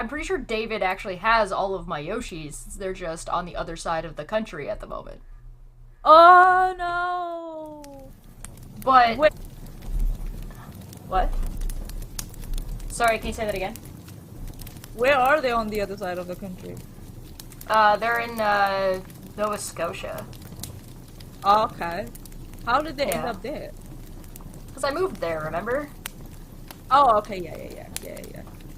I'm pretty sure David actually has all of my Yoshis. They're just on the other side of the country at the moment. Oh no! But Wait, what? Sorry, can you say that again? where are they on the other side of the country? They're in Nova Scotia. Oh, okay. How did they end Yeah. up there? Because I moved there, remember? Oh, okay, yeah.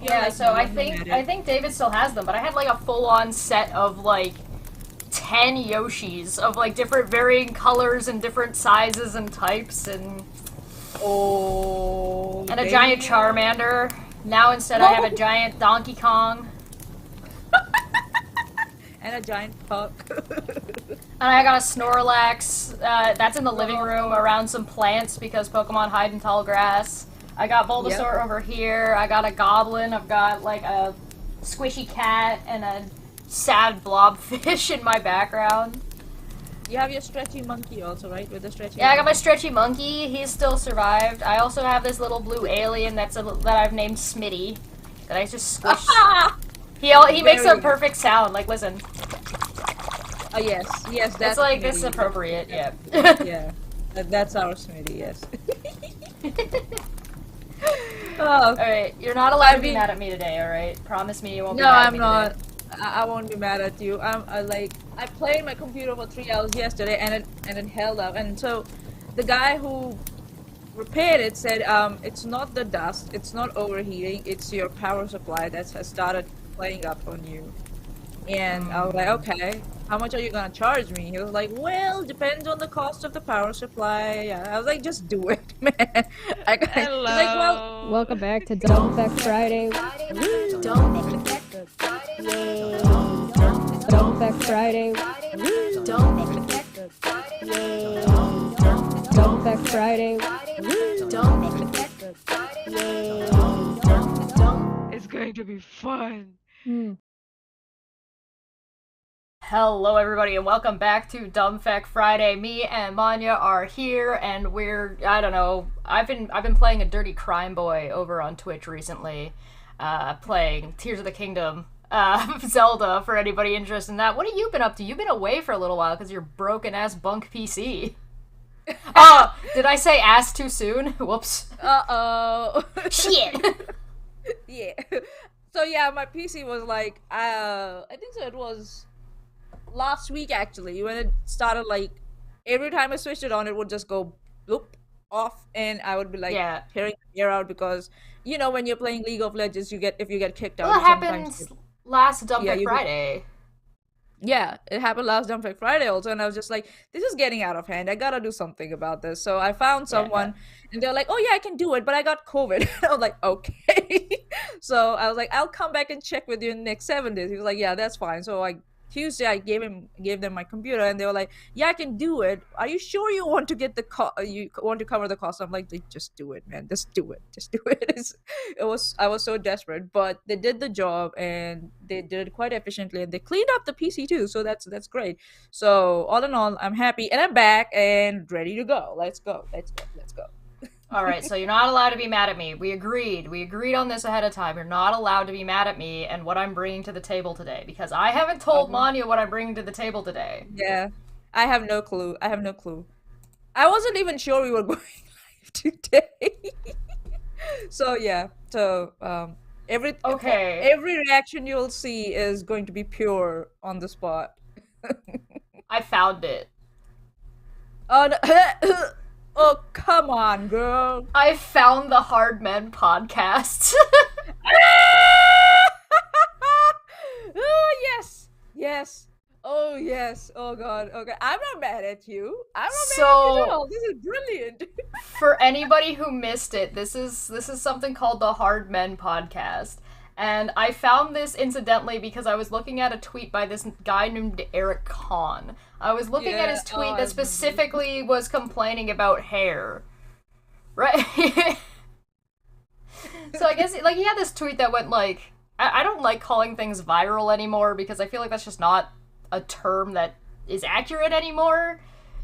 Yeah, like so I me, think you I think David still has them, but I had like a full-on set of like 10 Yoshis of like different varying colors and different sizes and types Oh, and a giant Charmander. Now instead I have a giant Donkey Kong. and a giant puck. And I got a Snorlax. That's in the living room around some plants because Pokemon hide in tall grass. I got Bulbasaur over here. I got a Goblin. I've got like a squishy cat and a sad blobfish in my background. You have your stretchy monkey also, right? With the stretchy. Yeah, I got my stretchy monkey. He's still survived. I also have this little blue alien that I've named Smitty. That I just squish. He makes a perfect sound. Like, listen. Oh yes, that's It's like Smitty. this is appropriate. Yeah. Yeah, that's our Smitty. Yes. Oh, Alright, you're not allowed to be mad at me today, alright? Promise me you won't be no, mad at I'm me not. today. I won't be mad at you. I played my computer for 3 hours yesterday, and it held up. And so, the guy who repaired it said, it's not the dust, it's not overheating, it's your power supply that has started playing up on you. And I was like, okay, how much are you gonna charge me? He was like, well, depends on the cost of the power supply. I was like, just do it, man. Hello. He's like, well, Welcome back to Dumb Fekk Friday. Dumb Fekk Friday. Dumb Fekk Friday. It's going to be fun. Hello everybody and welcome back to Dumb Fekk Friday. Me and Manya are here and I don't know, I've been playing a Dirty Crime Boy over on Twitch recently. Playing Tears of the Kingdom. Zelda, for anybody interested in that. What have you been up to? You've been away for a little while because your broken ass bunk PC. Oh, did I say ass too soon? Whoops. uh-oh. Shit. Yeah. So yeah, my PC was like, I think so it was last week actually, when it started, like, every time I switched it on, it would just go bloop off, and I would be like tearing the hair out because, you know, when you're playing League of Legends, if you get kicked out. Well, it happened last Dumb Fekk Friday. Yeah, it happened last Dumb Fekk Friday also, and I was just like, this is getting out of hand. I gotta do something about this. So I found someone, and they're like, oh yeah, I can do it, but I got COVID. I was like, okay. So I was like, I'll come back and check with you in the next 7 days. He was like, yeah, that's fine. So Tuesday, I gave them my computer, and they were like, "Yeah, I can do it. Are you sure you want to get you want to cover the cost?" I'm like, "Just do it, man. Just do it. Just do it." I was so desperate, but they did the job, and they did it quite efficiently, and they cleaned up the PC too. So that's great. So all in all, I'm happy, and I'm back and ready to go. Let's go. Alright, so you're not allowed to be mad at me. We agreed on this ahead of time. You're not allowed to be mad at me and what I'm bringing to the table today, because I haven't told Manya what I'm bringing to the table today. Yeah, I have no clue. I wasn't even sure we were going live today. So yeah, every reaction you'll see is going to be pure on the spot. I found it. Oh no. Oh, come on, girl. I found the Hard Men podcast. Oh, yes. Oh, yes. Oh, God. Okay. I'm not mad at you. I'm not mad at you at all. This is brilliant. For anybody who missed it, this is something called the Hard Men podcast. And I found this incidentally because I was looking at a tweet by this guy named Eric Kahn. I was looking at his tweet that specifically was complaining about hair. Right? So I guess, like, he had this tweet that went, like, I don't like calling things viral anymore because I feel like that's just not a term that is accurate anymore.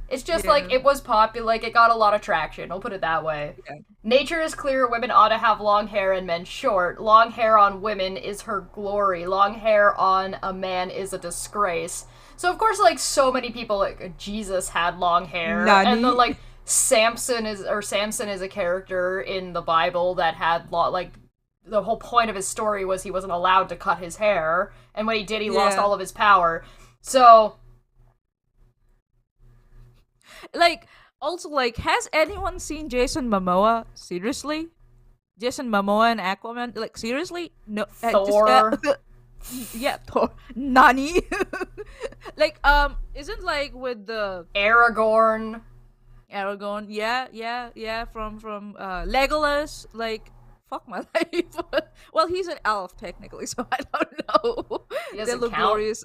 It's just Yeah. like it was popular, like it got a lot of traction. I'll put it that way. Yeah. Nature is clear. Women ought to have long hair and men short. Long hair on women is her glory. Long hair on a man is a disgrace. So of course, like so many people, like Jesus had long hair, Nani? and then like Samson is a character in the Bible that had like the whole point of his story was he wasn't allowed to cut his hair, and when he did, he lost Yeah. all of his power. So. Like, also, like, has anyone seen Jason Momoa? Seriously? Jason Momoa and Aquaman? Like, seriously? No. Thor. Yeah, Thor. Nani? Like, isn't, like, with the Aragorn. Aragorn? Yeah, from Legolas, like, fuck my life. Well, he's an elf, technically, so I don't know. He They doesn't look count. glorious.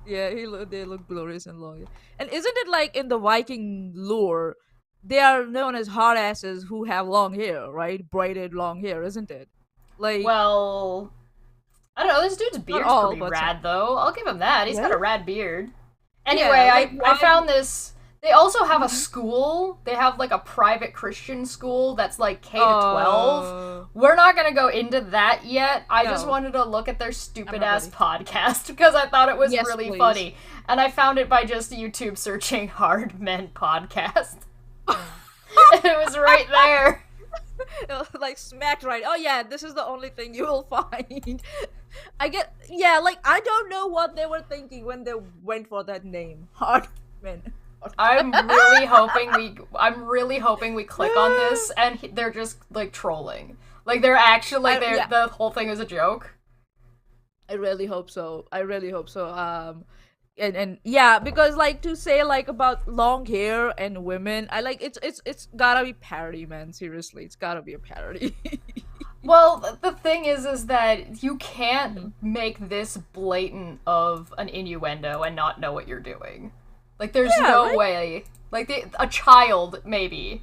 Yeah, they look glorious and long. And isn't it like in the Viking lore, they are known as hard asses who have long hair, right? Braided long hair, isn't it? Like, Well, I don't know. This dude's beard's all, pretty but rad, though. I'll give him that. He's got Yeah? a rad beard. Anyway, like, I why- found this. They also have a school. They have like a private Christian school that's like K to 12. We're not gonna go into that yet. I just No. wanted to look at their stupid not ass podcast because I thought it was Yes, really please. funny. And I found it by just YouTube searching Hard Men Podcast. And it was right there. like smacked right. Oh yeah, this is the only thing you will find. Yeah, like I don't know what they were thinking when they went for that name. Hard men. I'm really hoping we click on this and they're just like trolling. Like they're actually like yeah. the whole thing is a joke. I really hope so. And yeah, because like to say like about long hair and women, I like it's gotta be parody, man. Seriously, it's gotta be a parody. Well, the thing is that you can't make this blatant of an innuendo and not know what you're doing. Like, there's Yeah, no right? way. Like, a child, maybe.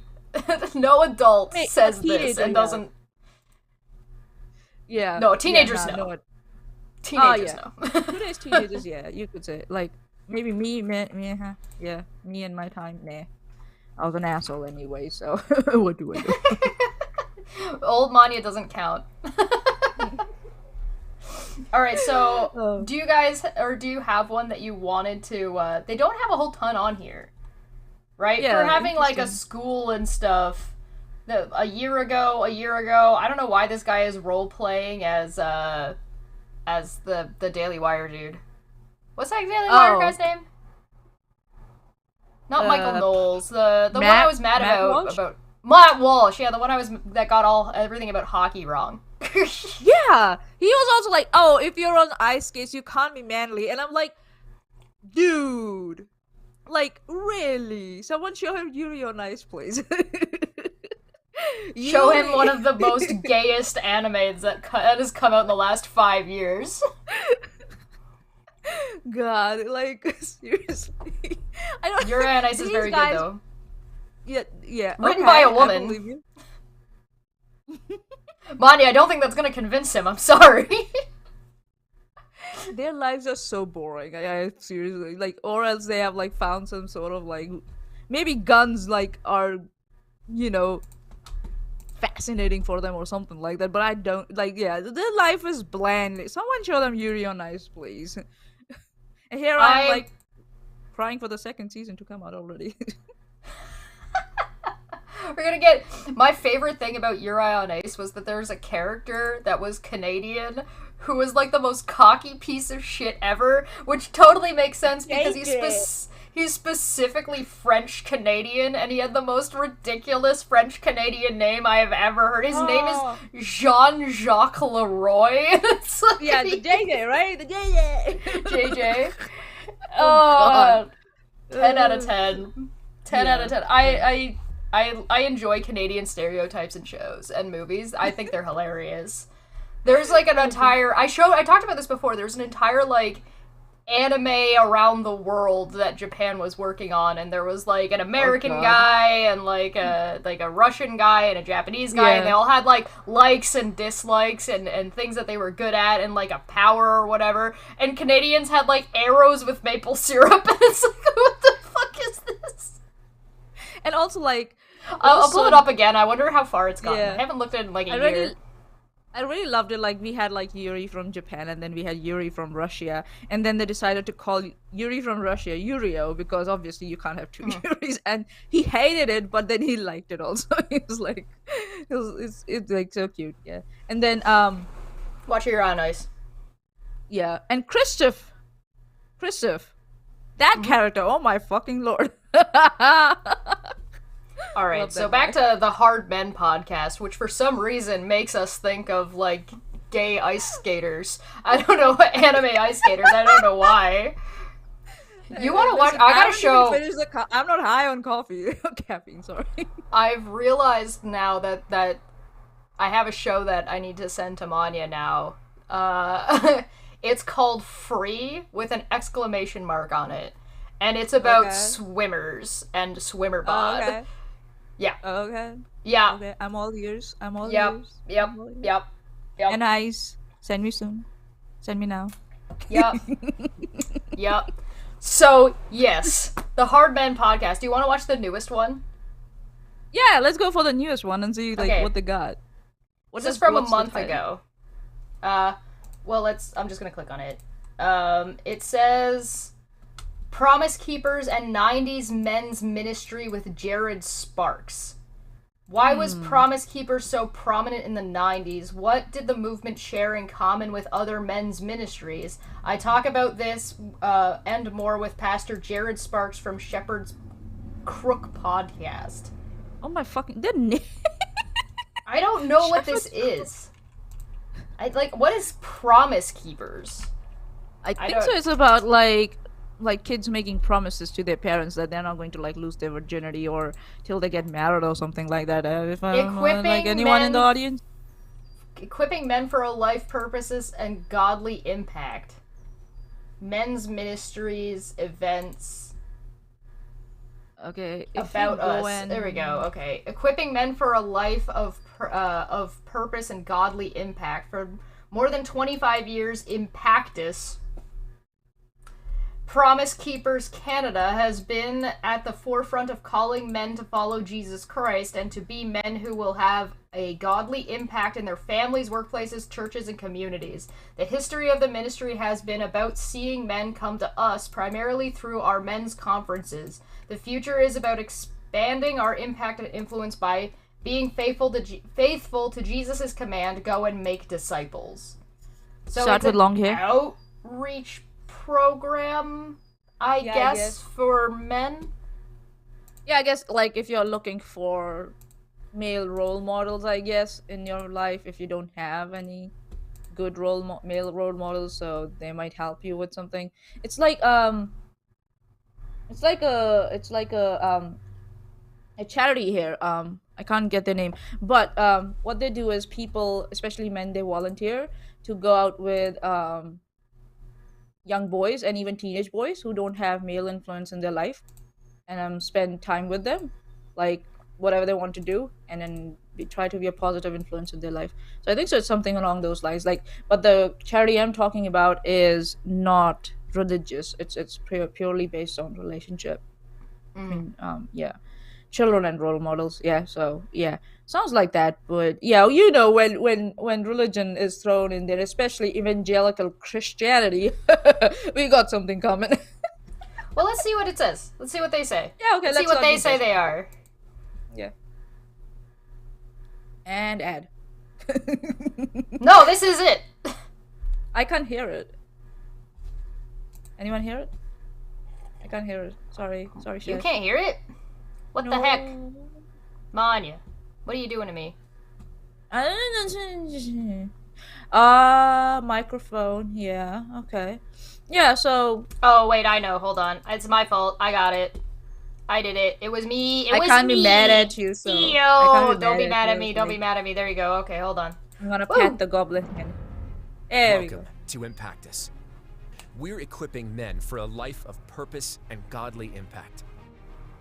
No adult Wait, says a this teenager, and yeah. doesn't. Yeah. No, teenagers yeah, know. no, Teenagers yeah. know. Today's teenagers, yeah, you could say like maybe me, yeah, me and my time, nah. I was an asshole anyway, so what do I do? Old Manya doesn't count. Alright, so Oh. do you have one that you wanted to they don't have a whole ton on here. Right? Yeah, For having like a interesting. school and stuff. A year ago, I don't know why this guy is role playing as the Daily Wire dude. What's that Daily Wire Oh. guy's name? Not Michael Uh, Knowles. The one I Matt- was mad Matt about Walsh? about Matt Walsh. Yeah, the one that got everything about hockey wrong. Yeah, he was also like, "Oh, if you're on ice skates, you can't be manly," and I'm like, "Dude, like really? Someone show him Yuri on Ice, please." Show him Yuri. one of the most gayest animes that has come out in the last 5 years. God, like seriously, I don't. Your Ice is These very guys- good though. Yeah. Written okay, by a I woman. believe you. Monty, I don't think that's gonna convince him. I'm sorry. Their lives are so boring. I seriously like, or else they have like found some sort of like, maybe guns like are, you know, fascinating for them or something like that. But I don't like. Yeah, their life is bland. Someone show them Yuri on Ice, please. And here I'm like crying for the second season to come out already. We're gonna get. My favorite thing about Uri on Ice was that there was a character that was Canadian who was like the most cocky piece of shit ever, which totally makes sense because he's specifically French Canadian and he had the most ridiculous French Canadian name I have ever heard. His name is Jean-Jacques Leroy. It's like, Yeah, the JJ, right? The JJ. JJ. God. 10 out of 10. 10 out of 10. I enjoy Canadian stereotypes in shows and movies. I think they're hilarious. There's like an entire I talked about this before. There's an entire like anime around the world that Japan was working on, and there was like an American God. guy and like a Russian guy and a Japanese guy, and Yeah. they all had like likes and dislikes and things that they were good at and like a power or whatever. And Canadians had like arrows with maple syrup, and it's like, what the fuck is this? And also, like, I'll pull it up again. I wonder how far it's gotten. Yeah. I haven't looked at it in like a I year. really loved it. Like, we had like Yuri from Japan, and then we had Yuri from Russia, and then they decided to call Yuri from Russia Yurio because obviously you can't have two Yuris, and he hated it, but then he liked it also. He was like, it's like so cute, yeah. And then Watch your on ice. yeah, and Christoph, that character, oh my fucking lord. All right, Love so that back guy. to the Hard Men podcast, which for some reason makes us think of like gay ice skaters. I don't know, anime ice skaters. I don't know why. You want to watch? Listen, I gotta haven't even show. finished I'm not high on coffee. Caffeine, sorry. I've realized now that I have a show that I need to send to Manya now. It's called Free with an exclamation mark on it, and it's about Okay. swimmers and swimmer bod. Okay. Yeah. Okay. Yeah. Okay. I'm all ears. I'm all Yep. ears. Yep. I'm all ears. Yep. Yep. And eyes. Send me soon. Send me now. Yep. Yep. So, yes, the Hard Men podcast. Do you want to watch the newest one? Yeah, let's go for the newest one and see like Okay. what they got. This is from a what's the month title? ago. Well, I'm just gonna click on it. It says Promise Keepers and 90s Men's Ministry with Jared Sparks. Why was Promise Keepers so prominent in the 90s? What did the movement share in common with other men's ministries? I talk about this and more with Pastor Jared Sparks from Shepherd's Crook podcast. Oh my fucking the name. I don't know what this Shepherd's is. What is Promise Keepers? I think don't- so. It's about like kids making promises to their parents that they're not going to like lose their virginity or till they get married or something like that. If I don't know, like Equipping anyone in the men- audience. Equipping men for a life purposes and godly impact. Men's ministries, events Okay. If about you go us. There we go. Okay, equipping men for a life of purpose and godly impact for more than 25 years. Impactus. Promise Keepers Canada has been at the forefront of calling men to follow Jesus Christ and to be men who will have a godly impact in their families, workplaces, churches, and communities. The history of the ministry has been about seeing men come to us primarily through our men's conferences. The future is about expanding our impact and influence by being faithful to Jesus' command, go and make disciples. So Start it's with an long hair. outreach program, I Yeah, I guess, guess. for men. Yeah, I guess like if you're looking for male role models, I guess in your life, if you don't have any good male role models, so they might help you with something. It's like a charity here. I can't get their name, but what they do is people, especially men, they volunteer to go out with young boys and even teenage boys who don't have male influence in their life, and spend time with them, like whatever they want to do, and then try to be a positive influence in their life. So I think so it's something along those lines. Like, but the charity I'm talking about is not religious. It's purely based on relationship. I mean, yeah, children and role models. Yeah, so yeah, sounds like that. But yeah, you know, when religion is thrown in there, especially evangelical Christianity, we got something coming. Well, let's see what it says. Let's see what they say. Yeah, okay, Let's see let's what not they be say they are. Yeah. And ad. No, this is it. I can't hear it. Anyone hear it? I can't hear it. Sorry, You Chef. can't hear it? What the heck? Manya, what are you doing to me? Microphone. Yeah. Okay. Yeah. So Oh, wait, I know. Hold on. It's my fault. I got it. I did it. It was me. It I was can't me. be mad at you. So I Yo, can't don't be mad at you, me. so Don't be mad at me. There you go. Okay, hold on. I'm gonna Woo. pet the goblin hand. There we Welcome go. to Impactus. We're equipping men for a life of purpose and godly impact.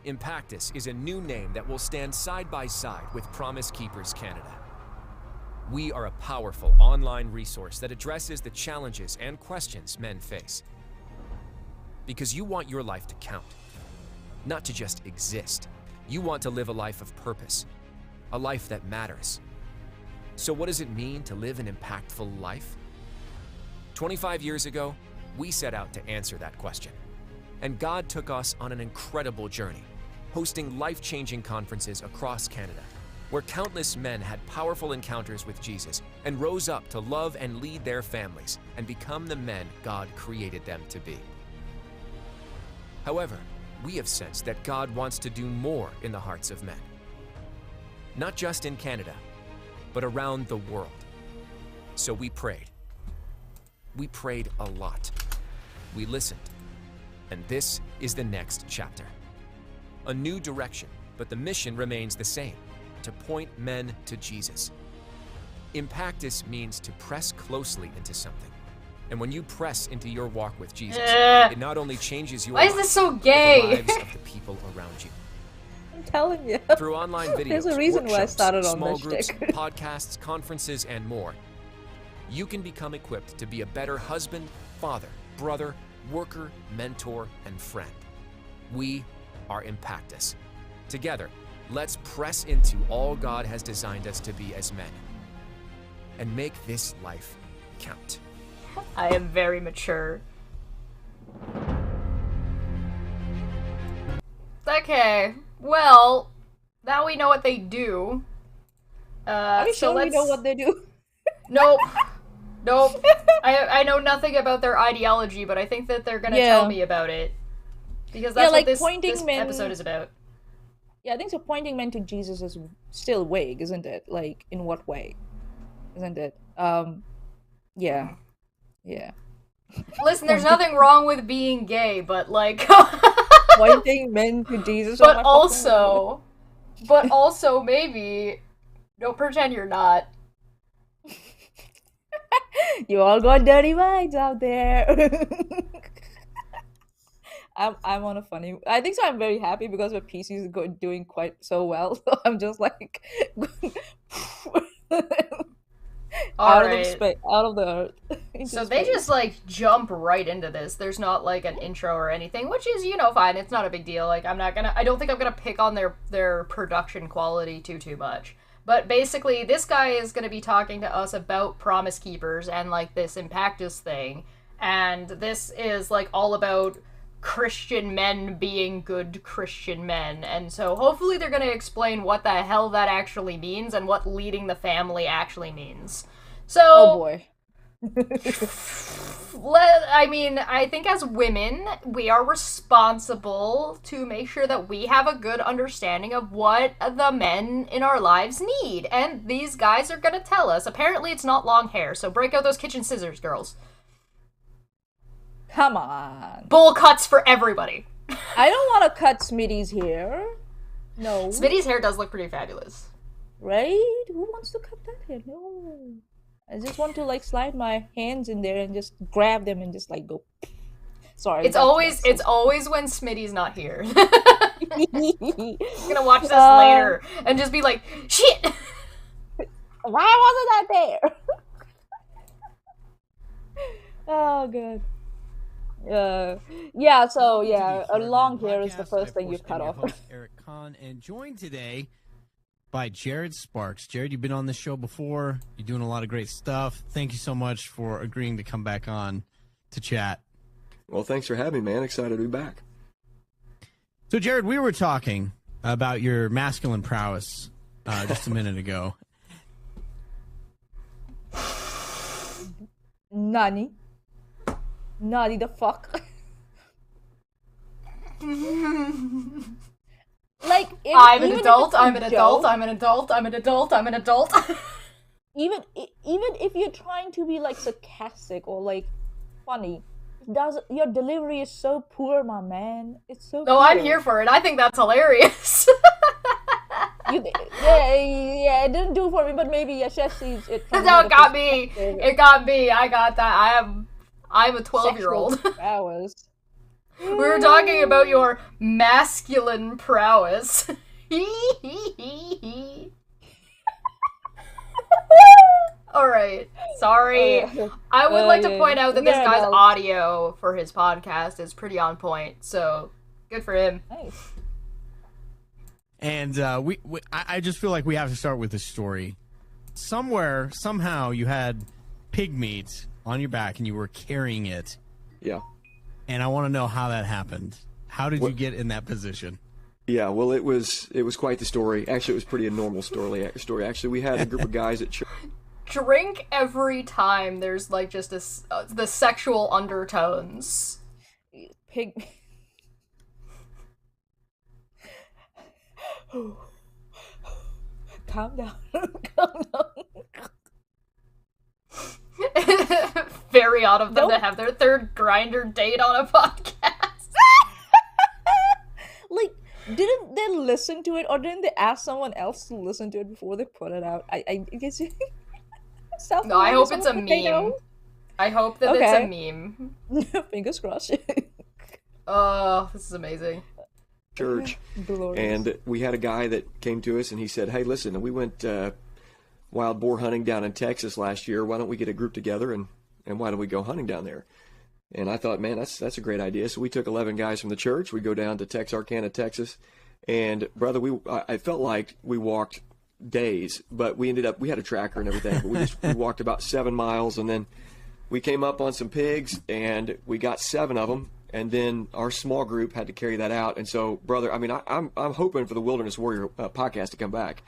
Impactus is a new name that will stand side by side with Promise Keepers Canada. We are a powerful online resource that addresses the challenges and questions men face. Because you want your life to count, not to just exist. You want to live a life of purpose, a life that matters. So what does it mean to live an impactful life? 25 years ago, we set out to answer that question. And God took us on an incredible journey, hosting life-changing conferences across Canada, where countless men had powerful encounters with Jesus and rose up to love and lead their families and become the men God created them to be. However, we have sensed that God wants to do more in the hearts of men. Not just in Canada, but around the world. So we prayed. We prayed a lot. We listened. And this is the next chapter. A new direction, but the mission remains the same, to point men to Jesus. Impactus means to press closely into something. And when you press into your walk with Jesus, it not only changes your Why is life, this so but gay? the lives of the people around you. I'm telling you. Through online videos, There's a reason why I workshops, started on small this groups, shtick. podcasts, conferences, and more, you can become equipped to be a better husband, father, brother, worker, mentor, and friend. We are Impactus. Together, let's press into all God has designed us to be as men and make this life count. I am very mature. Okay, well, now we know what they do. Are you sure we know what they do? Nope. Nope. I know nothing about their ideology, but I think that they're gonna tell me about it. Because that's like what pointing this men... episode is about. Yeah, I think so. Pointing men to Jesus is still vague, isn't it? Like, in what way? Isn't it? Yeah. Yeah. Listen, there's nothing wrong with being gay, but like... Pointing men to Jesus. But also, maybe, don't pretend you're not. You all got dirty minds out there. I'm on a funny. I think so. I'm very happy because my PC is doing quite so well. So I'm just like out of the earth. So they just like jump right into this. There's not like an intro or anything, which is, you know, fine. It's not a big deal. Like I don't think I'm gonna pick on their production quality too much. But basically, this guy is gonna be talking to us about Promise Keepers and like this Impactus thing, and this is like all about Christian men being good Christian men. And so hopefully they're gonna explain what the hell that actually means and what leading the family actually means. So, oh boy. I think as women, we are responsible to make sure that we have a good understanding of what the men in our lives need. And these guys are gonna tell us. Apparently it's not long hair, so break out those kitchen scissors, girls. Come on. Bowl cuts for everybody. I don't want to cut Smitty's hair. No. Smitty's hair does look pretty fabulous. Right? Who wants to cut that hair? No. I just want to like slide my hands in there and just grab them and just like go. Sorry. It's always when Smitty's not here. I'm gonna watch this later and just be like, shit! Why wasn't that there? Oh god. Yeah, so yeah, a long hair is the first thing you cut off. Eric Kahn, and joined today by Jared Sparks. Jared, you've been on this show before. You're doing a lot of great stuff. Thank you so much for agreeing to come back on to chat. Well, thanks for having me, man. Excited to be back. So, Jared, we were talking about your masculine prowess just a minute ago. Nani the fuck? Like, I'm an adult. Even if you're trying to be like sarcastic or like funny, your delivery is so poor, my man. It's so. No, poor. I'm here for it. I think that's hilarious. Yeah, it didn't do for me, but maybe Yashesh sees it. No, it got me. It got me. I got that. I'm a 12-year-old. Hours. We were talking about your masculine prowess. Alright, sorry. I would like to point out that this guy's audio for his podcast is pretty on point, so good for him. Nice. And I just feel like we have to start with this story. Somehow, you had pig meat on your back and you were carrying it. Yeah. And I want to know how that happened. How did you get in that position? Yeah, well, it was quite the story. Actually, it was pretty a normal story. Actually, we had a group of guys at church. Drink every time there's like just the sexual undertones. Pig. Calm down. Calm down. Very odd of them to have their third grinder date on a podcast. Like, didn't they listen to it, or didn't they ask someone else to listen to it before they put it out? I guess. No, I hope it's a meme. I hope that it's a meme. Fingers crossed. Oh, this is amazing. Church. Glorious. And we had a guy that came to us and he said, hey, listen, we went wild boar hunting down in Texas last year. Why don't we get a group together and why don't we go hunting down there? And I thought, man, that's a great idea. So we took 11 guys from the church. We go down to Texarkana, Texas. And brother, I felt like we walked days, but we had a tracker and everything, but we walked about 7 miles, and then we came up on some pigs and we got 7 of them. And then our small group had to carry that out. And so, brother, I mean, I'm hoping for the Wilderness Warrior podcast to come back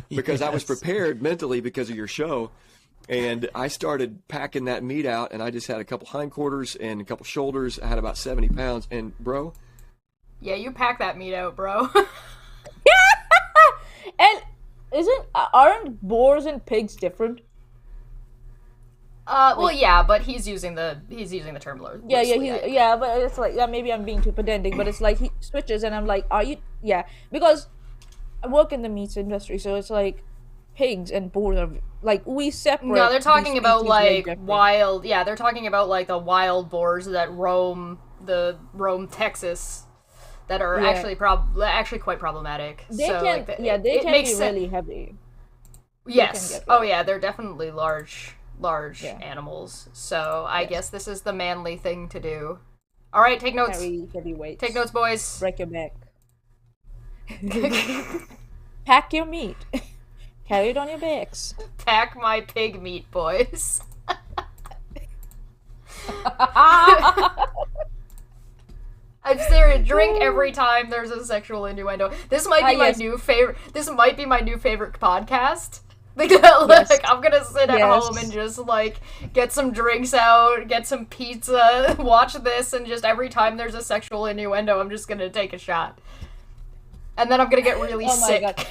because I was prepared mentally because of your show. And I started packing that meat out, and I just had a couple hindquarters and a couple shoulders. I had about 70 pounds. And, bro. Yeah, you pack that meat out, bro. And aren't boars and pigs different? Well, yeah, but he's using the term loosely. Yeah, but it's like, yeah, maybe I'm being too pedantic, but it's like he switches, and I'm like, are you? Yeah, because I work in the meats industry, so it's like pigs and boars are like we separate. No, they're talking about like different. wild. Yeah, they're talking about like the wild boars that roam Texas, that are actually quite problematic. They so, can, like, they can be sense. really heavy. Yes. Oh yeah, they're definitely large animals. So I guess this is the manly thing to do. All right, take notes. Carry heavy weights. Take notes, boys. Break your back. Pack your meat. Carry it on your backs. Pack my pig meat, boys. I'm serious. Drink every time there's a sexual innuendo. This might be my new favorite. This might be my new favorite podcast. Like, I'm gonna sit at home and just like get some drinks out, get some pizza, watch this, and just every time there's a sexual innuendo, I'm just gonna take a shot, and then I'm gonna get really sick. My God.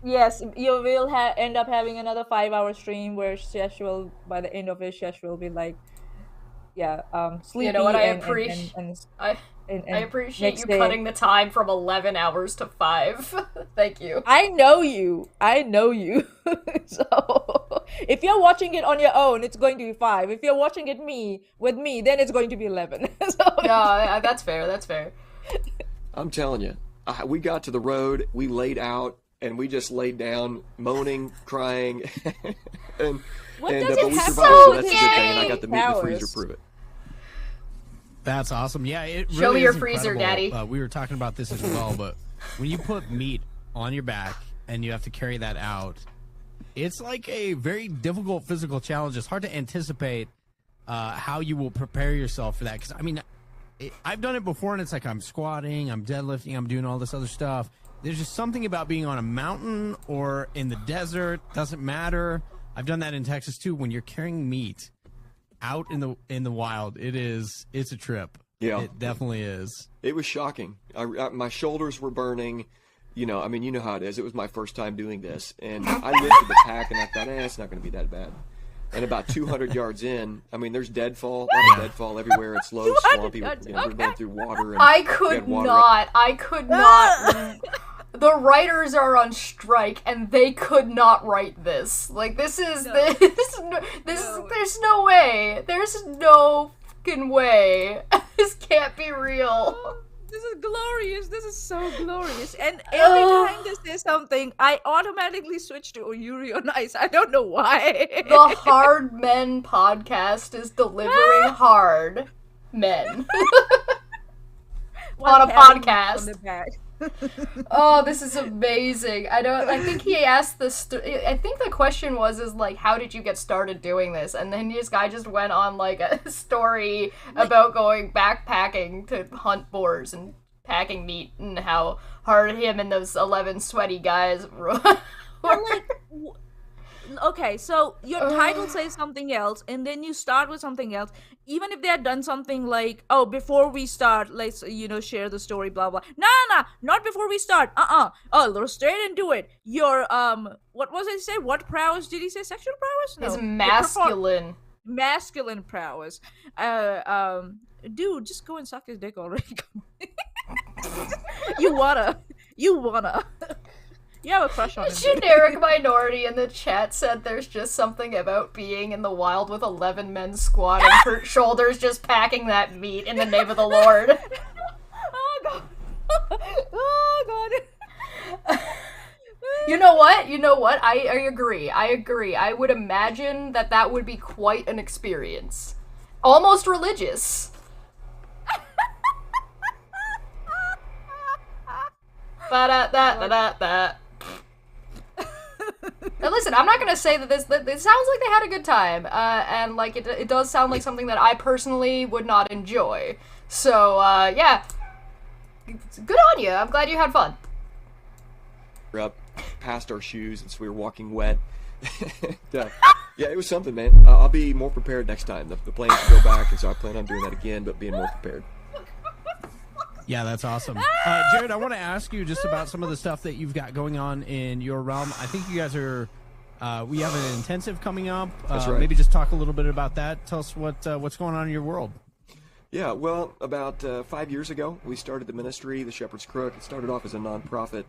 Yes, you will end up having another 5-hour stream where Shesh will, by the end of it, Shesh will be like, sleepy. You know what? I appreciate you cutting the time from 11 hours to 5. Thank you. I know you. So if you're watching it on your own, it's going to be 5. If you're watching it with me, then it's going to be 11. No, that's fair. That's fair. I'm telling you, we got to the road, we laid out, and we just laid down, moaning, crying, but we survived. So that's a good thing. And I got the meat in the freezer to prove it. That's awesome. Yeah, it really Show me your is freezer, incredible. Daddy. We were talking about this as well, but when you put meat on your back and you have to carry that out, it's like a very difficult physical challenge. It's hard to anticipate how you will prepare yourself for that. Because, I mean, I've done it before, and it's like I'm squatting, I'm deadlifting, I'm doing all this other stuff. There's just something about being on a mountain or in the desert. Doesn't matter. I've done that in Texas, too. When you're carrying meat out in the wild, it's a trip. Yeah, it definitely is. It was shocking. My shoulders were burning. You know how it is. It was my first time doing this, and I lifted the pack, and I thought, it's not going to be that bad. And about 200 yards in, I mean, there's deadfall, everywhere. It's low, swampy. We're going through water. And I could not. The writers are on strike, and they could not write this. Like, there's no way. There's no fucking way. This can't be real. This is glorious. This is so glorious. And every time they say something, I automatically switch to Yuri on Ice. I don't know why. The Hard Men podcast is delivering hard men on a podcast. Oh, this is amazing. I think he asked I think the question is like, how did you get started doing this? And then this guy just went on like a story about going backpacking to hunt boars and packing meat and how hard him and those 11 sweaty guys were. Okay, so your title says something else, and then you start with something else. Even if they had done something like, "Oh, before we start, let's share the story," blah blah. No, not before we start. Oh, let's straight into it. Your what was it he say? What prowess did he say? Sexual prowess? No, His masculine. Masculine prowess. Dude, just go and suck his dick already. You wanna. You have a crush on A him. generic minority in the chat said there's just something about being in the wild with 11 men squatting, hurt shoulders, just packing that meat in the name of the Lord. Oh god. Oh god. You know what? I agree. I would imagine that would be quite an experience. Almost religious. Ba-da-da-da-da-da. Now listen, I'm not gonna say that it sounds like they had a good time, and like it does sound like something that I personally would not enjoy. So yeah, good on you. I'm glad you had fun. We're up past our shoes, and so we were walking wet. Yeah, it was something, man. I'll be more prepared next time. The plan is to go back, and so I plan on doing that again, but being more prepared. Yeah, that's awesome. Jared, I want to ask you just about some of the stuff that you've got going on in your realm. I think you guys are, we have an intensive coming up. That's right. Maybe just talk a little bit about that. Tell us what's going on in your world. Yeah, well, about 5 years ago, we started the ministry, The Shepherd's Crook. It started off as a nonprofit,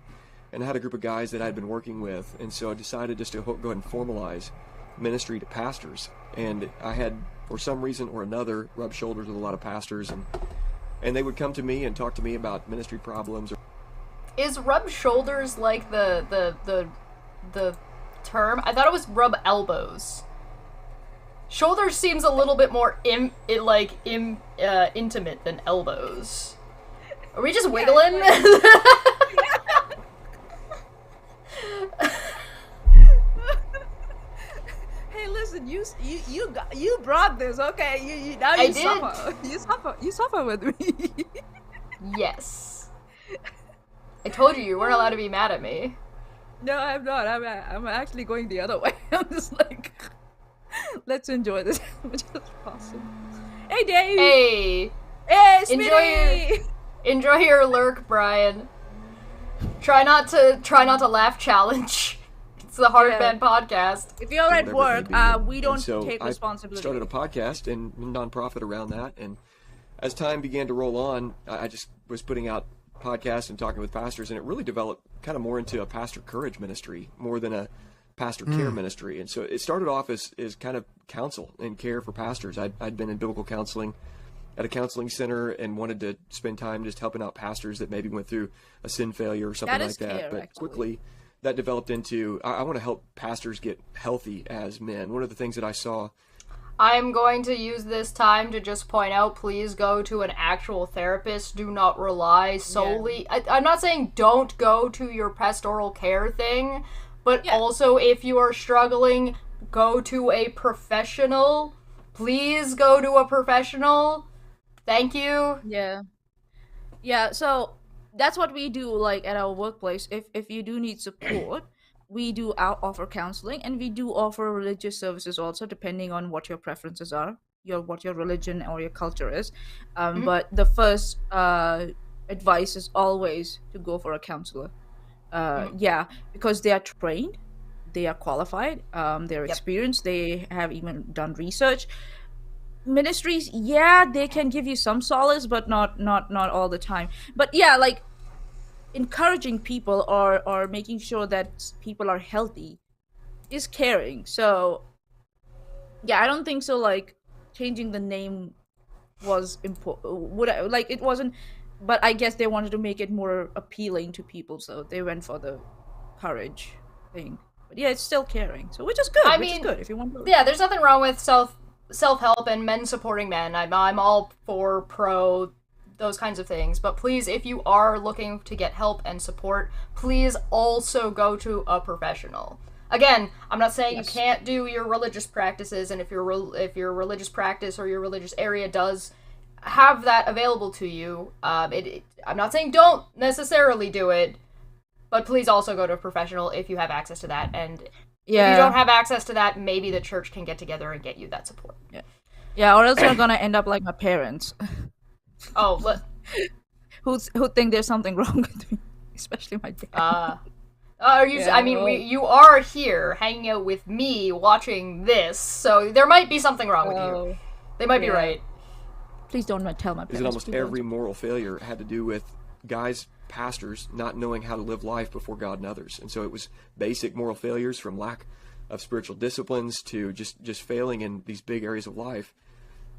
and I had a group of guys that I'd been working with, and so I decided just to go ahead and formalize ministry to pastors. And I had, for some reason or another, rubbed shoulders with a lot of pastors, and they would come to me and talk to me about ministry problems. Is rub shoulders like the term? I thought it was rub elbows. Shoulders seems a little bit more intimate than elbows. Are we just wiggling? Hey, listen, you brought this, okay? You now you suffer. You suffer with me. Yes. I told you weren't allowed to be mad at me. No, I'm not. I'm actually going the other way. I'm just like, let's enjoy this, which is awesome. Hey, Dave. Hey. Hey, Smitty. Enjoy your lurk, Brian. Try not to laugh challenge. It's the Hardman podcast. If you're at work, we don't take I responsibility. started a podcast and nonprofit around that, and as time began to roll on, I just was putting out podcasts and talking with pastors, and it really developed kind of more into a pastor courage ministry more than a pastor care ministry. And so it started off as kind of counsel and care for pastors. I'd been in biblical counseling at a counseling center and wanted to spend time just helping out pastors that maybe went through a sin failure or something like that. Care, but actually. quickly that developed into, I want to help pastors get healthy as men. One of the things that I saw, I'm going to use this time to just point out, please go to an actual therapist. Do not rely solely... Yeah. I'm not saying don't go to your pastoral care thing, but also if you are struggling, go to a professional. Please go to a professional. Thank you. Yeah. Yeah, so that's what we do, like, at our workplace. If you do need support, we do offer counseling, and we do offer religious services also, depending on what your preferences are, what your religion or your culture is. But the first advice is always to go for a counselor. Because they are trained, they are qualified, they're experienced, they have even done research. Ministries, they can give you some solace, but not all the time. But like, encouraging people or making sure that people are healthy is caring. So I don't think so, like, changing the name was important. It wasn't, but I guess they wanted to make it more appealing to people, so they went for the courage thing. But it's still caring, so which is good. Which is good if you want to. Yeah, there's nothing wrong with self-help and men supporting men. I'm all for pro those kinds of things. But please, if you are looking to get help and support, please also go to a professional. Again, I'm not saying you can't do your religious practices, and if your religious practice or your religious area does have that available to you, I'm not saying don't necessarily do it, but please also go to a professional if you have access to that. And if you don't have access to that, maybe the church can get together and get you that support. Yeah, or else you're gonna end up like my parents. Who think there's something wrong with me, especially my dad. You are here hanging out with me watching this, so there might be something wrong with you. They might be right. Please don't tell my parents. Is it almost every moral failure had to do with guys, pastors, not knowing how to live life before God and others. And so it was basic moral failures, from lack of spiritual disciplines to just failing in these big areas of life.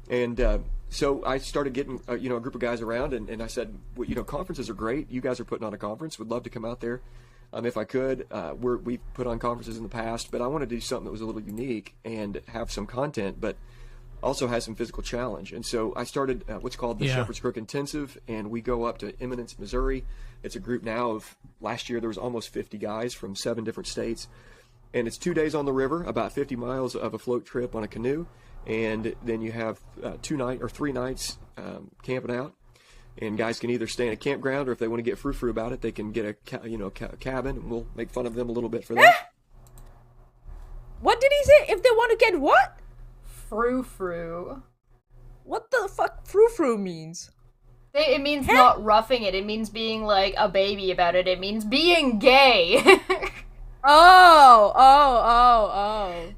And so I started getting a group of guys around, and I said, well, conferences are great. You guys are putting on a conference. Would love to come out there. If I could. We've put on conferences in the past, but I wanted to do something that was a little unique and have some content, but also has some physical challenge. And so I started what's called the Shepherd's Crook Intensive, and we go up to Eminence, Missouri. It's a group now of, last year there was almost 50 guys from 7 different states. And it's 2 days on the river, about 50 miles of a float trip on a canoe. And then you have 3 nights camping out. And guys can either stay in a campground, or if they want to get frou-frou about it, they can get a cabin, and we'll make fun of them a little bit for that. What did he say? If they want to get what? Frou-frou. What the fuck frou-frou means? It means not roughing it. It means being like a baby about it. It means being gay. Oh.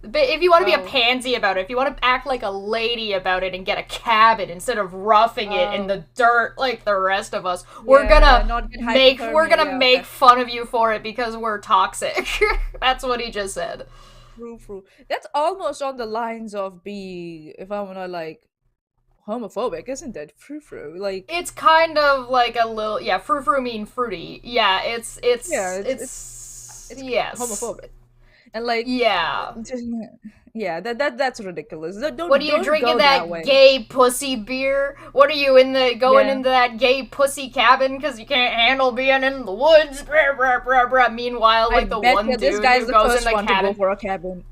But if you want to be a pansy about it, if you want to act like a lady about it and get a cabin instead of roughing it in the dirt like the rest of us, we're gonna make fun of you for it because we're toxic. That's what he just said. Frou-frou. That's almost on the lines of being, if I wanna like, homophobic, isn't it? Frou-frou, like, it's kind of like a little, frou-frou mean fruity. Yeah, it's yes, homophobic, and like that's ridiculous. What are you drinking that gay pussy beer? What are you into that gay pussy cabin because you can't handle being in the woods? Meanwhile, like the one dude who goes in the cabin for a cabin.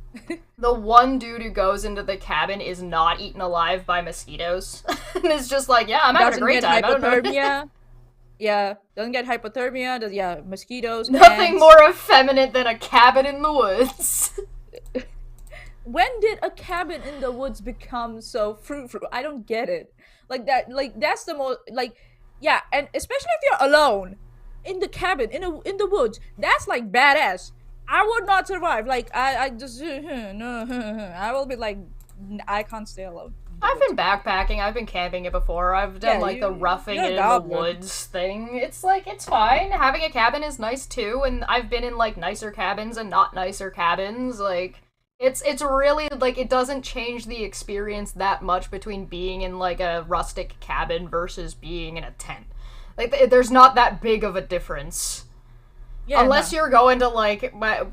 The one dude who goes into the cabin is not eaten alive by mosquitoes, and is just like, I'm having a great time. Hypothermia. Yeah, doesn't get hypothermia. Mosquitoes. Nothing more effeminate than a cabin in the woods. When did a cabin in the woods become so frou-frou? I don't get it. Like that. Like that's the most. Like, and especially if you're alone in the cabin in the woods, that's like badass. I would not survive. Like I just I will be like, I can't stay alone. I've been backpacking, I've been camping it before, I've done the roughing it in the woods thing. It's like, it's fine. Having a cabin is nice too, and I've been in like nicer cabins and not nicer cabins. Like, it's really, like, it doesn't change the experience that much between being in like a rustic cabin versus being in a tent. Like, there's not that big of a difference. Yeah, unless you're going to like, one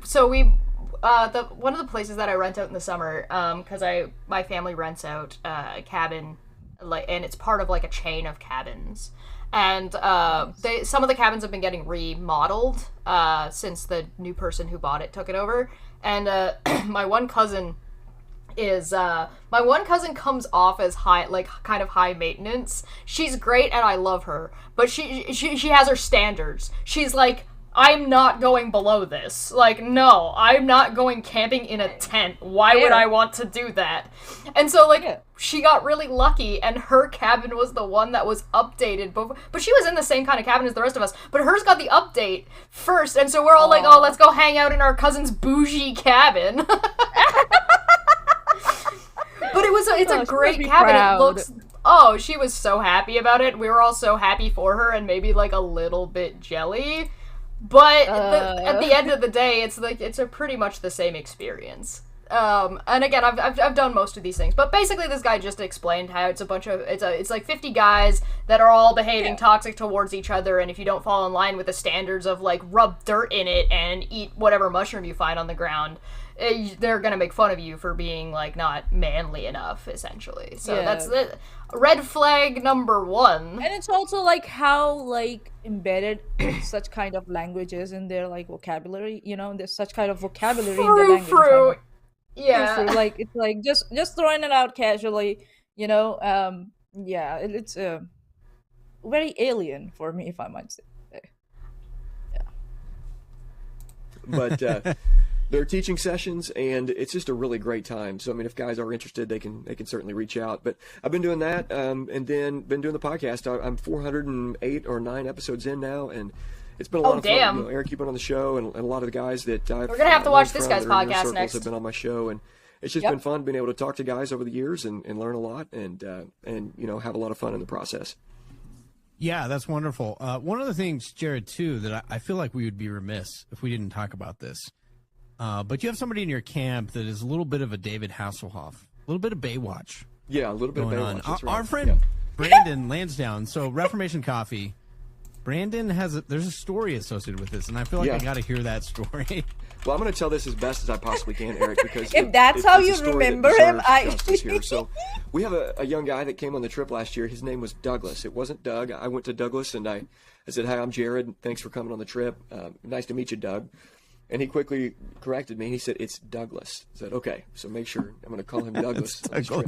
of the places that I rent out in the summer, because my family rents out a cabin, and it's part of like a chain of cabins, and some of the cabins have been getting remodeled since the new person who bought it took it over, and my one cousin comes off as kind of high maintenance. She's great and I love her, but she has her standards. She's like, I'm not going below this. Like, no, I'm not going camping in a tent. Why would I want to do that? And so, she got really lucky, and her cabin was the one that was updated. But she was in the same kind of cabin as the rest of us, but hers got the update first, and so we're all like, oh, let's go hang out in our cousin's bougie cabin. But it's a great cabin. Proud. It looks... Oh, she was so happy about it. We were all so happy for her, and maybe, like, a little bit jelly. But at the end of the day, it's pretty much the same experience. And again, I've done most of these things, but basically this guy just explained how it's like 50 guys that are all behaving toxic towards each other, and if you don't fall in line with the standards of like rub dirt in it and eat whatever mushroom you find on the ground, they're gonna make fun of you for being like not manly enough, essentially. So Yeah. that's the red flag number one. And it's also like how like embedded such kind of languages in their like vocabulary. There's such kind of vocabulary in the language. Frou. True. Yeah. Like it's like just throwing it out casually. Yeah, it's very alien for me, if I might say. But there are teaching sessions, and it's just a really great time. So I mean, if guys are interested, they can certainly reach out. But I've been doing that, and then been doing the podcast. I'm 408 or 9 episodes in now, and it's been a lot of damn. fun. Eric, you've been on the show, and a lot of the guys that I've We're gonna have to watch learned this from guy's that are in your podcast circles next. have been on my show, and it's just Yep. been fun being able to talk to guys over the years and learn a lot, and have a lot of fun in the process. Yeah, that's wonderful. One of the things, Jared, too, that I feel like we would be remiss if we didn't talk about this. But you have somebody in your camp that is a little bit of a David Hasselhoff, a little bit of Baywatch Yeah, a little bit of going Baywatch. on. That's right. Our friend Yeah. Brandon Lansdowne, so Reformation Coffee, Brandon there's a story associated with this, and I feel like Yeah. I got to hear that story. Well, I'm going to tell this as best as I possibly can, Eric, because If that's how it's a you story that remember him, deserves justice here. So we have a young guy that came on the trip last year. His name was Douglas. It wasn't Doug. I went to Douglas and I said, "Hi, I'm Jared. Thanks for coming on the trip. Nice to meet you, Doug." And he quickly corrected me. He said, "It's Douglas." I said, "Okay, so make sure I'm going to call him Douglas on this trip."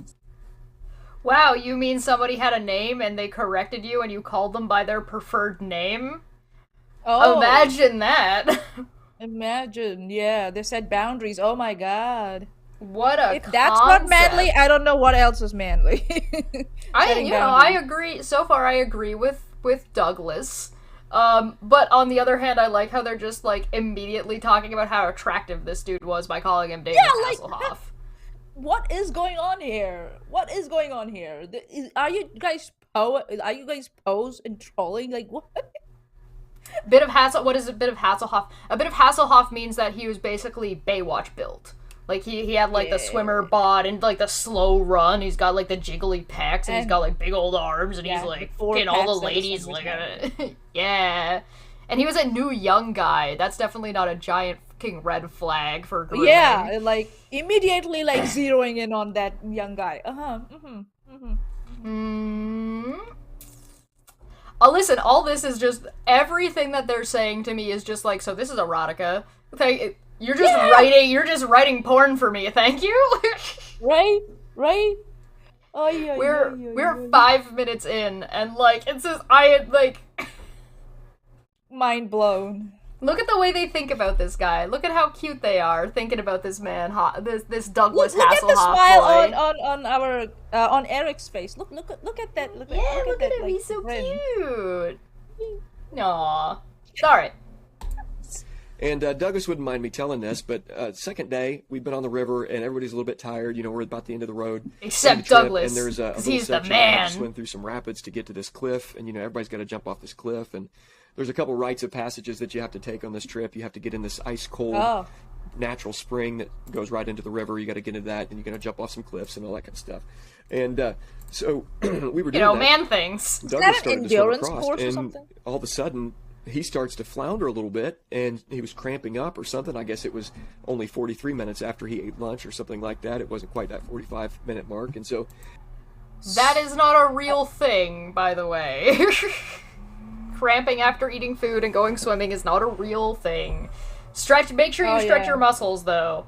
Wow, you mean somebody had a name and they corrected you and you called them by their preferred name? Oh, Imagine that. imagine. Yeah, they set boundaries. Oh my god. What a If that's not manly, concept. I don't know what else is manly. Setting I boundaries. agree. So far, I agree with Douglas. But on the other hand, I like how they're just like immediately talking about how attractive this dude was by calling him David like- Hasselhoff. What is going on here? What is going on here? Are you guys pose and trolling? Like what? Bit of What is a bit of Hasselhoff? A bit of Hasselhoff means that he was basically Baywatch built. Like he had like the swimmer bod and like the slow run. He's got like the jiggly pecs and he's And- got like big old arms and Yeah, he's like the four fucking all packs the that the ladies swimmers like yeah. And he was a new young guy. That's definitely not a giant fucking red flag for grooming. Yeah, like immediately like zeroing in on that young guy. Listen, all this is just everything that they're saying to me is just like, so this is erotica. You're just writing porn for me. Thank you. Right? Oh yeah. We're 5 minutes in, and like it says mind blown. look at the way they think about this guy. Look at how cute they are thinking about this man, this Douglas Look at the Hasselhoff smile boy. on our on Eric's face. Look at that. Look at that, him. like, He's so grin. cute. Aww. Sorry. And Douglas wouldn't mind me telling this, but second day, we've been on the river, and everybody's a little bit tired. We're about the end of the road. Except end of the trip, Douglas, And there's a 'cause little he's the section where you have to man. swim through some rapids to get to this cliff, and, everybody's got to jump off this cliff. And there's a couple rites of passages that you have to take on this trip. You have to get in this ice-cold Oh. natural spring that goes right into the river. You got to get into that, and you got to jump off some cliffs and all that kind of stuff. And so we were doing that. Man things. Douglas that an started to swim endurance across, course or and something? all of a sudden he starts to flounder a little bit, and he was cramping up or something. I guess it was only 43 minutes after he ate lunch or something like that. It wasn't quite that 45-minute mark, and so That is not a real thing, by the way. Cramping after eating food and going swimming is not a real thing. Make sure you stretch yeah. your muscles, though.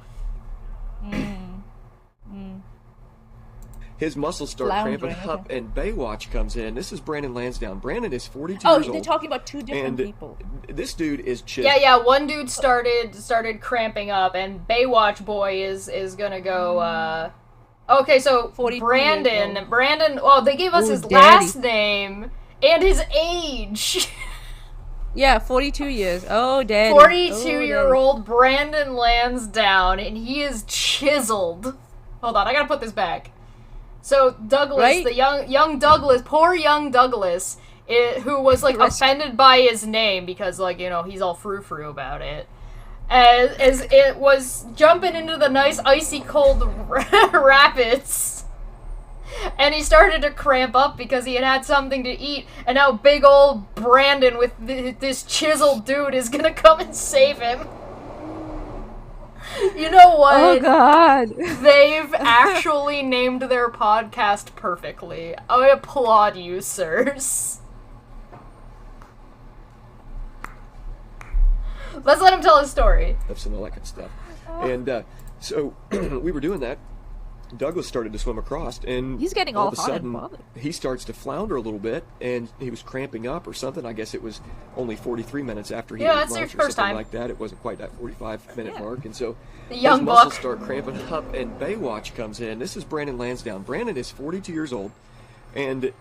his muscles start Floundering, cramping up, and Baywatch comes in. This is Brandon Lansdowne. Brandon is 42 Oh, years they're old, talking about two different and people. this dude is chiseled. Yeah. One dude started cramping up, and Baywatch boy is gonna go. Okay, so 42 Brandon. years old. Well, they gave us Ooh, his daddy. last name and his age. Yeah, 42 years. Oh, daddy. 42-year-old Brandon Lansdowne, and he is chiseled. Hold on, I gotta put this back. So Douglas, Right? the young Douglas, poor young Douglas, who was like offended by his name because he's all frou-frou about it. As it was jumping into the nice icy cold rapids, and he started to cramp up because he had something to eat, and now big old Brandon with this chiseled dude is gonna come and save him. You know what? Oh God. They've actually named their podcast perfectly. I applaud you, sirs. Let's let him tell his story. And all that kind of stuff. And so we were doing that. Douglas started to swim across, and He's getting all all of a hot and sudden bothered. he starts to flounder a little bit, and he was cramping up or something. I guess it was only 43 minutes after he Yeah, ate that's your lunch or first something time. like that. It wasn't quite that 45-minute mark, and so The young his muscles buck. start cramping up, and Baywatch comes in. This is Brandon Lansdowne. Brandon is 42 years old, and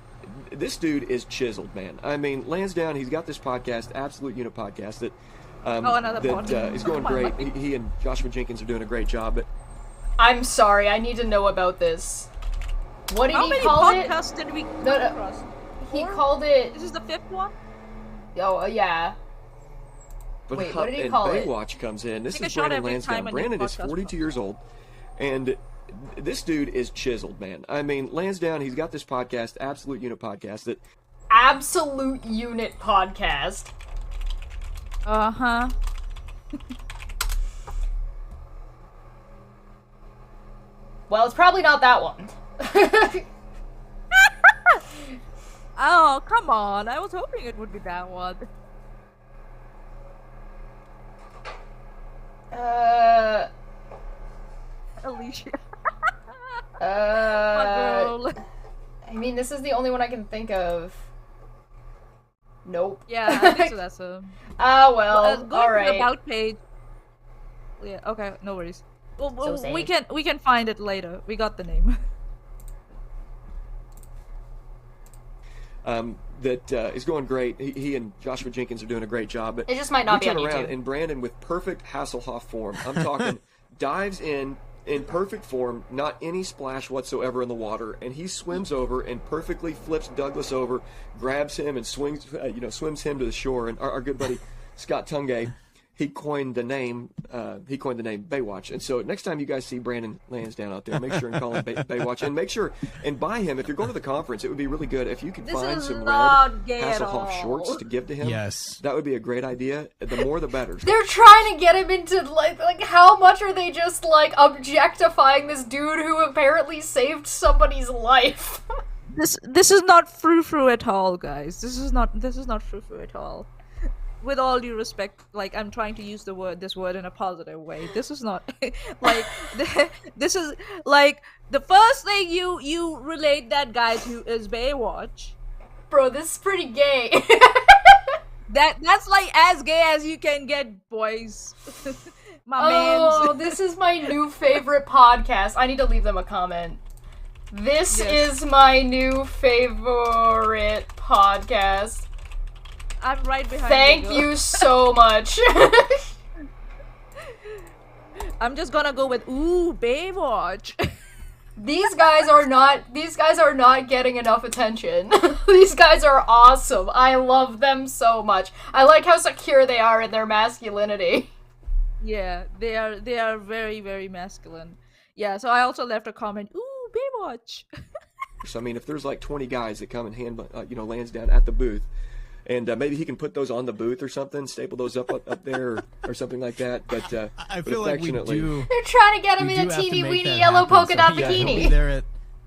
this dude is chiseled, man. I mean, Lansdowne, he's got this podcast, Absolute Unit Podcast, that another that podcast. is going Come on, great. He and Joshua Jenkins are doing a great job, but I'm sorry, I need to know about this. What did How he many call it? podcasts did we No, come no. across? He 4? called it. This is the 5th one? Oh, yeah. But Wait, what did he and call it? Baywatch comes in. This Take a is shot Brandon every Lansdowne. time on your Brandon is podcast 42 years old, and this dude is chiseled, man. I mean, Lansdowne, he's got this podcast, Absolute Unit Podcast, that Absolute Unit Podcast. Uh-huh. Well, it's probably not that one. Oh, come on. I was hoping it would be that one. Alicia. My girl. I mean, this is the only one I can think of. Nope. Yeah, I think so. That's a. Ah, well, Go to the alright. about page. Yeah. Okay. No worries. Well, So we sad. can find it later. We got the name. that is going great. He and Joshua Jenkins are doing a great job. But It just might not we be on turn around YouTube. and Brandon, with perfect Hasselhoff form, I'm talking, dives in perfect form, not any splash whatsoever in the water, and he swims over and perfectly flips Douglas over, grabs him and swings, swims him to the shore. And our good buddy Scott Tungay, he coined the name Baywatch. And so next time you guys see Brandon Lansdowne out there, make sure and call him Baywatch, and make sure and buy him. If you're going to the conference, it would be really good if you could This find is some red not gay at Hasselhoff all. shorts to give to him. Yes. That would be a great idea. The more the better. They're trying to get him into, like, how much are they just, like, objectifying this dude who apparently saved somebody's life? This is not frou-frou at all, guys. This is not frou-frou at all. With all due respect, like, I'm trying to use this word in a positive way. This is not like this is like the first thing you relate that guy to is Baywatch. Bro, this is pretty gay. That's like as gay as you can get, boys. My Oh, man's. this is my new favorite podcast. I need to leave them a comment. This Yes. is my new favorite podcast. I'm right behind Thank girl. you so much. I'm just gonna go with Baywatch. These guys are not getting enough attention. These guys are awesome. I love them so much. I like how secure they are in their masculinity. Yeah, they are very, very masculine. Yeah, so I also left a comment. Baywatch. So I mean, if there's like 20 guys that come and hand Lansdowne at the booth, and maybe he can put those on the booth or something, staple those up there or something like that. But I feel like we do. They're trying to get him We in do a have to teeny make weeny that yellow happen. polka dot So, yeah, he'll be bikini. there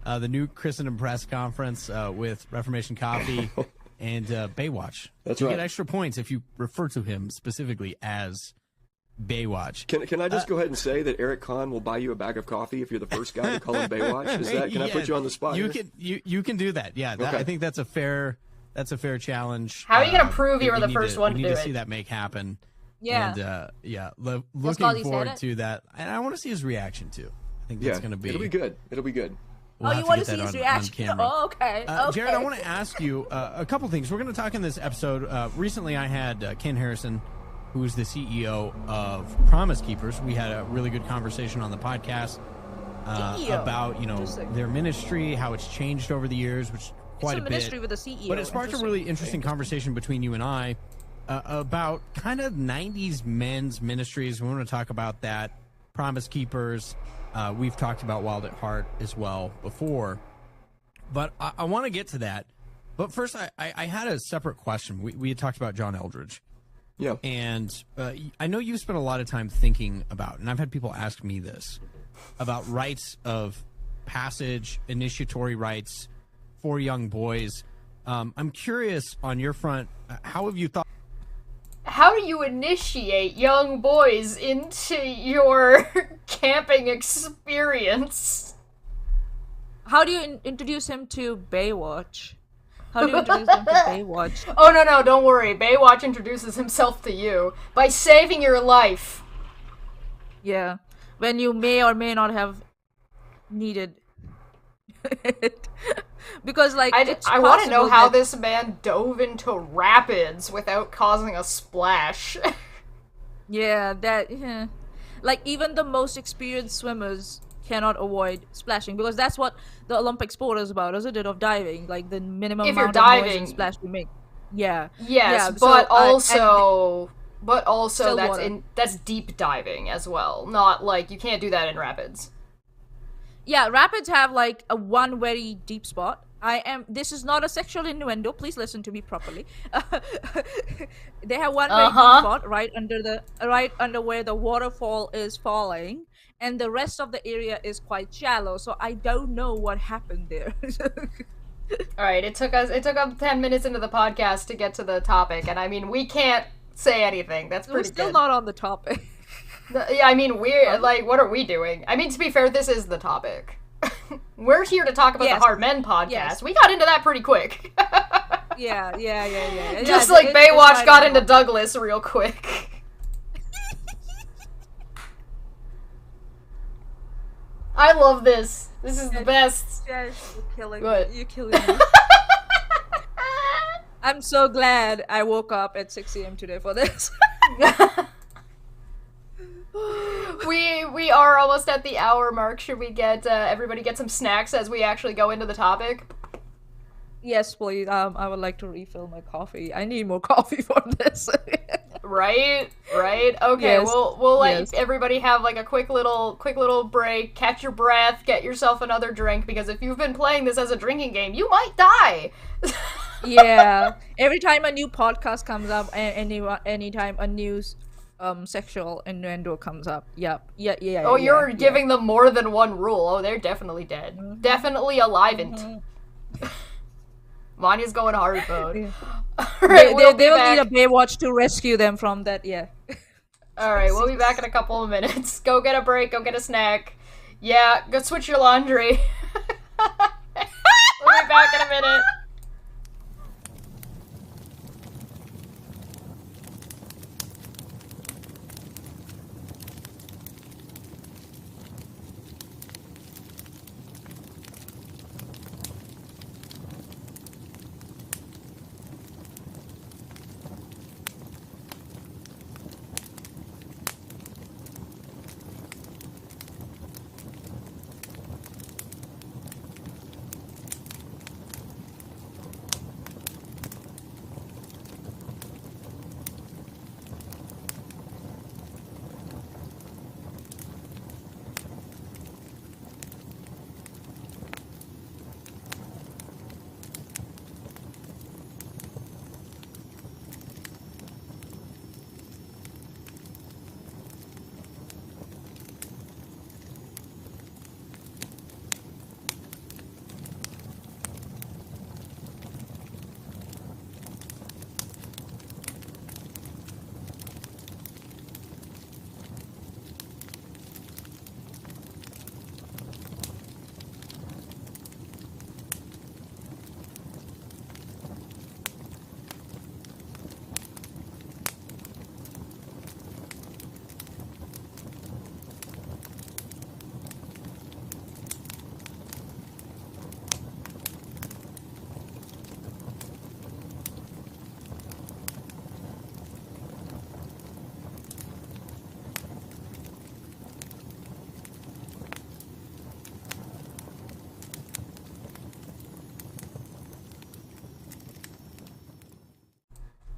at the new Christendom Press Conference with Reformation Coffee and Baywatch. That's you right. get extra points if you refer to him specifically as Baywatch. Can I just go ahead and say that Eric Kahn will buy you a bag of coffee if you're the first guy to call him Baywatch? Is that? Can I put you on the spot? You here? you can do that. Yeah, Okay. I think that's a fair challenge. How are you gonna prove you were the we first need one to we do need to it? see that make happen. Yeah. And cause looking he said forward it? to that, and I want to see his reaction too. I think Yeah, that's gonna be. it'll be good. It'll be good. We'll have you want get to see that his on reaction? camera. Oh, okay. Okay. Jared, I want to ask you a couple things. We're going to talk in this episode. Recently, I had Ken Harrison, who is the CEO of Promise Keepers. We had a really good conversation on the podcast CEO. about Interesting. their ministry, how it's changed over the years, which quite It's a bit. ministry with a CEO. But it sparked a really interesting conversation between you and I about kind of 90s men's ministries. We want to talk about that. Promise Keepers. We've talked about Wild at Heart as well before. But I want to get to that. But first, I had a separate question. We had talked about John Eldridge. Yeah. And I know you've spent a lot of time thinking about, and I've had people ask me this, about rites of passage, initiatory rites for young boys. I'm curious on your front, how have you thought? How do you initiate young boys into your camping experience? How do you introduce him to Baywatch? How do you introduce them to Baywatch? Oh, no, don't worry. Baywatch introduces himself to you by saving your life. Yeah, when you may or may not have needed it. Because, like, I want to know how that... this man dove into rapids without causing a splash. Yeah, that... Yeah. Like, even the most experienced swimmers cannot avoid splashing, because that's what the Olympic sport is about, isn't it? Of diving, like the minimum If you're amount of noise diving, and splash you make. Yeah. Yes, yeah, but so, also water. that's deep diving as well. Not like you can't do that in rapids. Yeah, rapids have like a one very deep spot. This is not a sexual innuendo, please listen to me properly. They have one very deep spot right under where the waterfall is falling, and the rest of the area is quite shallow, so I don't know what happened there. Alright, it took us 10 minutes into the podcast to get to the topic, and I mean, we can't say anything. That's pretty We're still good. not on the topic. Yeah, I mean, we're, like, what are we doing? I mean, to be fair, this is the topic. We're here to talk about the Hard Men podcast. Yes. We got into that pretty quick. Yeah. Just like Baywatch got into Douglas real quick. I love this. This is the best. Yes, you're killing What? me. You're killing me. I'm so glad I woke up at 6 a.m. today for this. We are almost at the hour mark. Should we get everybody get some snacks as we actually go into the topic? Yes, please. I would like to refill my coffee. I need more coffee for this. Right. Okay. Yes. We'll let everybody have like a quick little break. Catch your breath. Get yourself another drink, because if you've been playing this as a drinking game, you might die. Yeah. Every time a new podcast comes up, anytime a new sexual innuendo comes up. Yep. Yeah. Oh, you're giving them more than one rule. Oh, they're definitely dead. Mm-hmm. Definitely alivened. Mm-hmm. Vanya's going hard mode. Yeah. Alright, they'll need a Baywatch to rescue them from that, yeah. Alright, we'll be back in a couple of minutes. Go get a break, go get a snack. Yeah, go switch your laundry. We'll be back in a minute.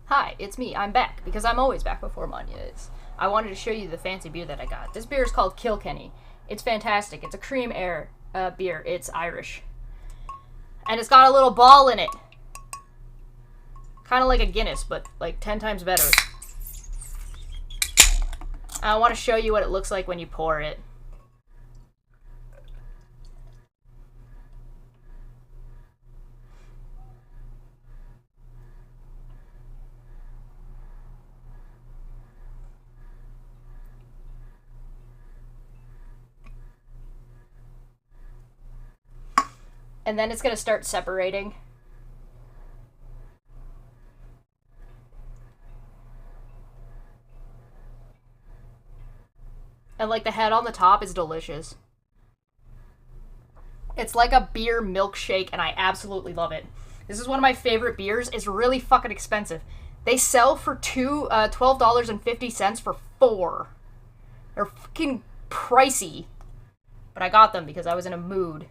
Hi, it's me. I'm back, because I'm always back before Manya is. I wanted to show you the fancy beer that I got. This beer is called Kilkenny. It's fantastic. It's a cream ale beer. It's Irish. And it's got a little ball in it. Kind of like a Guinness, but like 10 times better. I want to show you what it looks like when you pour it. And then it's going to start separating. And like the head on the top is delicious. It's like a beer milkshake and I absolutely love it. This is one of my favorite beers. It's really fucking expensive. They sell for $12.50 for 4. They're fucking pricey. But I got them because I was in a mood.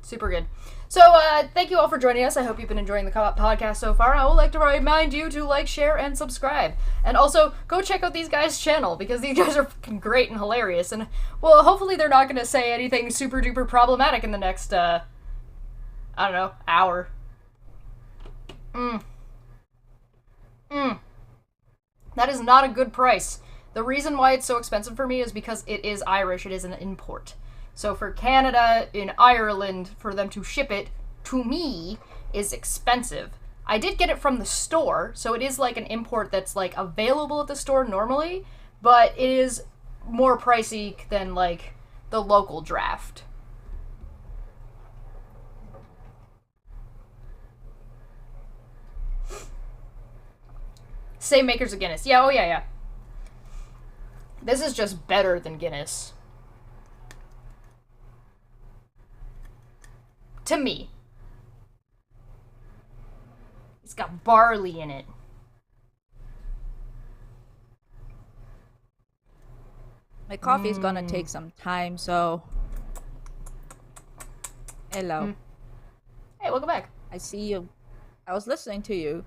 Super good. So, thank you all for joining us. I hope you've been enjoying the podcast so far. I would like to remind you to like, share, and subscribe. And also, go check out these guys' channel, because these guys are fucking great and hilarious. And, well, hopefully they're not going to say anything super duper problematic in the next, I don't know, hour. That is not a good price. The reason why it's so expensive for me is because it is Irish. It is an import. So for Canada in Ireland, for them to ship it to me is expensive. I did get it from the store, so it is like an import that's like available at the store normally, but it is more pricey than like the local draft. Same makers of Guinness. Yeah, oh yeah. This is just better than Guinness. To me. It's got barley in it. My coffee's gonna take some time, so... Hello. Hey, welcome back. I see you. I was listening to you.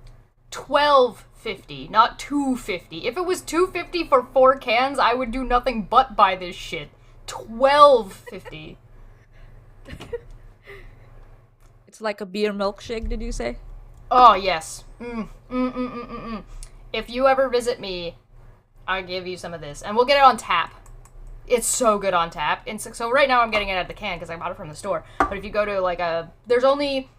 $12.50, not $2.50. If it was $2.50 for 4 cans, I would do nothing but buy this shit. $12.50. It's like a beer milkshake, did you say? Oh, yes. If you ever visit me, I'll give you some of this. And we'll get it on tap. It's so good on tap. And so right now I'm getting it out of the can because I bought it from the store. But if you go to like there's only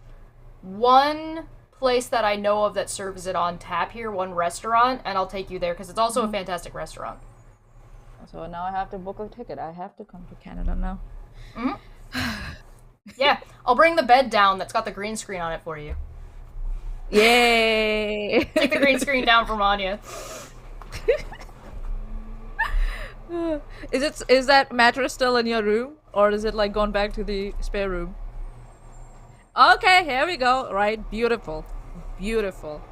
one place that I know of that serves it on tap here, one restaurant, and I'll take you there because it's also a fantastic restaurant. So now I have to book a ticket. I have to come to Canada now. Yeah, I'll bring the bed down that's got the green screen on it for you. Yay! Take the green screen down from Anya. Is that mattress still in your room, or is it like gone back to the spare room? Okay, here we go. Right, beautiful, beautiful.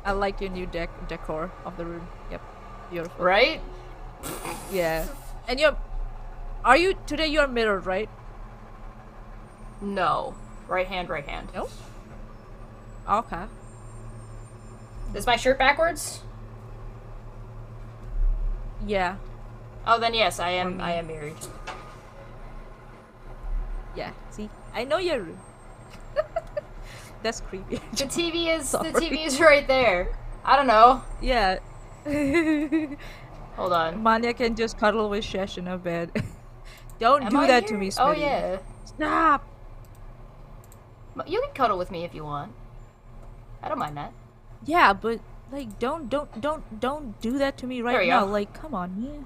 I like your new decor of the room. Yep, beautiful. Right? Yeah. And you're mirrored, right? No. Right hand, right hand. No. Okay. Is my shirt backwards? Yeah. Oh, then yes, I am married. Yeah. See, I know your room. That's creepy. The TV is right there. I don't know. Yeah. Hold on. Manya can just cuddle with Shesh in her bed. Don't Am do I that here? to me, Smitty. Oh yeah. Stop. You can cuddle with me if you want. I don't mind that. Yeah, but like, don't do that to me There right you now. go. Like, come on, man.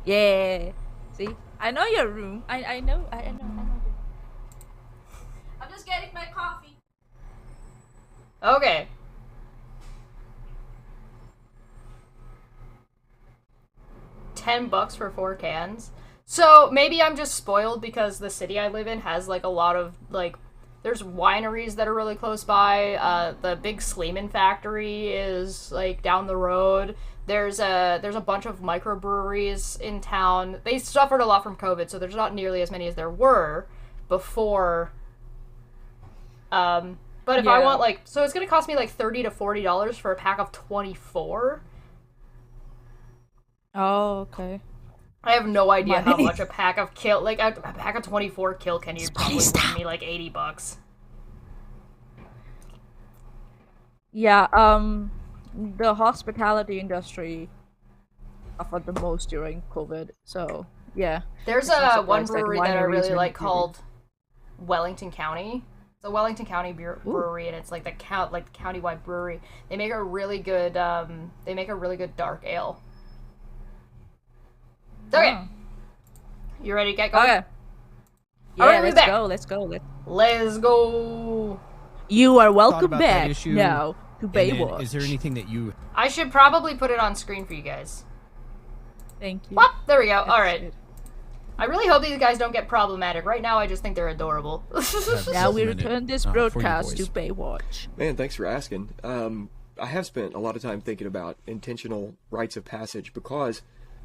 Yeah. See, I know your room. I know. I'm just getting my coffee. Okay. $10 for 4 cans. So maybe I'm just spoiled because the city I live in has like a lot of like there's wineries that are really close by. The big Sleeman factory is like down the road. There's a bunch of microbreweries in town. They suffered a lot from COVID, so there's not nearly as many as there were before. But if I Yeah. want like, so it's gonna cost me like $30 to $40 for a pack of 24. Oh, okay. I have no idea how Money. much a pack of kill, like a pack of 24 kill candy probably would me like $80. Yeah, the hospitality industry suffered the most during COVID. So, yeah. There's It's not one surprised that brewery that I wineries really are like included. called Wellington County. It's a Wellington County brewery, and it's like the countywide brewery. They make a really good dark ale. Okay, Oh. you ready to get going? Okay. All right, Yeah, we're let's back. go. Let's go. Let's go. You are Thought welcome about that back issue, now to And then, Baywatch. is there anything that you I should probably put it on screen for you guys. Thank you. Whoop, there we go. All That's right. it. I really hope these guys don't get problematic. Right now, I just think they're adorable. have Now we submitted, return this for you broadcast to boys? Baywatch. Man, thanks for asking. I have spent a lot of time thinking about intentional rites of passage because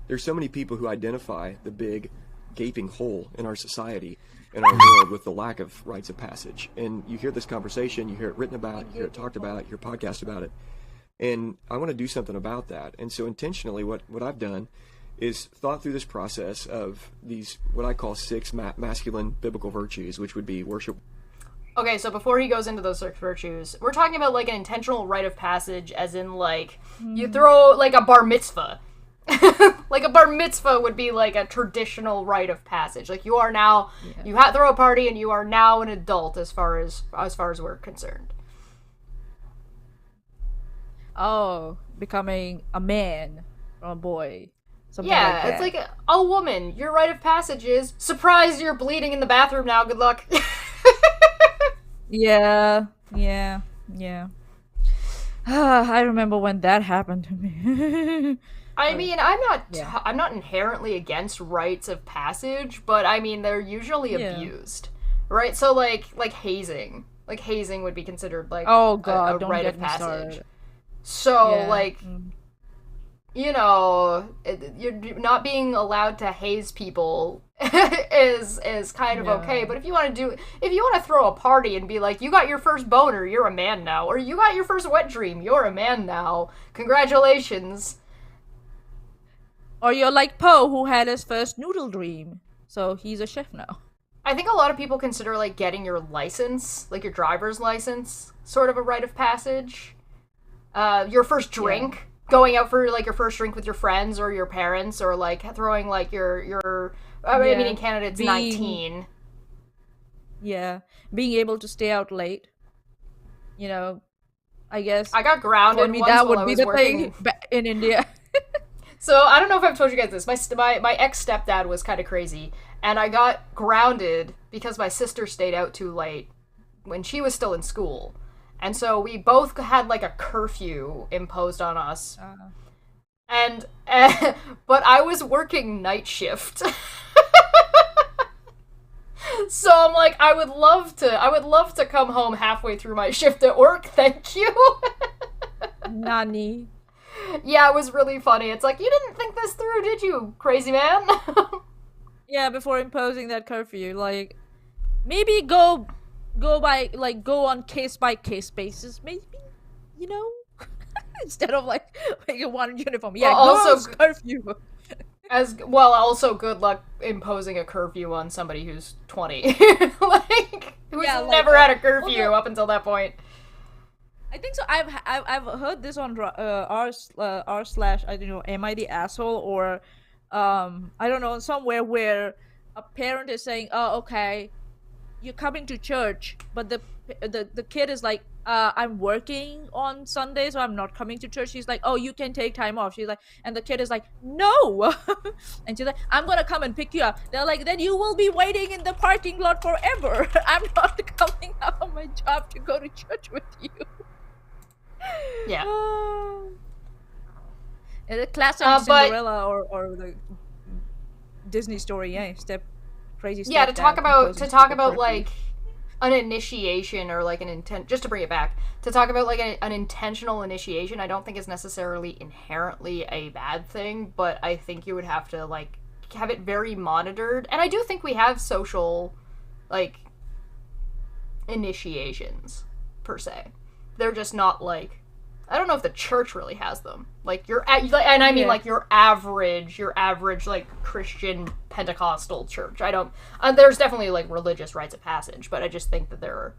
there's so many people who identify the big gaping hole in our society, in our world, with the lack of rites of passage. And you hear this conversation, you hear it written about, you hear it talked about, you hear podcasts about it. And I want to do something about that. And so intentionally, what I've done is thought through this process of these, what I call 6 masculine biblical virtues, which would be worship. Okay, so before he goes into those 6 virtues, we're talking about like an intentional rite of passage, as in like you throw like a bar mitzvah. Like a bar mitzvah would be like a traditional rite of passage. Like you are now, you throw a party and you are now an adult as far as we're concerned. Oh, becoming a man from a boy. Something Yeah, like that. it's like a woman. Your rite of passage is surprise. You're bleeding in the bathroom now. Good luck. Yeah. I remember when that happened to me. I mean, I'm not Yeah. I'm not inherently against rites of passage, but I mean they're usually Yeah. abused, right? So like hazing, like hazing would be considered like Oh god, a don't rite get of me passage. started. So Yeah. like you know, you're not being allowed to haze people is kind of Yeah. okay. But if you want to throw a party and be like, you got your first boner, you're a man now, or you got your first wet dream, you're a man now. Congratulations. Or you're like Poe, who had his first noodle dream. So he's a chef now. I think a lot of people consider like getting your license, like your driver's license, sort of a rite of passage. Your first drink, going out for like your first drink with your friends or your parents, or like throwing like your. I mean, Yeah, in Canada it's being- 19. Yeah. Being able to stay out late. You know, I guess I got grounded for me once that while would I be was the working. thing in India. So I don't know if I've told you guys this. My ex stepdad was kind of crazy, and I got grounded because my sister stayed out too late when she was still in school, and so we both had like a curfew imposed on us. And but I was working night shift. So I'm like, I would love to come home halfway through my shift at work. Thank you. Nani. Yeah, it was really funny. It's like, you didn't think this through, did you, crazy man? Yeah, before imposing that curfew, like maybe go on case by case basis, maybe, you know, instead of like a one uniform. Yeah, Well, also also curfew. As well, also good luck imposing a curfew on somebody who's 20. Like, who's Yeah, like, never had a curfew well, no. up until that point. I think so. I've heard this on r slash I don't know, am I the asshole, or I don't know, somewhere where a parent is saying, oh, okay, you're coming to church, but the kid is like, I'm working on Sunday, so I'm not coming to church. She's like, oh, you can take time off. She's like, and the kid is like, no. And she's like, I'm gonna come and pick you up. They're like, then you will be waiting in the parking lot forever. I'm not coming out of my job to go to church with you. Yeah. And the classic But- Cinderella or the Disney story, yeah, crazy. Yeah, to stepdad talk about imposing stupid curfew. like an initiation, or like an intent, just to bring it back, to talk about like an intentional initiation, I don't think is necessarily inherently a bad thing, but I think you would have to like have it very monitored. And I do think we have social like initiations per se. They're just not like I don't know if the church really has them. Like and I mean like your average like Christian Pentecostal church. I don't. There's definitely like religious rites of passage, but I just think that there are.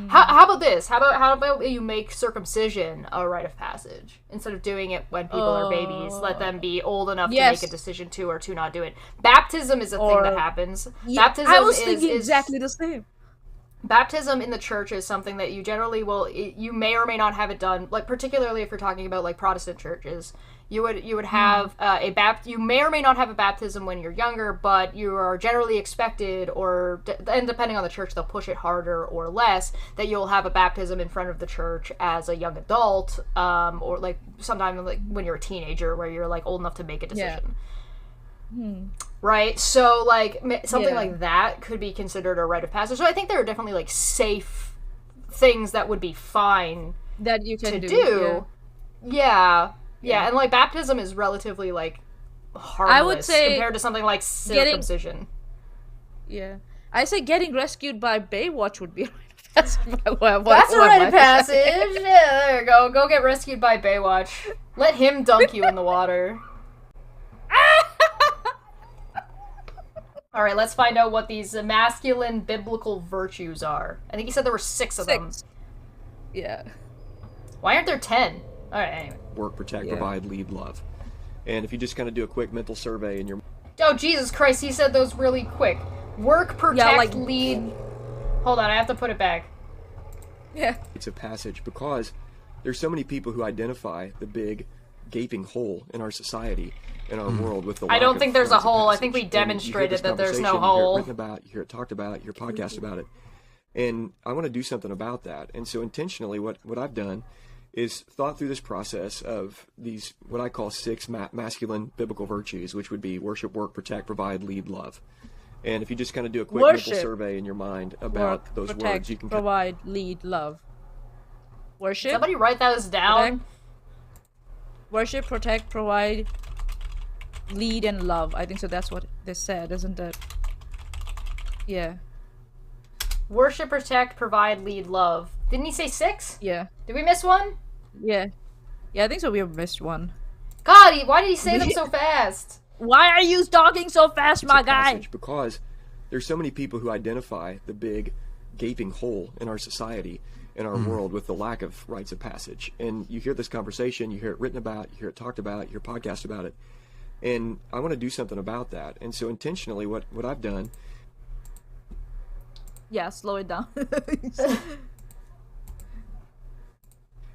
How about this? How about you make circumcision a rite of passage instead of doing it when people are babies? Let them be old enough to make a decision to or to not do it. Baptism is a thing that happens. Baptism I was thinking exactly the same. Baptism in the church is something that you generally you may or may not have it done, like particularly if you're talking about like Protestant churches. You would have you may or may not have a baptism when you're younger, but you are generally expected, and depending on the church, they'll push it harder or less, that you'll have a baptism in front of the church as a young adult, or like sometime like when you're a teenager, where you're like old enough to make a decision. Right? So like something like that could be considered a rite of passage. So I think there are definitely like safe things that would be fine that you can do. Yeah, and like baptism is relatively like harmless, I would say, compared to something like circumcision. I say getting rescued by Baywatch would be a rite of passage. That's a rite of passage. Yeah, there you go. Go get rescued by Baywatch. Let him dunk you in the water. All right, let's find out what these masculine biblical virtues are. I think he said there were 6 of them. Yeah. Why aren't there 10? All right, anyway. Work, protect, provide, lead, love. And if you just kind of do a quick mental survey in your... Oh, Jesus Christ, he said those really quick. Work, protect, lead... Hold on, I have to put it back. Yeah. It's a passage because there's so many people who identify the big gaping hole in our society, in our world, with the lack I don't think there's a hole. passage. I think we demonstrated that there's no You hear hole. it written about, you hear it talked about, you hear podcasts about it. And I want to do something about that. And so intentionally what I've done is thought through this process of these, what I call 6 masculine biblical virtues, which would be worship, work, protect, provide, lead, love. And if you just kind of do a quick mental survey in your mind about work, those protect, words, you can provide, lead, love. Worship. Somebody write those down. Protect, worship, protect, provide, lead, and love. I think so. That's what they said, isn't it? Yeah. Worship, protect, provide, lead, love. Didn't he say 6? Yeah. Did we miss one? Yeah. Yeah, I think so. We have missed one. God, why did he say them so fast? Why are you talking so fast, my guy? Because there's so many people who identify the big gaping hole in our society, in our world, with the lack of rites of passage. And you hear this conversation, you hear it written about, you hear it talked about, you hear podcasts about it. And I want to do something about that. And so intentionally what I've done... Yeah, slow it down.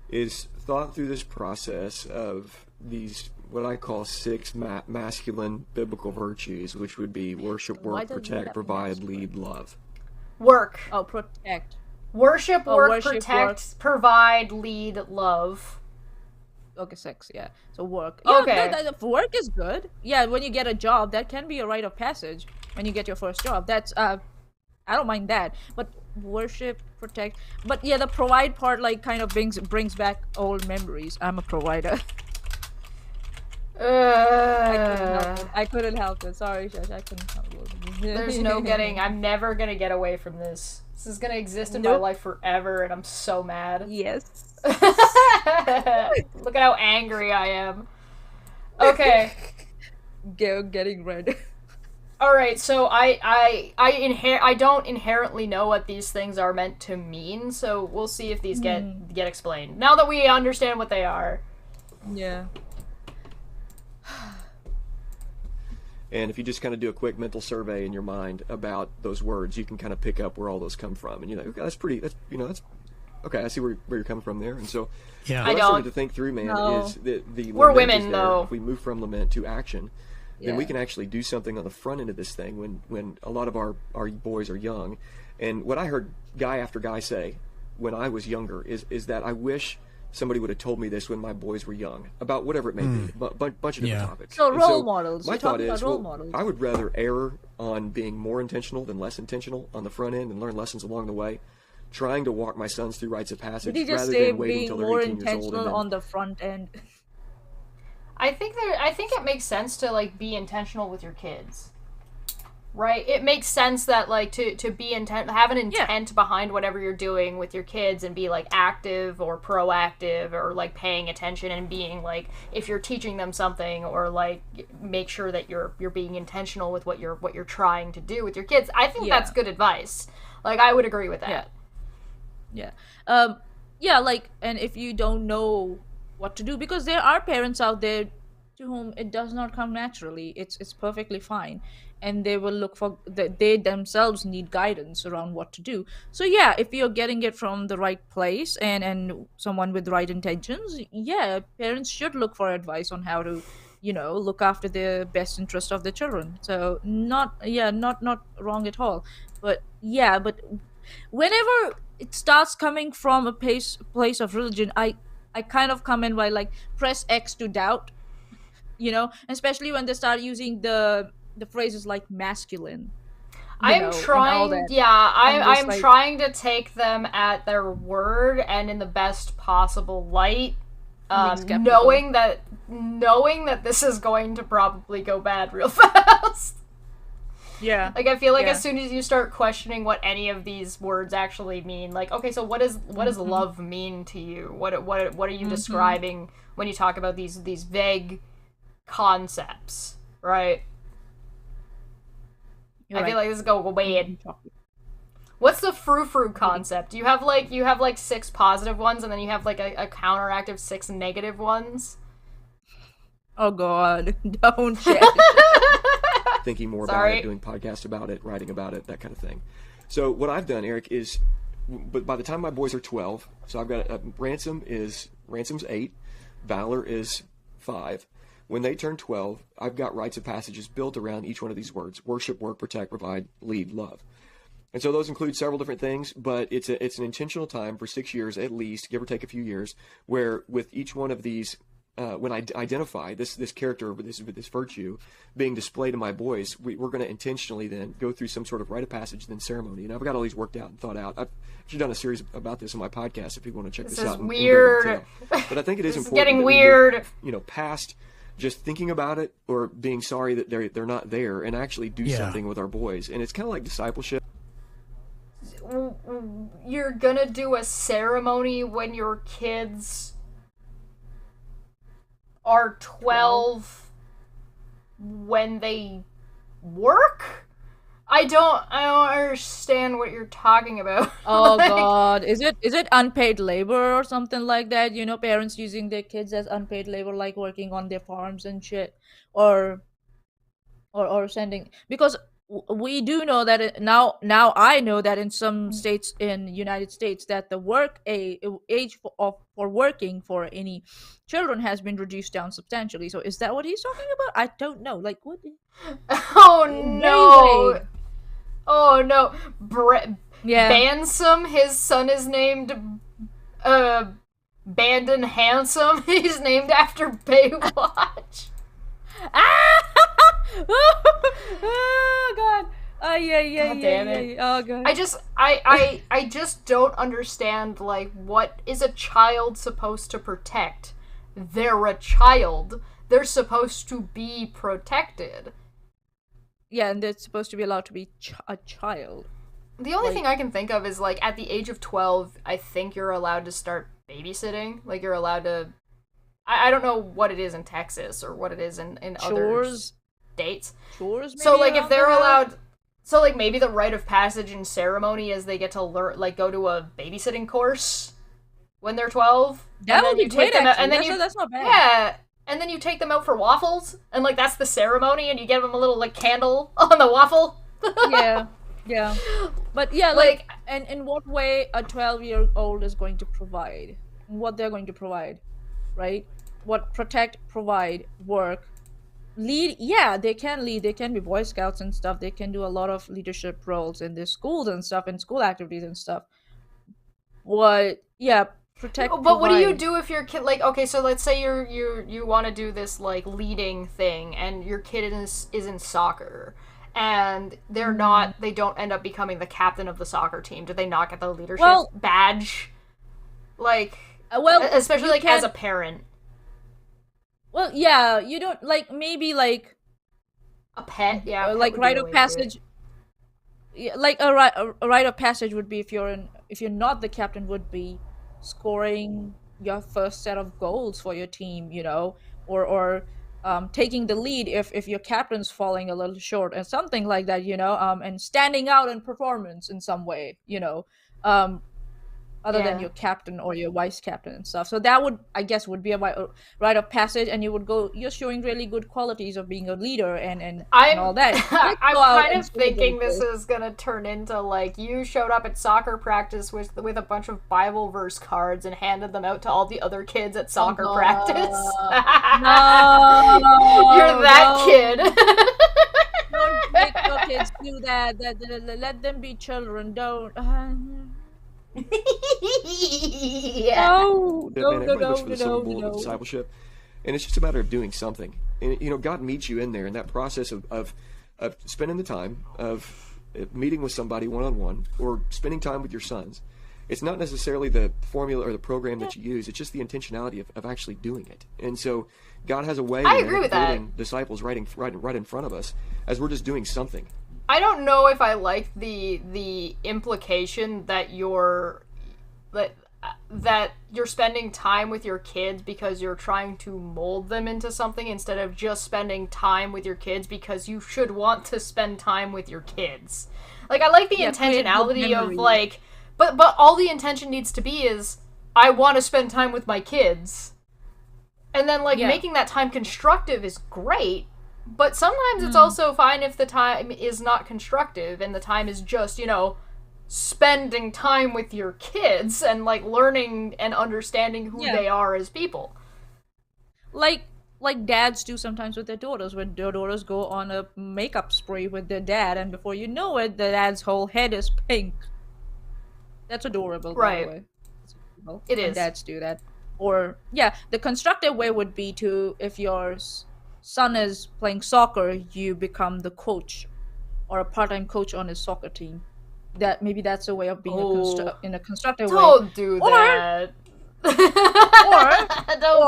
is thought through this process of these, what I call 6 masculine biblical virtues, which would be worship, work, protect, provide, lead, love. Work. Oh, protect. Worship, work, protect, provide, lead, love. Okay, 6, yeah. So work. Yeah, okay. Work is good. Yeah, when you get a job, that can be a rite of passage. When you get your first job, that's I don't mind that. But worship, protect. But yeah, the provide part like kind of brings back old memories. I'm a provider. I couldn't help it. Sorry, Shash, I couldn't help it. There's no getting. I'm never gonna get away from this. This is gonna exist in my life forever, and I'm so mad. Yes. Look at how angry I am. Okay. Getting red. All right, so I don't inherently know what these things are meant to mean, so we'll see if these get explained. Now that we understand what they are. Yeah. And if you just kind of do a quick mental survey in your mind about those words, you can kind of pick up where all those come from. And you're like, okay, that's okay, I see where you're coming from there. And so I what I don't. started to think through, man, is the we're lament women is there. though. If we move from lament to action, then we can actually do something on the front end of this thing when a lot of our boys are young. And what I heard guy after guy say when I was younger is that I wish somebody would have told me this when my boys were young, about whatever it may be, but bunch of different topics. So And role models. My thought is, role models. I would rather err on being more intentional than less intentional on the front end and learn lessons along the way, trying to walk my sons through rites of passage Did you just rather say than waiting being until they're more 18 years old. intentional on the front end? I think it makes sense to like be intentional with your kids. Right. It makes sense that like to be intent, have an intent behind whatever you're doing with your kids, and be like active or proactive, or like paying attention and being like, if you're teaching them something, or like make sure that you're being intentional with what you're trying to do with your kids. I think that's good advice. Like I would agree with that. Yeah. Like, and if you don't know what to do, because there are parents out there to whom it does not come naturally, it's perfectly fine, and they will look for they themselves need guidance around what to do. So yeah, if you're getting it from the right place and someone with the right intentions, yeah, parents should look for advice on how to look after the best interest of the children. So not wrong at all. But whenever it starts coming from a place of religion, I kind of come in by like, press X to doubt, especially when they start using the phrases like masculine. I'm trying trying to take them at their word and in the best possible light, knowing that this is going to probably go bad real fast. Yeah. Like I feel like as soon as you start questioning what any of these words actually mean, like, okay, so what does love mean to you? What are you describing when you talk about these vague concepts, right? I feel like this is going weird. What's the frou-frou concept? You have like 6 positive ones, and then you have like a counteractive 6 negative ones. Oh God, don't share. Thinking more about it, doing podcasts about it, writing about it, that kind of thing. So what I've done, Eric, is, but by the time my boys are 12, so I've got Ransom's 8, Valor is 5. When they turn 12, I've got rites of passages built around each one of these words: worship, work, protect, provide, lead, love. And so those include several different things, but it's an intentional time for 6 years at least, give or take a few years, where with each one of these, when I identify this character, this virtue being displayed to my boys, we're going to intentionally then go through some sort of rite of passage, then ceremony. And I've got all these worked out and thought out. I've actually done a series about this on my podcast if people want to check this out. This is weird. But I think it is this important. Is getting weird. Past just thinking about it or being sorry that they're not there, and actually do something with our boys. And it's kind of like discipleship. You're gonna do a ceremony when your kids are 12 when they work? I don't understand what you're talking about. Oh God, is it unpaid labor or something like that? Parents using their kids as unpaid labor, like working on their farms and shit, or sending, because we do know that now I know that in some states in the United States that the age for working for any children has been reduced down substantially. So is that what he's talking about? I don't know. Like what? Oh no! Oh no! Bansome, his son is named Bandon Handsome. He's named after Baywatch. Oh God. Oh yeah. God damn it. Yeah. Oh God. I just don't understand, like, what is a child supposed to protect? They're a child. They're supposed to be protected. Yeah, and they're supposed to be allowed to be a child. The only thing I can think of is, like, at the age of 12, I think you're allowed to start babysitting. Like, you're allowed to... I don't know what it is in Texas or what it is in other states. Chores, maybe? So, like, if they're allowed... So, like, maybe the rite of passage and ceremony is they get to learn, like, go to a babysitting course when they're 12. That would be great, actually. And then that's not bad. Yeah, and then you take them out for waffles, and, like, that's the ceremony, and you give them a little, like, candle on the waffle. Yeah. But, yeah, like, and in what way a 12-year-old is going to provide, what they're going to provide, right? What protect, provide, work, lead. Yeah, they can lead. They can be Boy Scouts and stuff. They can do a lot of leadership roles in their schools and stuff, and school activities and stuff. Protect. But provide. What do you do if your kid, like, okay, so let's say you want to do this, like, leading thing, and your kid is in soccer, and they don't end up becoming the captain of the soccer team. Do they not get the leadership badge? Like, especially, like, as a parent. Well, yeah, you don't, like, maybe, like... A pet, yeah. Like, rite of passage... yeah, like a rite of passage would be if you're not the captain, would be scoring your first set of goals for your team, or taking the lead if your captain's falling a little short and something like that, and standing out in performance in some way, other than Yeah. your captain or your vice captain and stuff. So that would, I guess, would be a rite of passage, and you're showing really good qualities of being a leader and all I'm that. Let's I'm go out kind and of celebrate thinking this this. is gonna turn into like you showed up at soccer practice with a bunch of Bible verse cards and handed them out to all the other kids at soccer practice. You're No, that no, kid. don't make your kids do that. Let them be children. Don't. Yeah. No, Yeah, no, man, no, everybody looks no, for the no, silver no, bullet with no. discipleship, and it's just a matter of doing something. And God meets you in there in that process of spending the time of meeting with somebody one on one or spending time with your sons. It's not necessarily the formula or the program that you use. It's just the intentionality of actually doing it. And so God has a way I man, agree of with that. building disciples right in front of us as we're just doing something. I don't know if I like the implication that that you're spending time with your kids because you're trying to mold them into something instead of just spending time with your kids because you should want to spend time with your kids. Like I like the Yeah, create good intentionality of memories. like but all the intention needs to be is I want to spend time with my kids. And then like Yeah. making that time constructive is great, but sometimes it's also fine if the time is not constructive and the time is just, spending time with your kids and like learning and understanding who Yeah. they are as people. Like dads do sometimes with their daughters, when their daughters go on a makeup spree with their dad, and before you know it, the dad's whole head is pink. That's adorable, by Right. the way. It's adorable It when is. dads do that. Or yeah, the constructive way would be to, if your son is playing soccer, you become the coach or a part-time coach on his soccer team. That maybe that's a way of being Oh. in a constructive way. Don't do Or- that. Don't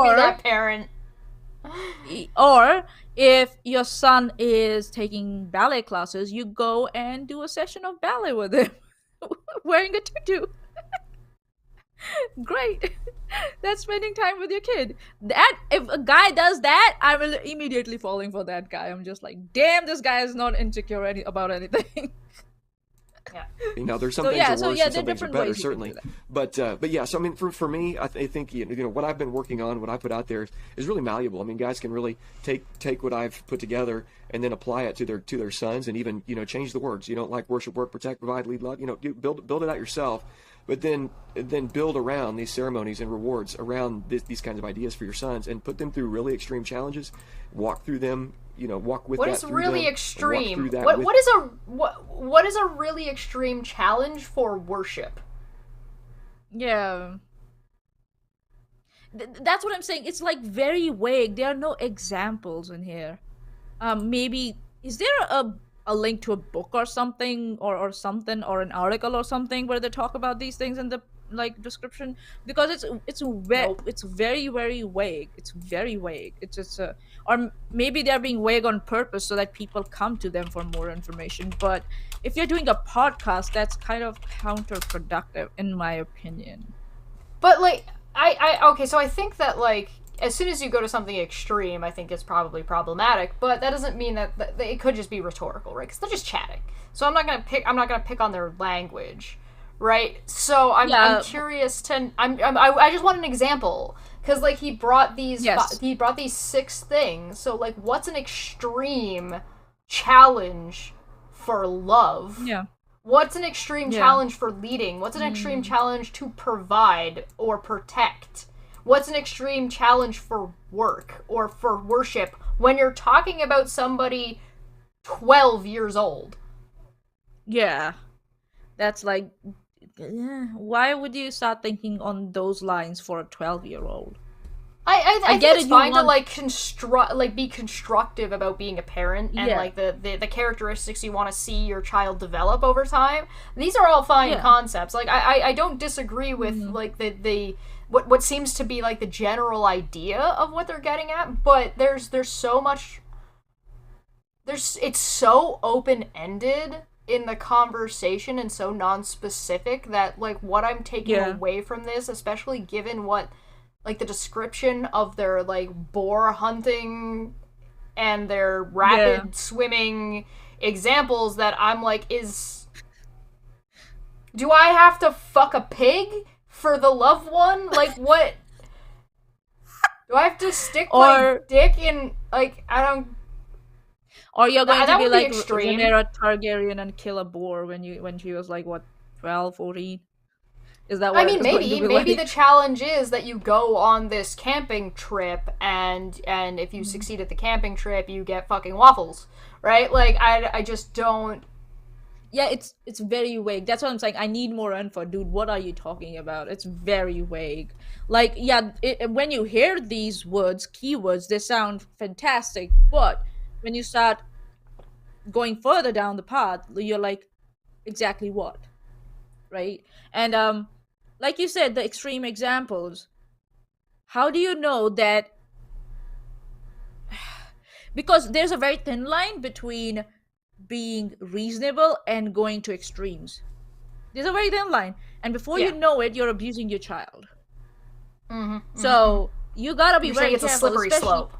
be or- that parent. Or if your son is taking ballet classes, you go and do a session of ballet with him wearing a tutu. Great. That's spending time with your kid. That if a guy does that, I'm immediately falling for that guy. I'm just like, damn, this guy is not insecure about anything. There's some So, things yeah, are so, worse yeah, and there some are things are different better, ways you can certainly. do that. But yeah, so I mean, for me, I think what I've been working on, what I put out there, is really malleable. I mean, guys can really take what I've put together and then apply it to their sons, and even change the words. You don't like worship, work, protect, provide, lead, love. Build it out yourself, but then build around these ceremonies and rewards around these kinds of ideas for your sons, and put them through really extreme challenges. Walk through them. Walk with What that is through really them, and walk extreme? through that What with- what is a really extreme challenge for worship? Yeah. That's what I'm saying. It's like very vague. There are no examples in here. Maybe is there a link to a book or something, or something, or an article or something where they talk about these things in the like description? Because Nope. it's very very vague. It's very vague. It's just or maybe they're being vague on purpose so that people come to them for more information. But if you're doing a podcast, that's kind of counterproductive in my opinion. But like okay, so I think that like as soon as you go to something extreme, I think it's probably problematic. But that doesn't mean that it could just be rhetorical, right? Because they're just chatting. So I'm not gonna pick on their language, right? So I'm Yeah. curious to I just want an example because like he brought these Yes. he brought these 6 things. So like, what's an extreme challenge for love? Yeah. What's an extreme Yeah. challenge for leading? What's an extreme challenge to provide or protect? What's an extreme challenge for work or for worship when you're talking about somebody 12 years old? Yeah. That's like, why would you start thinking on those lines for a 12-year-old? I I think get it's it, you fine to want- be constructive about being a parent and Yeah. like the characteristics you want to see your child develop over time. These are all fine Yeah. concepts. Like I don't disagree with like the what seems to be like the general idea of what they're getting at, but there's so much it's so open-ended in the conversation and so non-specific that, like, what I'm taking away from this, especially given what, like, the description of their, like, boar hunting and their rapid swimming examples, that I'm like, do I have to fuck a pig for the loved one? Like, what? Do I have to stick my dick in, like, I don't... Or you're going to be like extreme. Rhaenyra Targaryen and kill a boar when she was like, what, 12, 14? Is that what I mean, maybe like? the challenge is that you go on this camping trip, and if you succeed at the camping trip, you get fucking waffles, right? Like, I just don't... Yeah, it's very vague. That's what I'm saying. I need more info, dude. What are you talking about? It's very vague. Like, yeah, when you hear these words, keywords, they sound fantastic, but when you start going further down the path, you're like, exactly what? Right? And like you said, the extreme examples, how do you know that? Because there's a very thin line between being reasonable and going to extremes. There's a very thin line, and before you know it, you're abusing your child. So you gotta be very careful. It's a slippery slope.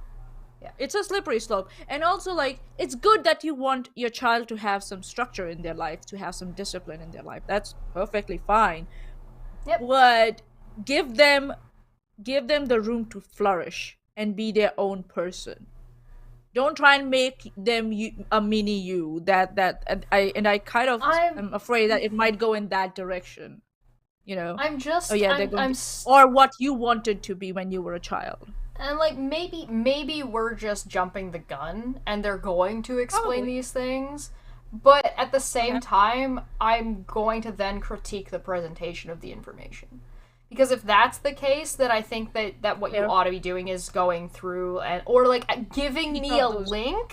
Yeah. It's a slippery slope. And also, like, it's good that you want your child to have some structure in their life, to have some discipline in their life. That's perfectly fine. Yep. But give them the room to flourish and be their own person. Don't try and make them a mini you. I kind of am afraid that it might go in that direction. You know. Or what you wanted to be when you were a child. And, like, maybe we're just jumping the gun, and they're going to explain these things, but at the same time, I'm going to then critique the presentation of the information. Because if that's the case, then I think that what you ought to be doing is going through, or, like, giving me a link,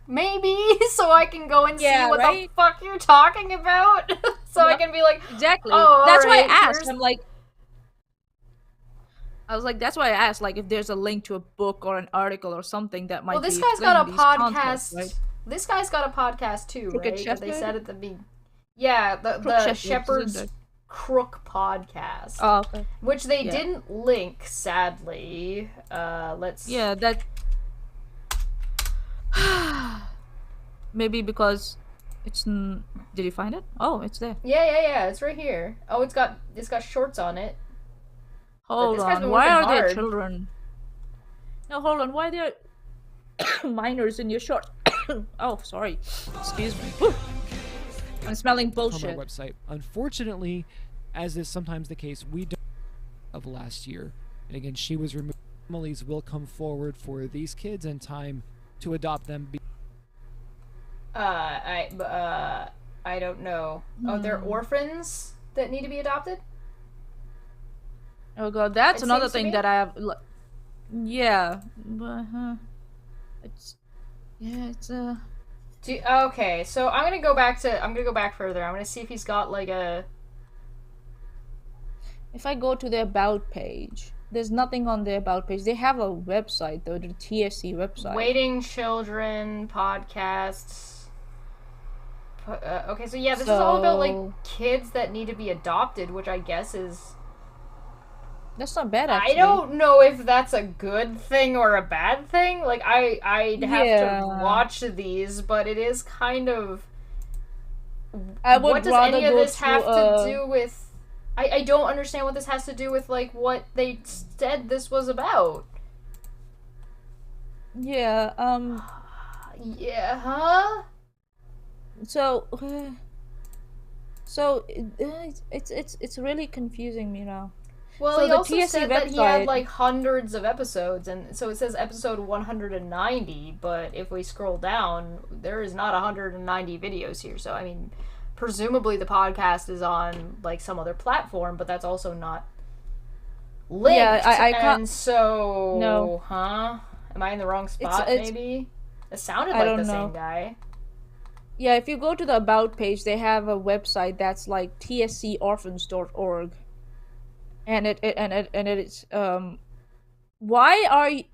maybe, so I can go and see what the fuck you're talking about, so I can be like, exactly. Oh, that's why I asked. I was like, that's why I asked, like, if there's a link to a book or an article or something that might be. Well, this guy's got a podcast. Concepts, right? This guy's got a podcast too, Crooked right? Shepherd? They said at the beginning. Yeah, the Shepherd's Crook podcast. Oh, okay. Which they didn't link, sadly. Let's. Yeah, that. Maybe because it's. Did you find it? Oh, it's there. Yeah. It's right here. Oh, it's got shorts on it. Hold on, why are there children? No, hold on, why are there minors in your shorts? Oh, sorry. Excuse me. I'm smelling bullshit. On our website. Unfortunately, as is sometimes the case, we don't of last year. And again, she was removed. Families will come forward for these kids in time to adopt them. I don't know. Oh, they're orphans that need to be adopted? Oh god, that's another thing that I have. Yeah, but okay, so I'm gonna go back further. I'm gonna see if he's got like a. If I go to the about page, there's nothing on the about page. They have a website though, the TSC website. Waiting Children podcasts. Okay, so yeah, this is all about like kids that need to be adopted, which I guess is. That's not bad, actually. I don't know if that's a good thing or a bad thing. Like, I'd have to watch these, but it is kind of... What does any of this have to do with... I don't understand what this has to do with, like, what they said this was about. Yeah, Yeah, huh? So it's really confusing me now. Well, so he also TSC said website, that he had, like, hundreds of episodes, and so it says episode 190, but if we scroll down, there is not 190 videos here, so, I mean, presumably the podcast is on, like, some other platform, but that's also not linked, yeah, I can't... and so... No. Huh? Am I in the wrong spot, maybe? It sounded like the same guy. Yeah, if you go to the About page, they have a website that's, like, tscorphans.org. And it is why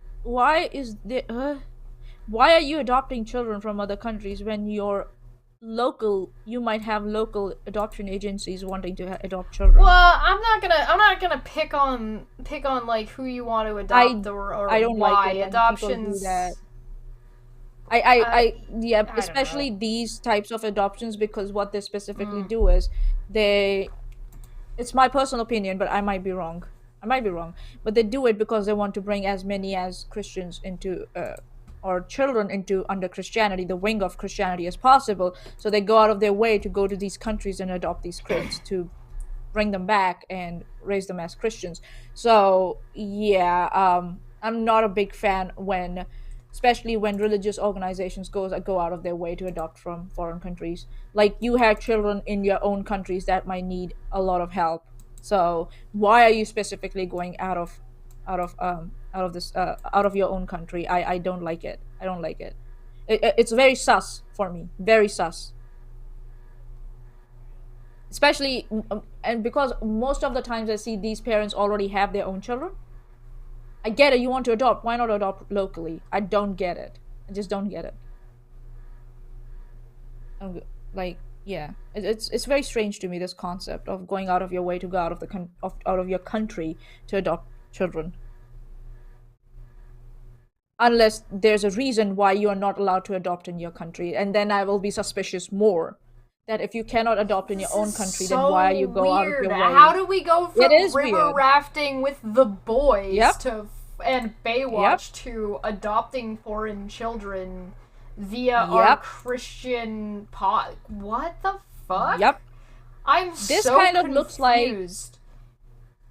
are you adopting children from other countries when you're you might have local adoption agencies wanting to adopt children. Well, I'm not gonna pick on like who you want to adopt or I don't why like it when adoptions. people do that. Yeah, don't especially know. these types of adoptions, because what they specifically Mm. do is it's my personal opinion, but I might be wrong. But they do it because they want to bring as many as Christians into or children into under Christianity, the wing of Christianity, as possible. So they go out of their way to go to these countries and adopt these kids to bring them back and raise them as Christians. So yeah, I'm not a big fan especially when religious organizations go out of their way to adopt from foreign countries. Like, you have children in your own countries that might need a lot of help. So why are you specifically going out of your own country? I don't like it. It's very sus for me. Very sus. Especially, and because most of the times I see these parents already have their own children. I get it, you want to adopt. Why not adopt locally? I don't get it. I just don't get it. Like, yeah, it's very strange to me, this concept of going out of your way to go out of your country to adopt children. Unless there's a reason why you are not allowed to adopt in your country, and then I will be suspicious more. That if you cannot adopt in your own country, then why you go out of your way? How do we go from It is river weird. rafting with the boys Yep. and Baywatch to adopting foreign children via our Yep. Christian pod? What the fuck? Yep. I'm This so kind of looks like- confused.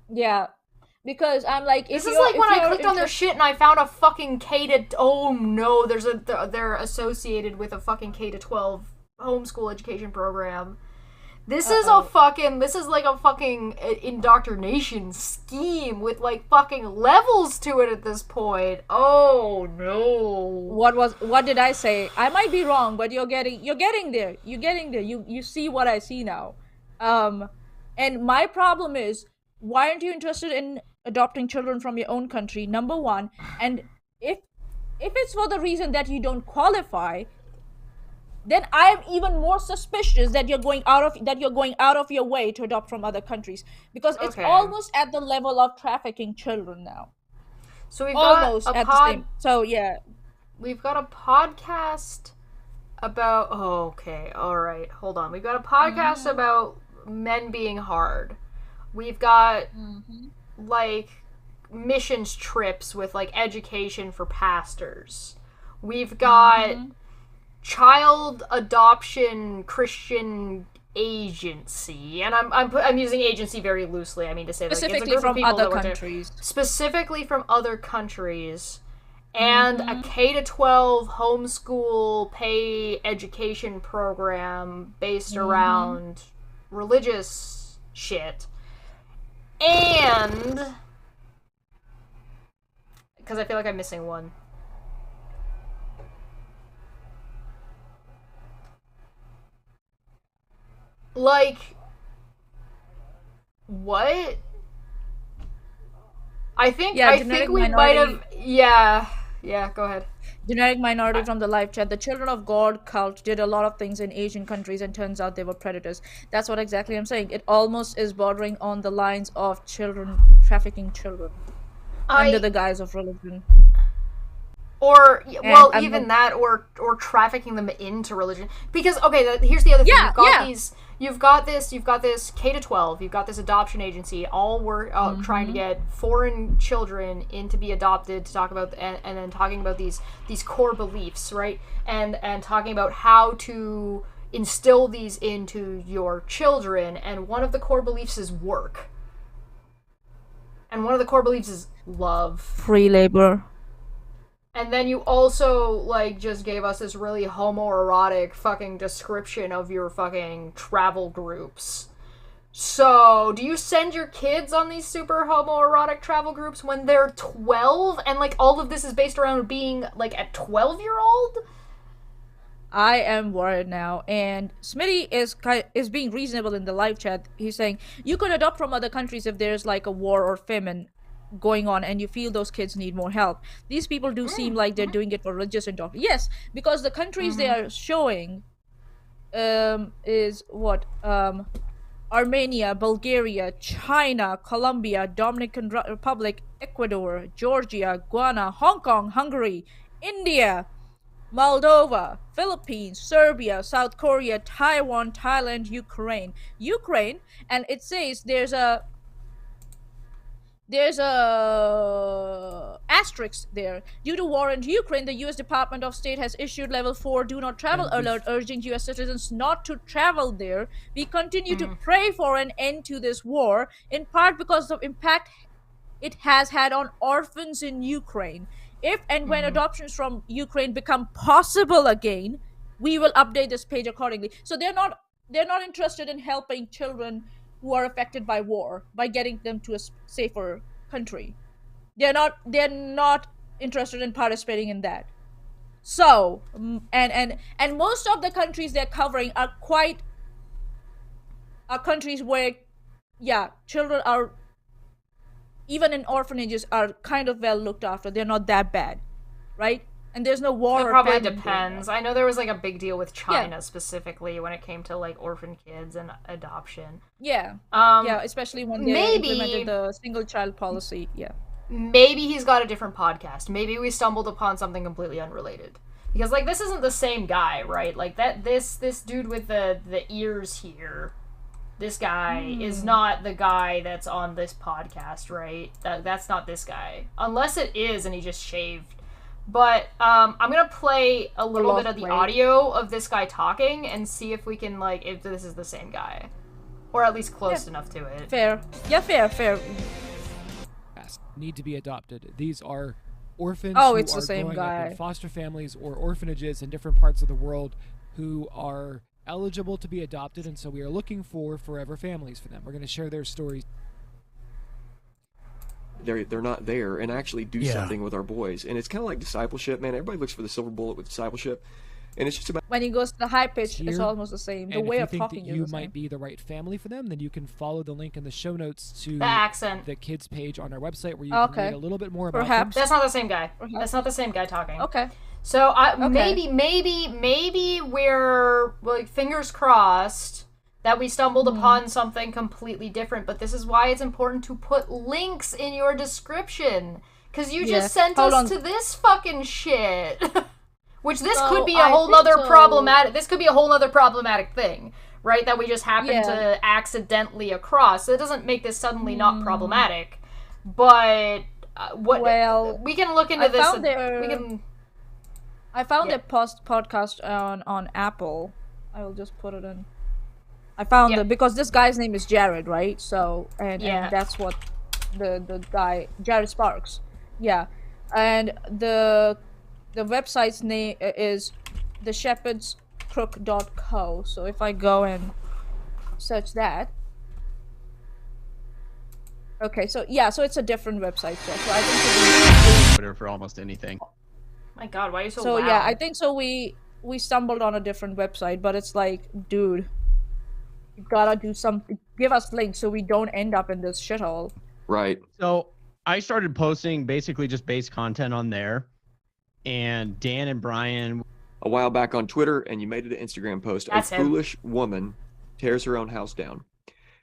Yeah. Because I'm like, This is like when I clicked on their shit and I found a fucking K to. Oh no, they're associated with a fucking K to 12 homeschool education program. This is like a fucking indoctrination scheme with like fucking levels to it at this point. Oh no. What did I say? I might be wrong, but you're getting there. You see what I see now. And my problem is, why aren't you interested in adopting children from your own country? Number one. And if it's for the reason that you don't qualify, then I am even more suspicious that you're going out of your way to adopt from other countries, because it's Okay. almost at the level of trafficking children now. So we've Almost got at the same. So yeah, we've got a podcast about. Oh, okay, all right, hold on. We've got a podcast about men being hard. We've got like missions trips with like education for pastors. We've got child adoption Christian agency, and I'm using agency very loosely. I mean to say, like, it's a specifically group of from people other that work there. countries. Specifically from other countries, and a K to 12 homeschool pay education program based around religious shit. And because I feel like I'm missing one. Like, what? I think we might have. Yeah, go ahead. Generic minority from the live chat. The Children of God cult did a lot of things in Asian countries, and turns out they were predators. That's what exactly I'm saying. It almost is bordering on the lines of trafficking children under the guise of religion. Or, well, And even that, or trafficking them into religion. Because, okay, here's the other thing. You've got this K to 12. You've got this adoption agency. All we're trying to get foreign children in to be adopted, to talk about and then talking about these core beliefs, right? And talking about how to instill these into your children. And one of the core beliefs is work. And one of the core beliefs is love. Free labor. And then you also, like, just gave us this really homoerotic fucking description of your fucking travel groups. So, do you send your kids on these super homoerotic travel groups when they're 12? And, like, all of this is based around being, like, a 12-year-old? I am worried now, and Smitty is being reasonable in the live chat. He's saying, you could adopt from other countries if there's, like, a war or famine going on and you feel those kids need more help. These people do seem like they're doing it for religious indoctrination. Yes, because the countries they are showing is what Armenia, Bulgaria, China, Colombia, Dominican Republic, Ecuador, Georgia, Guyana, Hong Kong, Hungary, India, Moldova, Philippines, Serbia, South Korea, Taiwan, Thailand, Ukraine, and it says there's a asterisk there. Due to war in Ukraine, the U.S. Department of State has issued level 4 do not travel alert, urging U.S. citizens not to travel there. We continue to pray for an end to this war, in part because of the impact it has had on orphans in Ukraine. If and when adoptions from Ukraine become possible again, we will update this page accordingly. So they're not interested in helping children who are affected by war by getting them to a safer country. They're not interested in participating in that. So and most of the countries they're covering are countries where children are, even in orphanages, are kind of well looked after. They're not that bad, right? And there's no war. It probably depends. I know there was like a big deal with China specifically when it came to like orphan kids and adoption. Yeah. Especially when they implemented the single child policy. Yeah. Maybe he's got a different podcast. Maybe we stumbled upon something completely unrelated. Because like this isn't the same guy, right? Like this dude with the ears here. This guy is not the guy that's on this podcast, right? That's not this guy. Unless it is and he just shaved. But I'm gonna play a little bit of the audio of this guy talking and see if we can, like, if this is the same guy. Or at least close enough to it. Fair. Yeah, fair. Need to be adopted. These are orphans who it's the are same growing guy. up in foster families or orphanages in different parts of the world who are eligible to be adopted, and so we are looking for forever families for them. We're going to share their stories. They're not there and actually do something with our boys. And it's kind of like discipleship, man. Everybody looks for the silver bullet with discipleship. And it's just about... When he goes to the high pitch, it's almost the same. The way of talking is the same. If you think that you might be the right family for them, then you can follow the link in the show notes to the kids page on our website where you can read a little bit more about them. That's not the same guy. That's not the same guy talking. Okay. So maybe we're, like, fingers crossed that we stumbled upon something completely different, but this is why it's important to put links in your description, because you just sent us to this fucking shit. Which this could be a whole nother problematic. This could be a whole other problematic thing, right? That we just happened to accidentally across. So it doesn't make this suddenly not problematic. But we can look into this. I found a podcast on Apple. I will just put it in. I found it because this guy's name is Jared, right? So and that's what the guy Jared Sparks. Yeah, and the website's name is theshepherdscrook.co. So if I go and search that. Okay, so so it's a different website. So I think Twitter for almost anything. My God, why are you so So loud? yeah, I think so we stumbled on a different website, but it's like, dude, you gotta do something. Give us links so we don't end up in this shithole. Right. So I started posting basically just base content on there. And Dan and Brian... A while back on Twitter, and you made it an Instagram post. That's a foolish woman tears her own house down.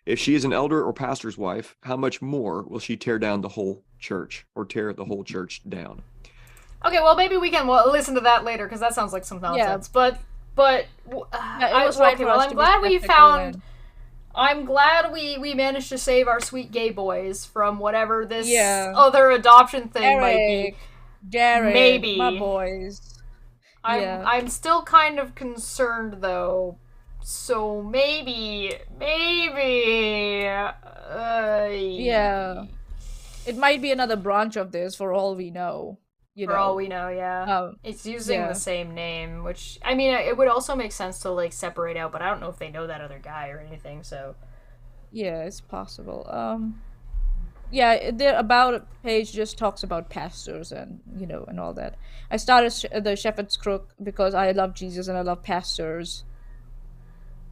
If she is an elder or pastor's wife, how much more will she tear down the whole church or tear the whole church down? Okay, well, maybe we can listen to that later, because that sounds like some nonsense. Yeah. But it was right for us I'm glad we found... I'm glad we managed to save our sweet gay boys from whatever this other adoption thing might be. Jared, maybe. My boys. I'm still kind of concerned, though. So maybe... It might be another branch of this, for all we know. For all we know, it's using the same name, which, I mean, it would also make sense to, like, separate out, but I don't know if they know that other guy or anything, so... Yeah, it's possible. The About page just talks about pastors and, and all that. I started the Shepherd's Crook because I love Jesus and I love pastors.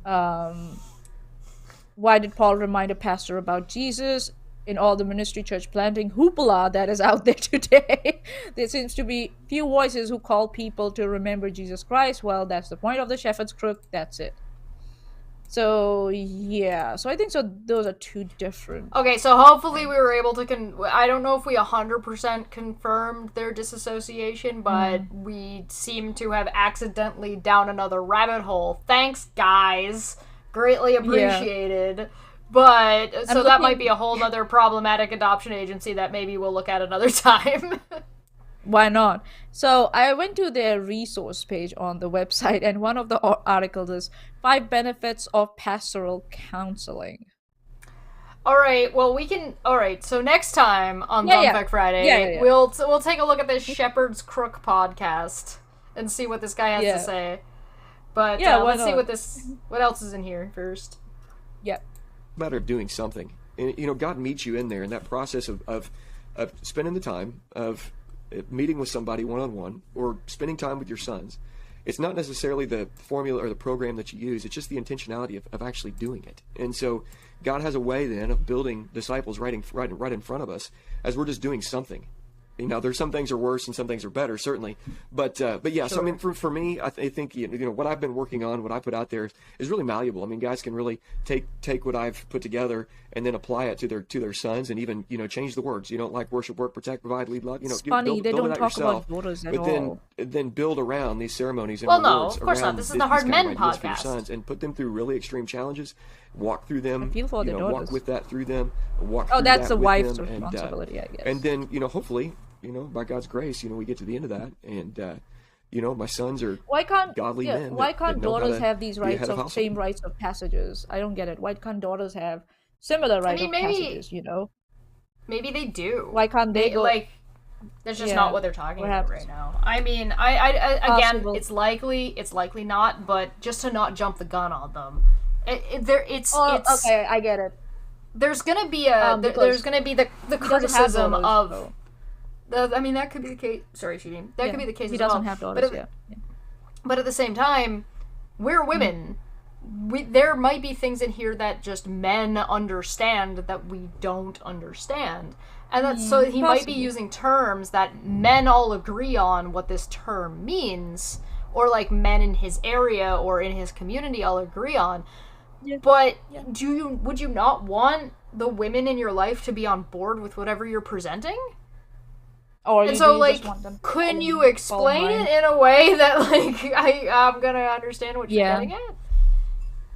Why did Paul remind a pastor about Jesus? In all the ministry church planting hoopla that is out there today, there seems to be few voices who call people to remember Jesus Christ. Well, that's the point of the Shepherd's Crook. That's it. So yeah, so I think so. Those are two different. Okay, so hopefully we were able to I don't know if we 100% confirmed their disassociation, but we seem to have accidentally down another rabbit hole. Thanks, guys. Greatly appreciated. But, so that might be a whole other problematic adoption agency that maybe we'll look at another time. Why not? So I went to their resource page on the website, and one of the articles is 5 benefits of pastoral counseling. Alright, well alright, so next time on Dumbfuck Friday, we'll take a look at this Shepherd's Crook podcast and see what this guy has to say. But let's see what else is in here first. Yeah. Matter of doing something. And, God meets you in there in that process of spending the time of meeting with somebody one-on-one or spending time with your sons. It's not necessarily the formula or the program that you use. It's just the intentionality of actually doing it. And so God has a way then of building disciples right in front of us as we're just doing something. There's some things are worse and some things are better, certainly. But yeah, so I mean, for me, I think what I've been working on, what I put out there is really malleable. I mean, guys can really take what I've put together and then apply it to their sons, and even change the words. Like worship, work, protect, provide, lead, love. It's funny they don't talk about daughters at all. Then build around these ceremonies and rewards. Well, no, of course not. This is the Hard Men podcast. For your sons, and put them through really extreme challenges. Walk through them. Walk with that through them. That's the wife's responsibility, I guess. And then hopefully. By God's grace, we get to the end of that, and my sons are godly men. Why can't daughters have these same rites of passages? I don't get it. Why can't daughters have similar rites of passages? Maybe they do. Why can't they go? That's just not what they're talking about right now. I mean, I again, it's likely not, but just to not jump the gun on them, it's okay. I get it. There's gonna be the criticism of. I mean, that could be the case. Sorry, cheating. That could be the case as well. He doesn't have daughters, But at the same time, we're women. There might be things in here that just men understand that we don't understand. And that's so he might be using terms that men all agree on what this term means, or like men in his area or in his community all agree on. Yeah. But would you not want the women in your life to be on board with whatever you're presenting? And so, couldn't you explain it in a way that, I'm gonna understand what you're getting at?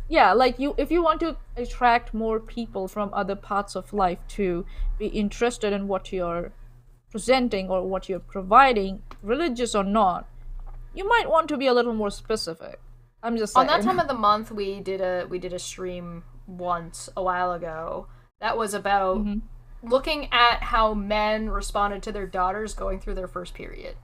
Yeah, if you want to attract more people from other parts of life to be interested in what you're presenting or what you're providing, religious or not, you might want to be a little more specific. I'm just saying. On that time of the month, we did a stream once a while ago that was about. Mm-hmm. Looking at how men responded to their daughters going through their first period.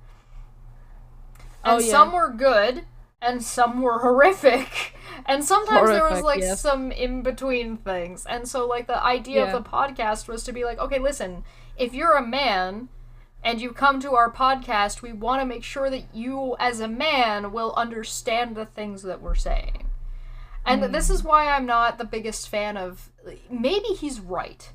And some were good, and some were horrific. And sometimes there was, some in-between things. And so, the idea of the podcast was to be okay, listen, if you're a man, and you come to our podcast, we want to make sure that you, as a man, will understand the things that we're saying. And this is why I'm not the biggest fan of... Maybe he's right.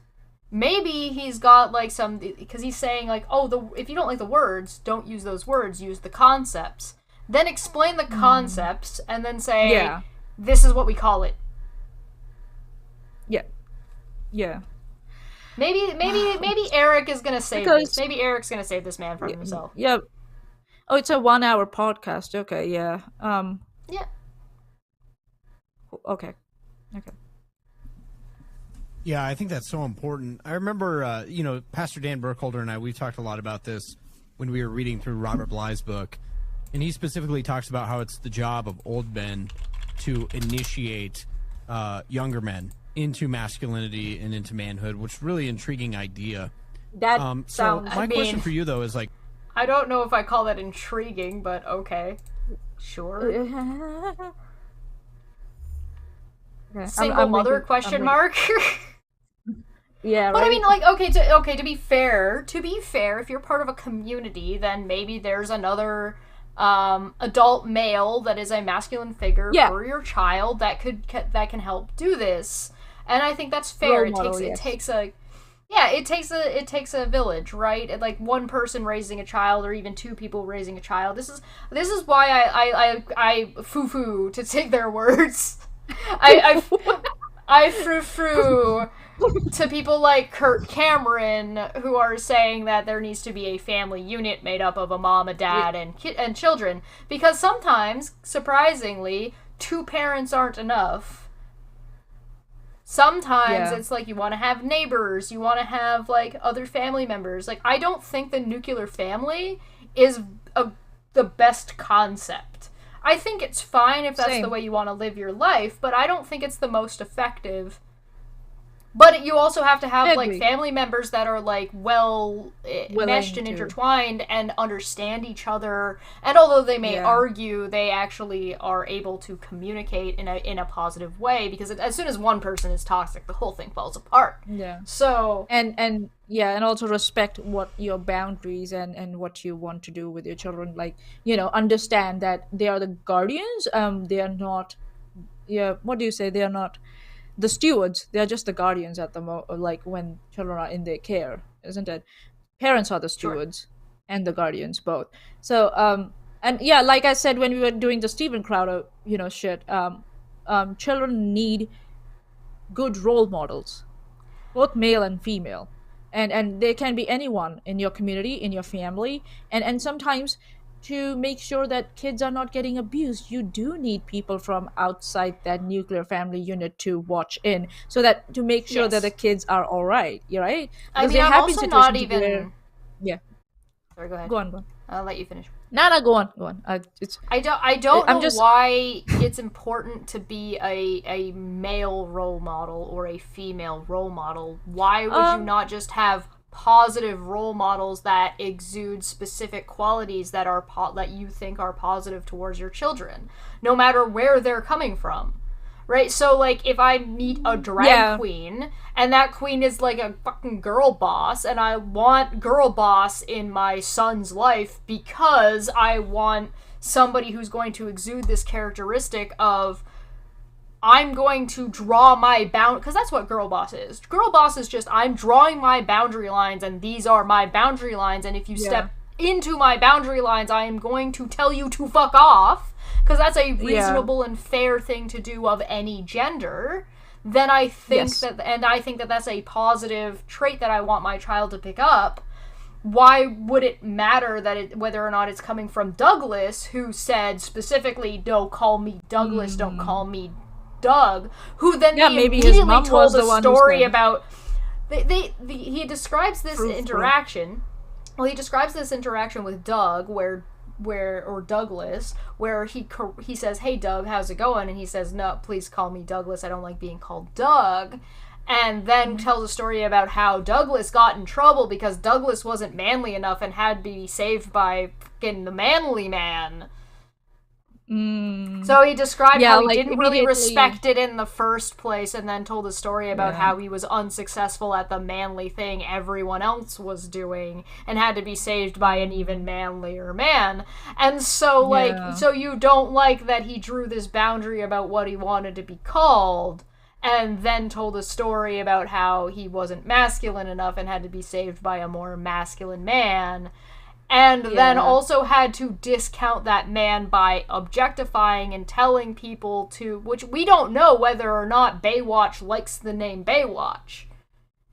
Maybe he's got some, because he's saying if you don't like the words, don't use those words, use the concepts. Then explain the concepts and then say, this is what we call it. Yeah. Yeah. Maybe Eric is gonna save this. Maybe Eric's gonna save this man from himself. Yeah. Oh, it's a 1-hour podcast. Okay, yeah. Yeah. Okay. Yeah, I think that's so important. I remember, Pastor Dan Burkholder and we've talked a lot about this when we were reading through Robert Bly's book. And he specifically talks about how it's the job of old men to initiate younger men into masculinity and into manhood, which is a really intriguing idea. That sounds... So my question for you, though, is I don't know if I call that intriguing, but okay. Sure. Single mother, question mark? Yeah, but right? I mean, to be fair, if you're part of a community, then maybe there's another adult male that is a masculine figure for your child that can help do this, and I think that's fair. It takes a village, right? One person raising a child, or even 2 people raising a child. This is why I foo-foo, to take their words. I frou to people like Kurt Cameron who are saying that there needs to be a family unit made up of a mom, a dad, and children, because sometimes, surprisingly, two parents aren't enough. Sometimes it's like you want to have neighbors, you want to have like other family members. Like, I don't think the nuclear family is the best concept. I think it's fine if that's the way you want to live your life, but I don't think it's the most effective. But you also have to have like family members that are like well meshed and intertwined and understand each other. And although they may argue, they actually are able to communicate in a positive way, because as soon as one person is toxic, the whole thing falls apart. Yeah. So and also respect what your boundaries and what you want to do with your children. Like, understand that they are the guardians. They are not. Yeah. What do you say? They are not the stewards. They are just the guardians at the like when children are in their care, isn't it? Parents are the stewards and the guardians both. So and yeah, like I said when we were doing the Steven Crowder shit, children need good role models, both male and female, and there can be anyone in your community, in your family, and sometimes to make sure that kids are not getting abused, you do need people from outside that nuclear family unit to watch in, so that to make sure that the kids are all right. You're right. I mean, I'm also not even. Sorry, go ahead. Go on. I'll let you finish. No, go on. I don't know why it's important to be a male role model or a female role model. Why would you not just have positive role models that exude specific qualities that are that you think are positive towards your children, no matter where they're coming from, right? So like if I meet a drag queen and that queen is like a fucking girl boss, and I want girl boss in my son's life because I want somebody who's going to exude this characteristic of I'm going to draw my because that's what girl boss is. Girl boss is just, I'm drawing my boundary lines, and these are my boundary lines, and if you step into my boundary lines, I am going to tell you to fuck off, because that's a reasonable and fair thing to do of any gender. Then I think I think that that's a positive trait that I want my child to pick up. Why would it matter that whether or not it's coming from Douglas, who said specifically, "No, call me Douglas, don't call me Doug," who then immediately told a story about he describes this interaction. Well, he describes this interaction with Doug or Douglas, where he says, "Hey Doug, how's it going?" And he says, "No, please call me Douglas. I don't like being called Doug." And then tells a story about how Douglas got in trouble because Douglas wasn't manly enough and had to be saved by fucking the manly man. So he described how he didn't really respect it in the first place, and then told a story about how he was unsuccessful at the manly thing everyone else was doing and had to be saved by an even manlier man. And so so you don't like that he drew this boundary about what he wanted to be called, and then told a story about how he wasn't masculine enough and had to be saved by a more masculine man. And then also had to discount that man by objectifying and telling people to, which we don't know whether or not Baywatch likes the name Baywatch.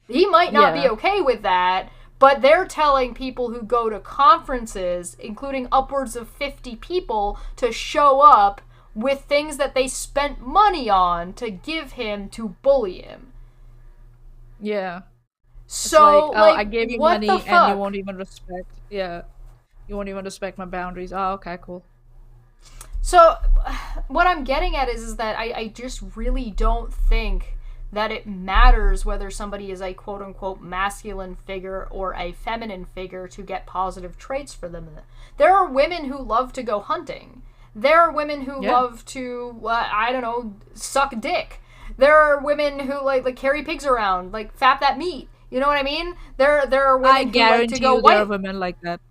He might not be okay with that, but they're telling people who go to conferences, including upwards of 50 people, to show up with things that they spent money on to give him to bully him. Yeah. So, like, I gave you money and fuck? you won't even respect. Yeah. You won't even respect my boundaries. Oh, okay, cool. So, what I'm getting at is that I just really don't think that it matters whether somebody is a quote-unquote masculine figure or a feminine figure to get positive traits for them. There are women who love to go hunting. There are women who love to, suck dick. There are women who like carry pigs around, like fap that meat. You know what I mean? There are women who like to go there are women like that.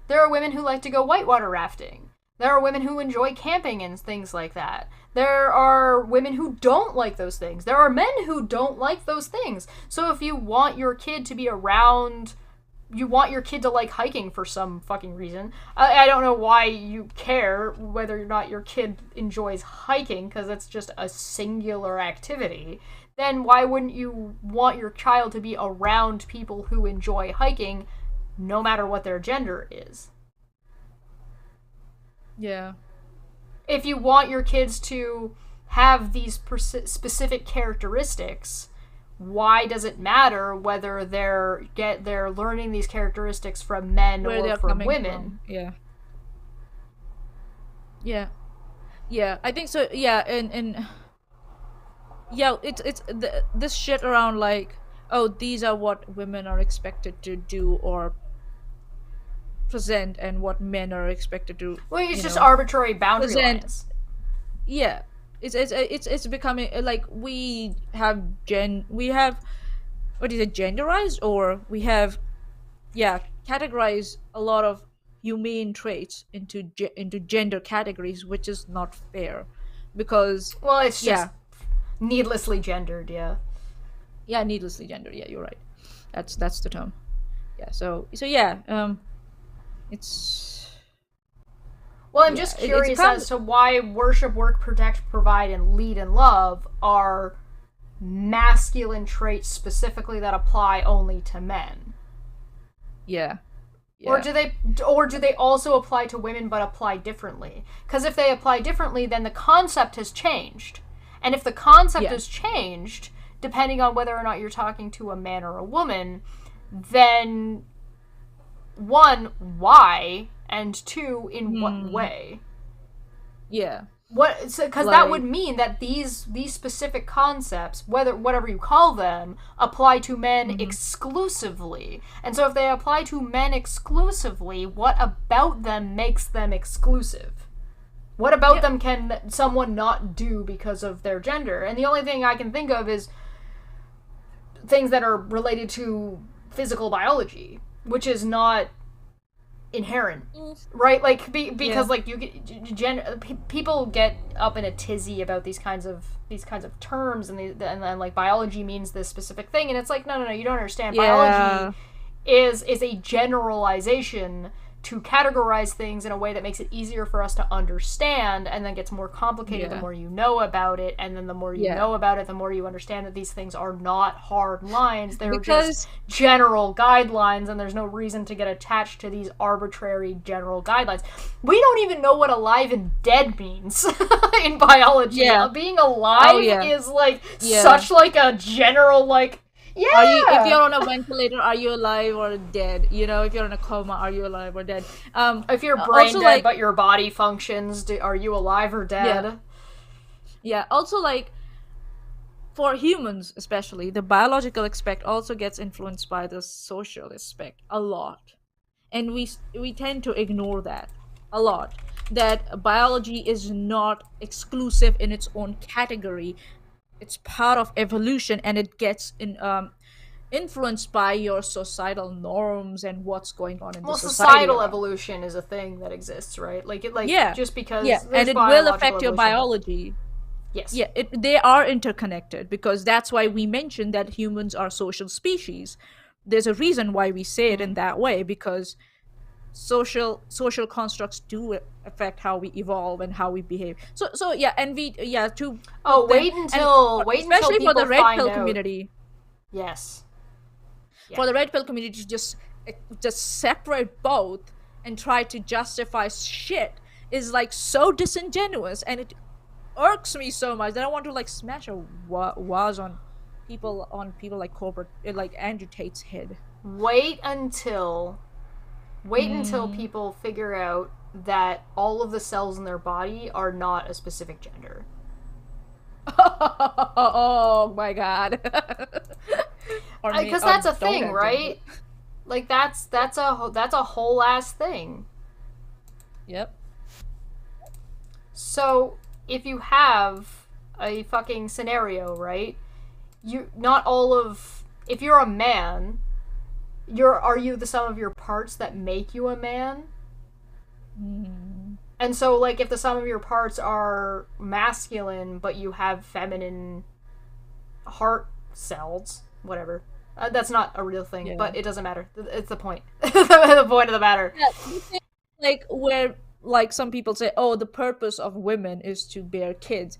There are women who like to go whitewater rafting. There are women who enjoy camping and things like that. There are women who don't like those things. There are men who don't like those things. So if you want your kid to be around you want your kid to like hiking for some fucking reason. I don't know why you care whether or not your kid enjoys hiking, because it's just a singular activity. Then why wouldn't you want your child to be around people who enjoy hiking, no matter what their gender is? Yeah. If you want your kids to have these specific characteristics, why does it matter whether they're learning these characteristics from men or from women? Yeah. Yeah, I think so. Yeah, and yeah, it's this shit around like, oh, these are what women are expected to do or present, and what men are expected to. Well, it's just arbitrary boundary present. lines. Yeah, it's becoming like we have what is it, genderized, or we have categorized a lot of humane traits into gender categories, which is not fair, because it's just needlessly gendered. Yeah, needlessly gendered. Yeah, you're right. That's the term. Yeah. So yeah. It's. Well, I'm just curious as to why worship, work, protect, provide, and lead and love are masculine traits specifically that apply only to men. Yeah. Or do they also apply to women but apply differently? Because if they apply differently, then the concept has changed. And if the concept has changed, depending on whether or not you're talking to a man or a woman, then one, why? And two, in what way? Yeah. Because that would mean that these specific concepts, whatever you call them, apply to men exclusively. And so if they apply to men exclusively, what about them makes them exclusive? What about them can someone not do because of their gender? And the only thing I can think of is things that are related to physical biology, which is not inherent, right? Like because like you get people get up in a tizzy about these kinds of terms, and then like biology means this specific thing, and it's like no, you don't understand. Biology is a generalization to categorize things in a way that makes it easier for us to understand, and then gets more complicated the more you know about it, and then the more you know about it, the more you understand that these things are not hard lines. They're just general guidelines, and there's no reason to get attached to these arbitrary general guidelines. We don't even know what alive and dead means in biology. Being alive is like such like a general like if you're on a ventilator, are you alive or dead? You know, if you're in a coma, are you alive or dead? If you're brain dead but your body functions, are you alive or dead? Yeah. Also, like, for humans especially, the biological aspect also gets influenced by the social aspect a lot, and we tend to ignore that a lot. That biology is not exclusive in its own category. It's part of evolution, and it gets influenced by your societal norms and what's going on in the society. Societal evolution is a thing that exists, right? Just because and it will affect your biology. Yes. Yeah, they are interconnected, because that's why we mentioned that humans are social species. There's a reason why we say it in that way, because social constructs do affect how we evolve and how we behave. So yeah, and wait until especially for the red pill community. Yes. For the red pill community to just separate both and try to justify shit is like so disingenuous, and it irks me so much that I want to like smash a vase on people like corporate, like Andrew Tate's head. Wait until people figure out that all of the cells in their body are not a specific gender. Oh my god. Because that's a thing, right? Like that's a whole ass thing. Yep. So if you have a fucking scenario, right? If you're a man, are you the sum of your parts that make you a man? And so, like, if the sum of your parts are masculine, but you have feminine heart cells, whatever, That's not a real thing, Yeah. but it doesn't matter. It's the point. The point of the matter. Yeah, the thing, like where like some people say, oh, the purpose of women is to bear kids.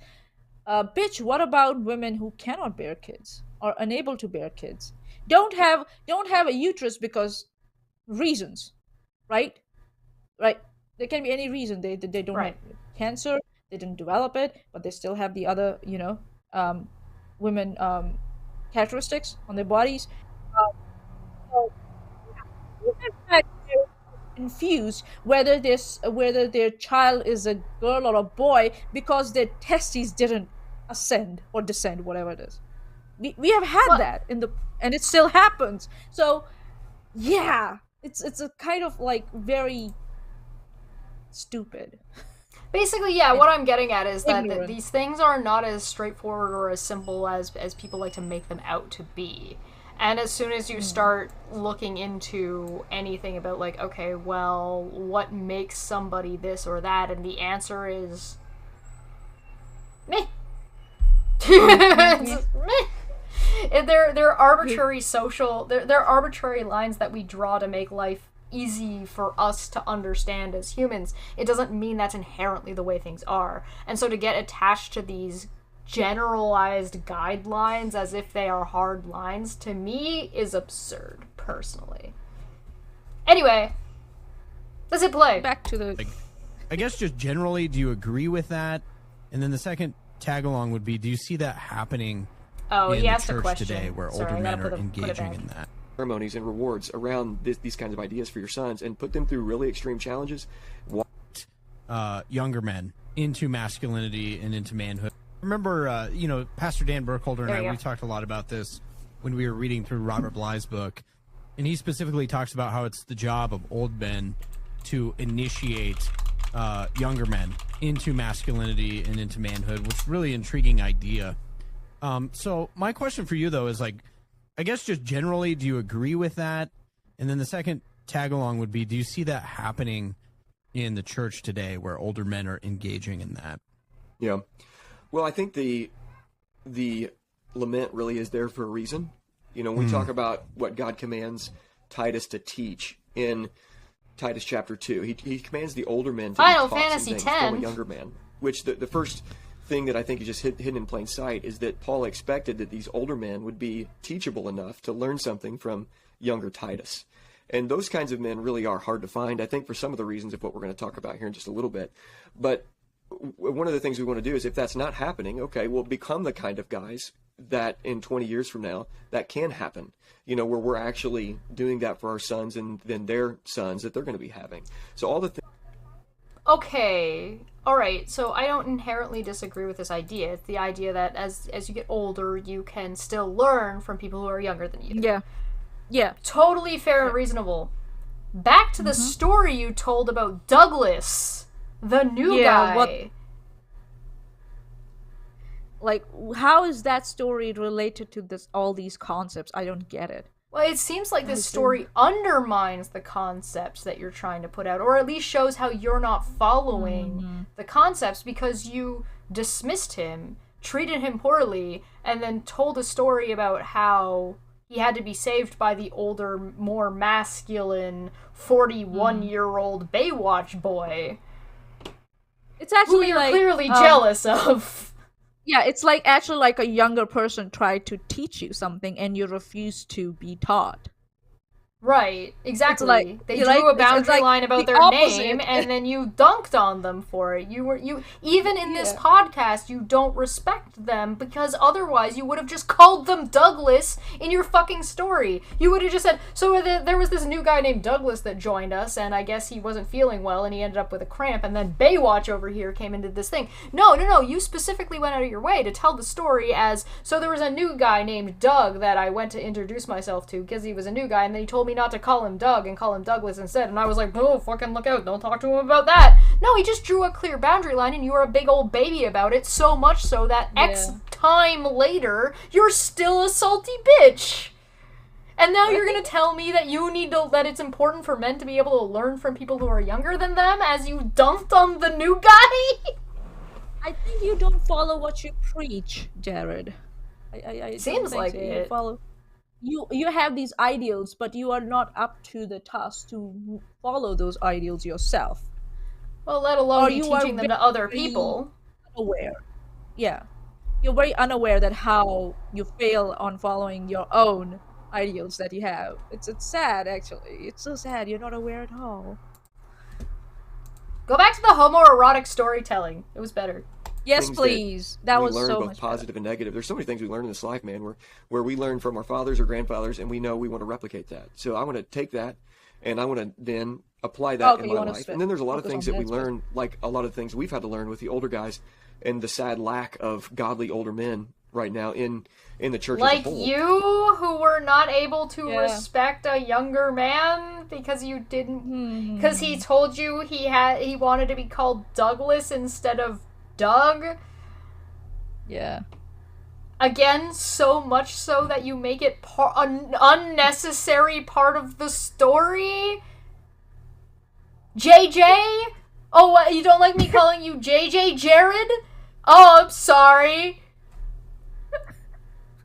Bitch, what about women who cannot bear kids or unable to bear kids? Don't have a uterus because reasons, right? Right. There can be any reason they don't Right. have cancer, they didn't develop it, but they still have the other, women characteristics on their bodies. So in fact, they're confused whether their child is a girl or a boy because their testes didn't ascend or descend, whatever it is. We have had Well- that and it still happens. So yeah, it's a kind of like very stupid. Basically, yeah, what I'm getting at is that Ignorant. these things are not as straightforward or as simple as people like to make them out to be. And as soon as you start looking into anything about, like, okay, well, what makes somebody this or that, and the answer is meh. It's meh. They're arbitrary they're arbitrary lines that we draw to make life easy for us to understand as humans. It doesn't mean that's inherently the way things are. And so to get attached to these generalized guidelines as if they are hard lines, to me, is absurd, personally. Anyway, let's hit play. Back to the I guess just generally, do you agree with that? And then the second tag along would be, do you see that happening Oh, in he the asked a church question. today where Sorry, older I gotta men are put it engaging back. in that? Ceremonies and rewards around these kinds of ideas for your sons and put them through really extreme challenges. Younger men into masculinity and into manhood. Remember, Pastor Dan Burkholder and There I, you go. we talked a lot about this when we were reading through Robert Bly's book. And he specifically talks about how it's the job of old men to initiate younger men into masculinity and into manhood, which is a really intriguing idea. So my question for you, though, is like, I guess just generally, do you agree with that? And then the second tag along would be, do you see that happening in the church today where older men are engaging in that? Yeah. Well, I think the lament really is there for a reason. When we talk about what God commands Titus to teach in Titus chapter 2, he commands the older men to Final be taught some Fantasy things 10. from a younger man, which the first thing that I think is just hidden in plain sight is that Paul expected that these older men would be teachable enough to learn something from younger Titus. And those kinds of men really are hard to find, I think, for some of the reasons of what we're going to talk about here in just a little bit. But one of the things we want to do is, if that's not happening, okay, we'll become the kind of guys that in 20 years from now, that can happen, where we're actually doing that for our sons and then their sons that they're going to be having. So all the things. Okay, alright, so I don't inherently disagree with this idea. It's the idea that as you get older, you can still learn from people who are younger than you. yeah. Totally fair and reasonable. Back to the story you told about Douglas, the new Yeah, guy. what- Like, how is that story related to all these concepts? I don't get it. Well, it seems like this story undermines the concepts that you're trying to put out, or at least shows how you're not following the concepts because you dismissed him, treated him poorly, and then told a story about how he had to be saved by the older, more masculine 41-year-old Baywatch boy, It's who actually you're like clearly jealous of. Yeah, it's like actually like a younger person tried to teach you something and you refuse to be taught. Right, exactly. like- They you drew like- a it's boundary like line about the their opposite. name, and then you dunked on them for it. You even in this podcast, you don't respect them because otherwise you would have just called them Douglas in your fucking story. You would have just said, so there was this new guy named Douglas that joined us, and I guess he wasn't feeling well, and he ended up with a cramp, and then Baywatch over here came and did this thing. No, you specifically went out of your way to tell the story as, so there was a new guy named Doug that I went to introduce myself to because he was a new guy, and then he told me not to call him Doug and call him Douglas instead, and I was like, oh, fucking look out, don't talk to him about that. No, he just drew a clear boundary line, and you were a big old baby about it, so much so that X time later, you're still a salty bitch. And now you're gonna tell me that that it's important for men to be able to learn from people who are younger than them as you dunked on the new guy? I think you don't follow what you preach, Jared. I don't Seems think like so. You it. follow. you have these ideals, but you are not up to the task to follow those ideals yourself, Well, let alone or be you are teaching them to other very people. unaware. Yeah, you're very unaware that how you fail on following your own ideals that you have. It's sad, actually. It's so sad. You're not aware at all. Go back to the homoerotic storytelling. It was better. Yes, Things please. That we was learn so both much positive and negative. There's so many things we learn in this life, man, where we learn from our fathers or grandfathers, and we know we want to replicate that. So I want to take that, and I want to then apply that Okay, in you my wanna life. spit- And then there's a lot of focus things on that we that, learn, like a lot of things we've had to learn with the older guys, and the sad lack of godly older men right now in the church as Like a whole. you, who were not able to Yeah. respect a younger man because you didn't, Hmm. because he told you he wanted to be called Douglas instead of Doug. Yeah. Again, so much so that you make it an unnecessary part of the story. JJ? Oh, what, you don't like me calling you JJ Jared? Oh, I'm sorry.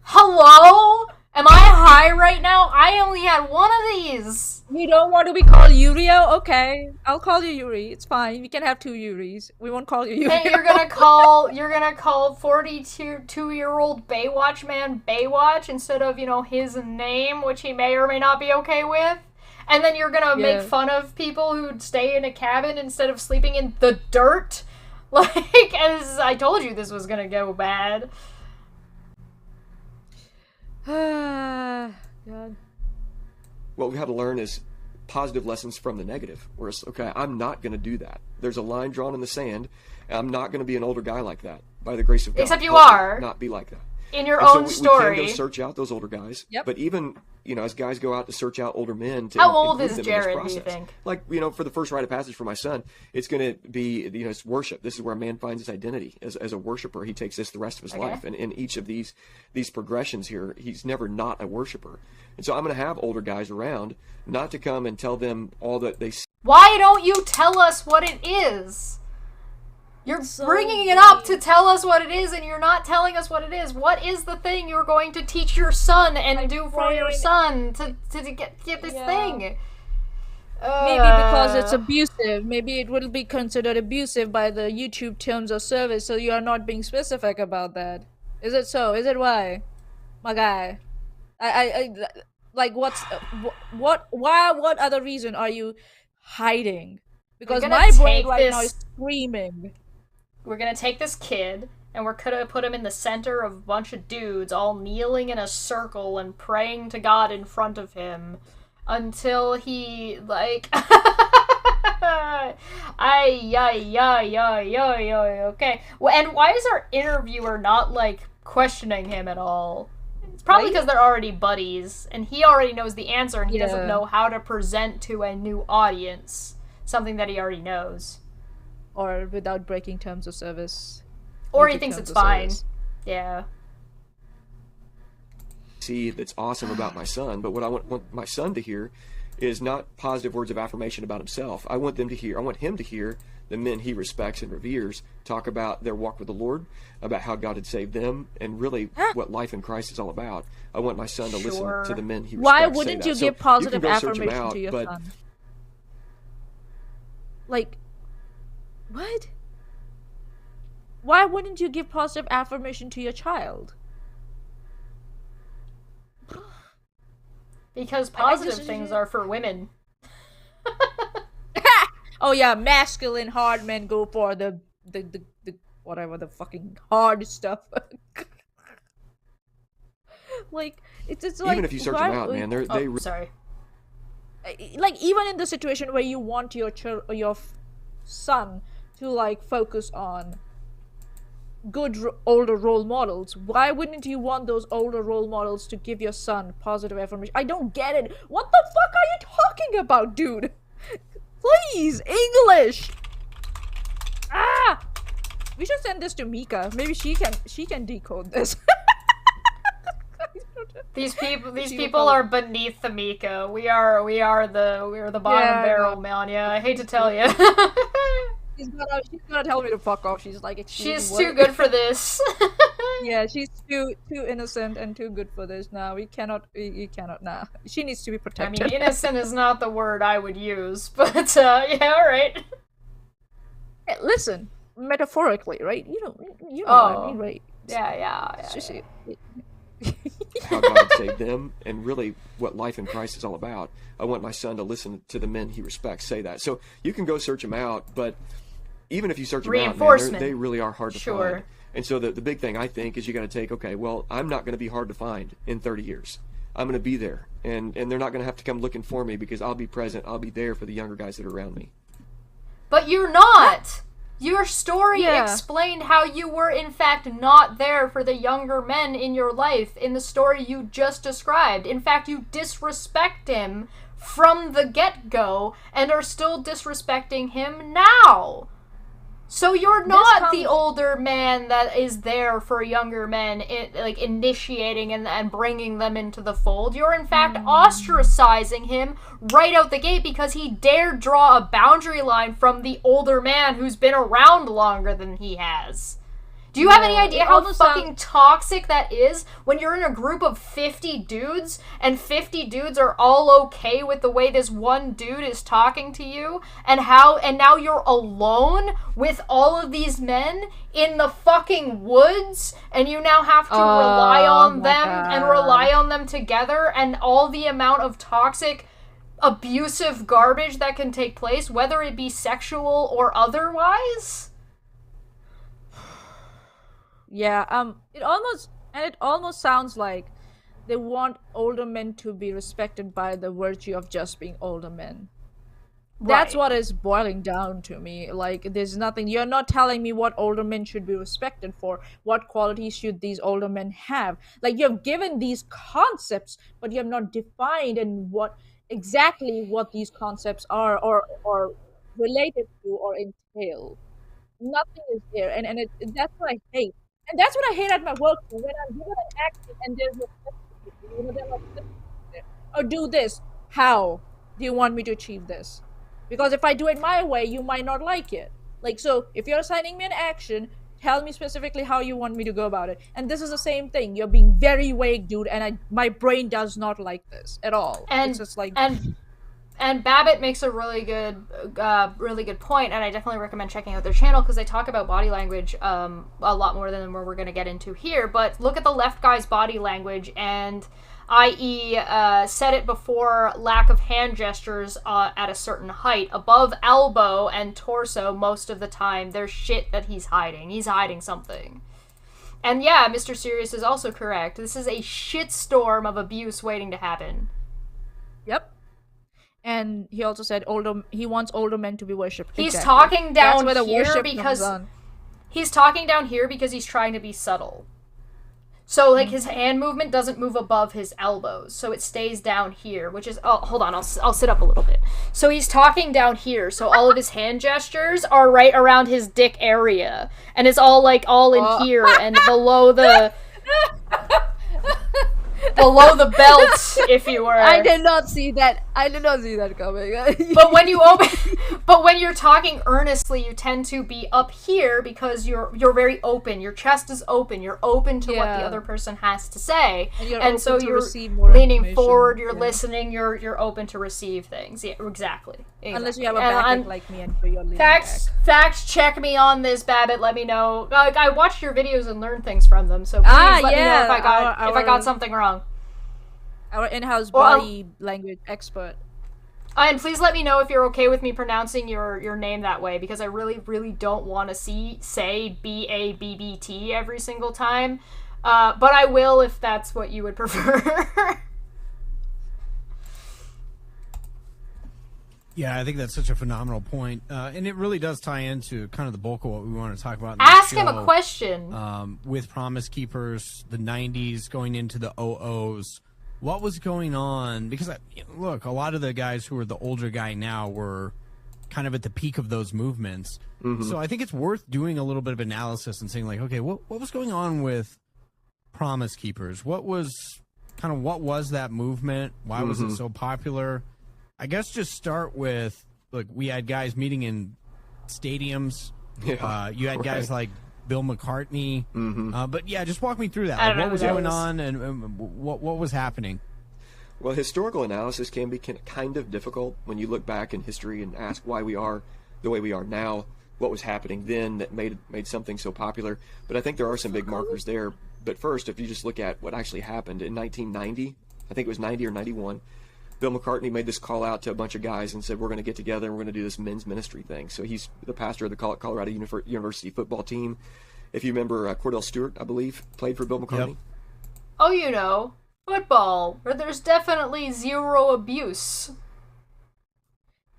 Hello? Am I high right now? I only had one of these. You don't want to be called Yurio? Okay, I'll call you Yuri. It's fine. We can have two Yuris. We won't call you Yuri. And you're gonna call 42-year-old Baywatch man Baywatch instead of, his name, which he may or may not be okay with. And then you're gonna make fun of people who stay in a cabin instead of sleeping in the dirt. Like, as I told you, this was gonna go bad. God. What we had to learn is positive lessons from the negative. Whereas, okay, I'm not going to do that. There's a line drawn in the sand, and I'm not going to be an older guy like that. By the grace of God, Except you help me are. not be like that. In your And own so story. we can go search out those older guys. Yep. But even, as guys go out to search out older men to How old include is them in this Jared, do you process. think? Like, for the first rite of passage for my son, it's going to be, it's worship. This is where a man finds his identity as a worshiper. He takes this the rest of his life. And in each of these progressions here, he's never not a worshiper. And so I'm going to have older guys around, not to come and tell them all that they see. Why don't you tell us what it is? You're bringing it up to tell us what it is, and you're not telling us what it is. What is the thing you're going to teach your son and do for your son to get this thing? Maybe because it's abusive. Maybe it will be considered abusive by the YouTube terms of service, so you are not being specific about that. Is it so? Is it why? My guy. I like what other reason are you hiding? Because gonna my brain take right now this- is screaming. We're gonna take this kid, and we're gonna put him in the center of a bunch of dudes all kneeling in a circle and praying to God in front of him until he, like... Okay. Well, and why is our interviewer not, like, questioning him at all? It's probably because they're already buddies, and he already knows the answer, and he doesn't know how to present to a new audience something that he already knows. Or without breaking terms of service. Or he YouTube thinks terms it's of fine. service. Yeah. See that's awesome about my son, but what I want my son to hear is not positive words of affirmation about himself. I want him to hear the men he respects and reveres talk about their walk with the Lord, about how God had saved them, and really what life in Christ is all about. I want my son to listen to the men he respects. Why say wouldn't that. you So give positive can go search him affirmation out, to your but son? Like, what? Why wouldn't you give positive affirmation to your child? Because I positive just- things are for women. Oh yeah, masculine hard men go for the whatever the fucking hard stuff. Like it's like even if you search why- them out, man, Oh, sorry. like even in the situation where you want your son to like focus on good older role models, why wouldn't you want those older role models to give your son positive affirmation? I don't get it. What the fuck are you talking about, dude? Please, English. We should send this to Mika. Maybe she can decode this. These She people will are beneath the Mika. We are the bottom Yeah, I barrel, know. Mania. I hate to tell you. She's gonna tell me to fuck off. She's like, She's "Excuse me, too what?" good for this. Yeah, she's too innocent and too good for this now. We cannot nah. She needs to be I protected. mean, innocent is not the word I would use, but yeah, all right. Hey, listen, metaphorically, right? You know what I mean, right? Yeah. It's just- How God saved them, and really what life in Christ is all about. I want my son to listen to the men he respects say that. So you can go search them out, but even if you search them out, man, Reinforcement. they really are hard to Sure. find. And so the big thing I think is you got to take, okay, well, I'm not going to be hard to find in 30 years. I'm going to be there, and they're not going to have to come looking for me because I'll be present. I'll be there for the younger guys that are around me. But you're not! Your story Yeah. explained how you were, in fact, not there for the younger men in your life in the story you just described. In fact, you disrespect him from the get-go and are still disrespecting him now. So you're not the older man that is there for younger men, like initiating and bringing them into the fold. You're in fact ostracizing him right out the gate because he dared draw a boundary line from the older man who's been around longer than he has. Do you have any idea it how almost fucking toxic that is when you're in a group of 50 dudes and 50 dudes are all okay with the way this one dude is talking to you and now you're alone with all of these men in the fucking woods and you now have to rely on them and rely on them together and all the amount of toxic abusive garbage that can take place, whether it be sexual or otherwise? Yeah, it almost sounds like they want older men to be respected by the virtue of just being older men. That's Right. what is boiling down to me. Like, there's nothing, you're not telling me what older men should be respected for. What qualities should these older men have? Like, you have given these concepts, but you have not defined and what these concepts are or related to or entail. Nothing is there, and that's what I hate. And that's what I hate at my work too, when I'm given an action and there's no specificity. They're like, or do this. How do you want me to achieve this? Because if I do it my way, you might not like it. Like, so if you're assigning me an action, tell me specifically how you want me to go about it. And this is the same thing. You're being very vague, dude, and my brain does not like this at all. It's just like... And Babbitt makes a really good point, and I definitely recommend checking out their channel because they talk about body language a lot more than we're going to get into here. But look at the left guy's body language, and i.e. Said it before, lack of hand gestures at a certain height. Above elbow and torso most of the time, there's shit that he's hiding. He's hiding something. And yeah, Mr. Serious is also correct. This is a shitstorm of abuse waiting to happen. Yep. And he also said he wants older men to be worshipped. He's Exactly. talking That's down where the here worship because comes on. he's talking down here because he's trying to be subtle. So like his hand movement doesn't move above his elbows, so it stays down here, which is hold on, I'll sit up a little bit. So he's talking down here, so all of his hand gestures are right around his dick area, and it's all in here and below the below the belt, if you were. I did not see that coming. But when you're talking earnestly, you tend to be up here because you're very open. Your chest is open. You're open to what the Yeah. other person has to say, And so open to you're receive more leaning information. forward. You're Yeah. listening. You're open to receive things. Yeah, exactly. Unless you have a And back like me and so you're leaning Facts. Check me on this, Babbitt. Let me know. I watched your videos and learned things from them. So please let me know if I got something wrong. Our in-house Well, body language expert. And please let me know if you're okay with me pronouncing your name that way, because I really, really don't want to say B-A-B-B-T every single time. But I will if that's what you would prefer. Yeah, I think that's such a phenomenal point. And it really does tie into kind of the bulk of what we want to talk about in Ask this him a show. question. With Promise Keepers, the 90s going into the 00s. What was going on? Because, look, a lot of the guys who are the older guy now were kind of at the peak of those movements. Mm-hmm. So I think it's worth doing a little bit of analysis and saying, like, okay, what was going on with Promise Keepers? What was that movement? Why was it so popular? I guess just start with, look, we had guys meeting in stadiums. Yeah, You had guys like Bill McCartney. But yeah, just walk me through that. I don't Like, know what was who that going is. on, and what was happening? Well, historical analysis can be kind of difficult when you look back in history and ask why we are the way we are now, what was happening then that made something so popular. But I think there are some big markers there. But first, if you just look at what actually happened in 1990, I think it was 90 or 91, Bill McCartney made this call out to a bunch of guys and said, we're going to get together and we're going to do this men's ministry thing. So he's the pastor of the Colorado University football team. If you remember, Cordell Stewart, I believe, played for Bill McCartney. Yep. Oh, you know, football, where there's definitely zero abuse.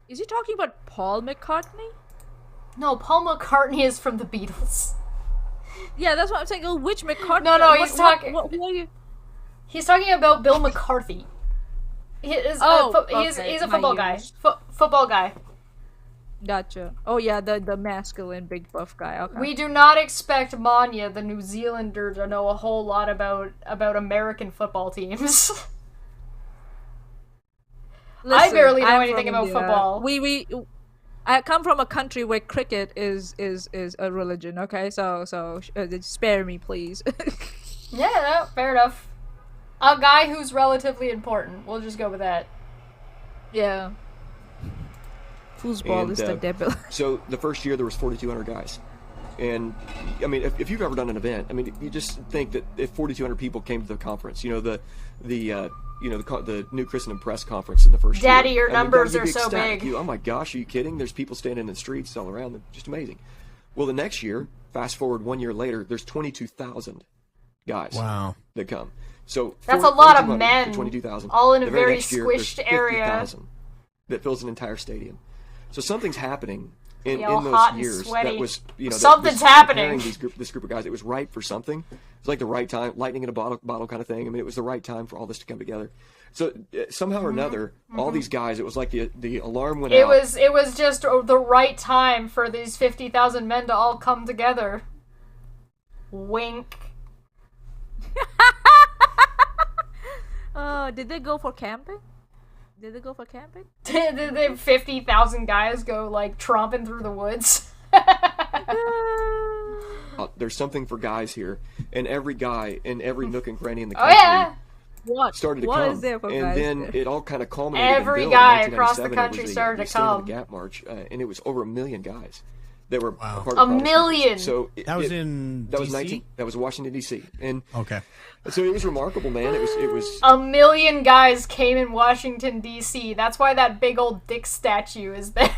Is he talking about Paul McCartney? No, Paul McCartney is from the Beatles. Yeah, that's what I'm saying. Oh, which McCartney? No, he's talking. Who are you? He's talking about Bill McCarthy. He is. Okay. He's a My football guy. ears. Football guy. Gotcha. Oh yeah, the masculine big buff guy. Okay. We do not expect Manya, the New Zealander, to know a whole lot about American football teams. I barely know anything about football. I come from a country where cricket is a religion. Okay, so spare me, please. Yeah, no, fair enough. A guy who's relatively important. We'll just go with that. Yeah. Foosball And, is the devil. So the first year there was 4,200 guys. And I mean, if you've ever done an event, I mean, you just think that if 4,200 people came to the conference, you know, the New Christendom Press conference in the first Daddy, year. your numbers you'd are be so ecstatic. big. Oh my gosh, are you kidding? There's people standing in the streets all around them. Just amazing. Well, the next year, fast forward 1 year later, there's 22,000 guys that come. So That's a lot of 4,200 to men, 22,000. all in a The very next year, there's squished area. 50,000 that fills an entire stadium. So something's happening in all those hot and years sweaty. that was, you know, Something's that was happening. preparing this group of guys. It was right for something. It's like the right time, lightning in a bottle kind of thing. I mean, it was the right time for all this to come together. So somehow or another, all these guys, it was like the alarm went out. It was just the right time for these 50,000 men to all come together. Wink. Did they go for camping? Did they go for camping? Did the 50,000 guys go like tromping through the woods? There's something for guys here, and every guy in every nook and cranny in the Oh country yeah. started to What come. is there for and guys then there? it all kind of culminated Every in Bill guy in across the 1997. country It was started to Stand of come. the Gap March, and it was over 1 million guys that were part of A Protestant million. Congress. So That was in that was DC? That was Washington D.C. And Okay. so it was remarkable, man. It was. 1 million guys came in Washington, D.C. That's why that big old dick statue is there.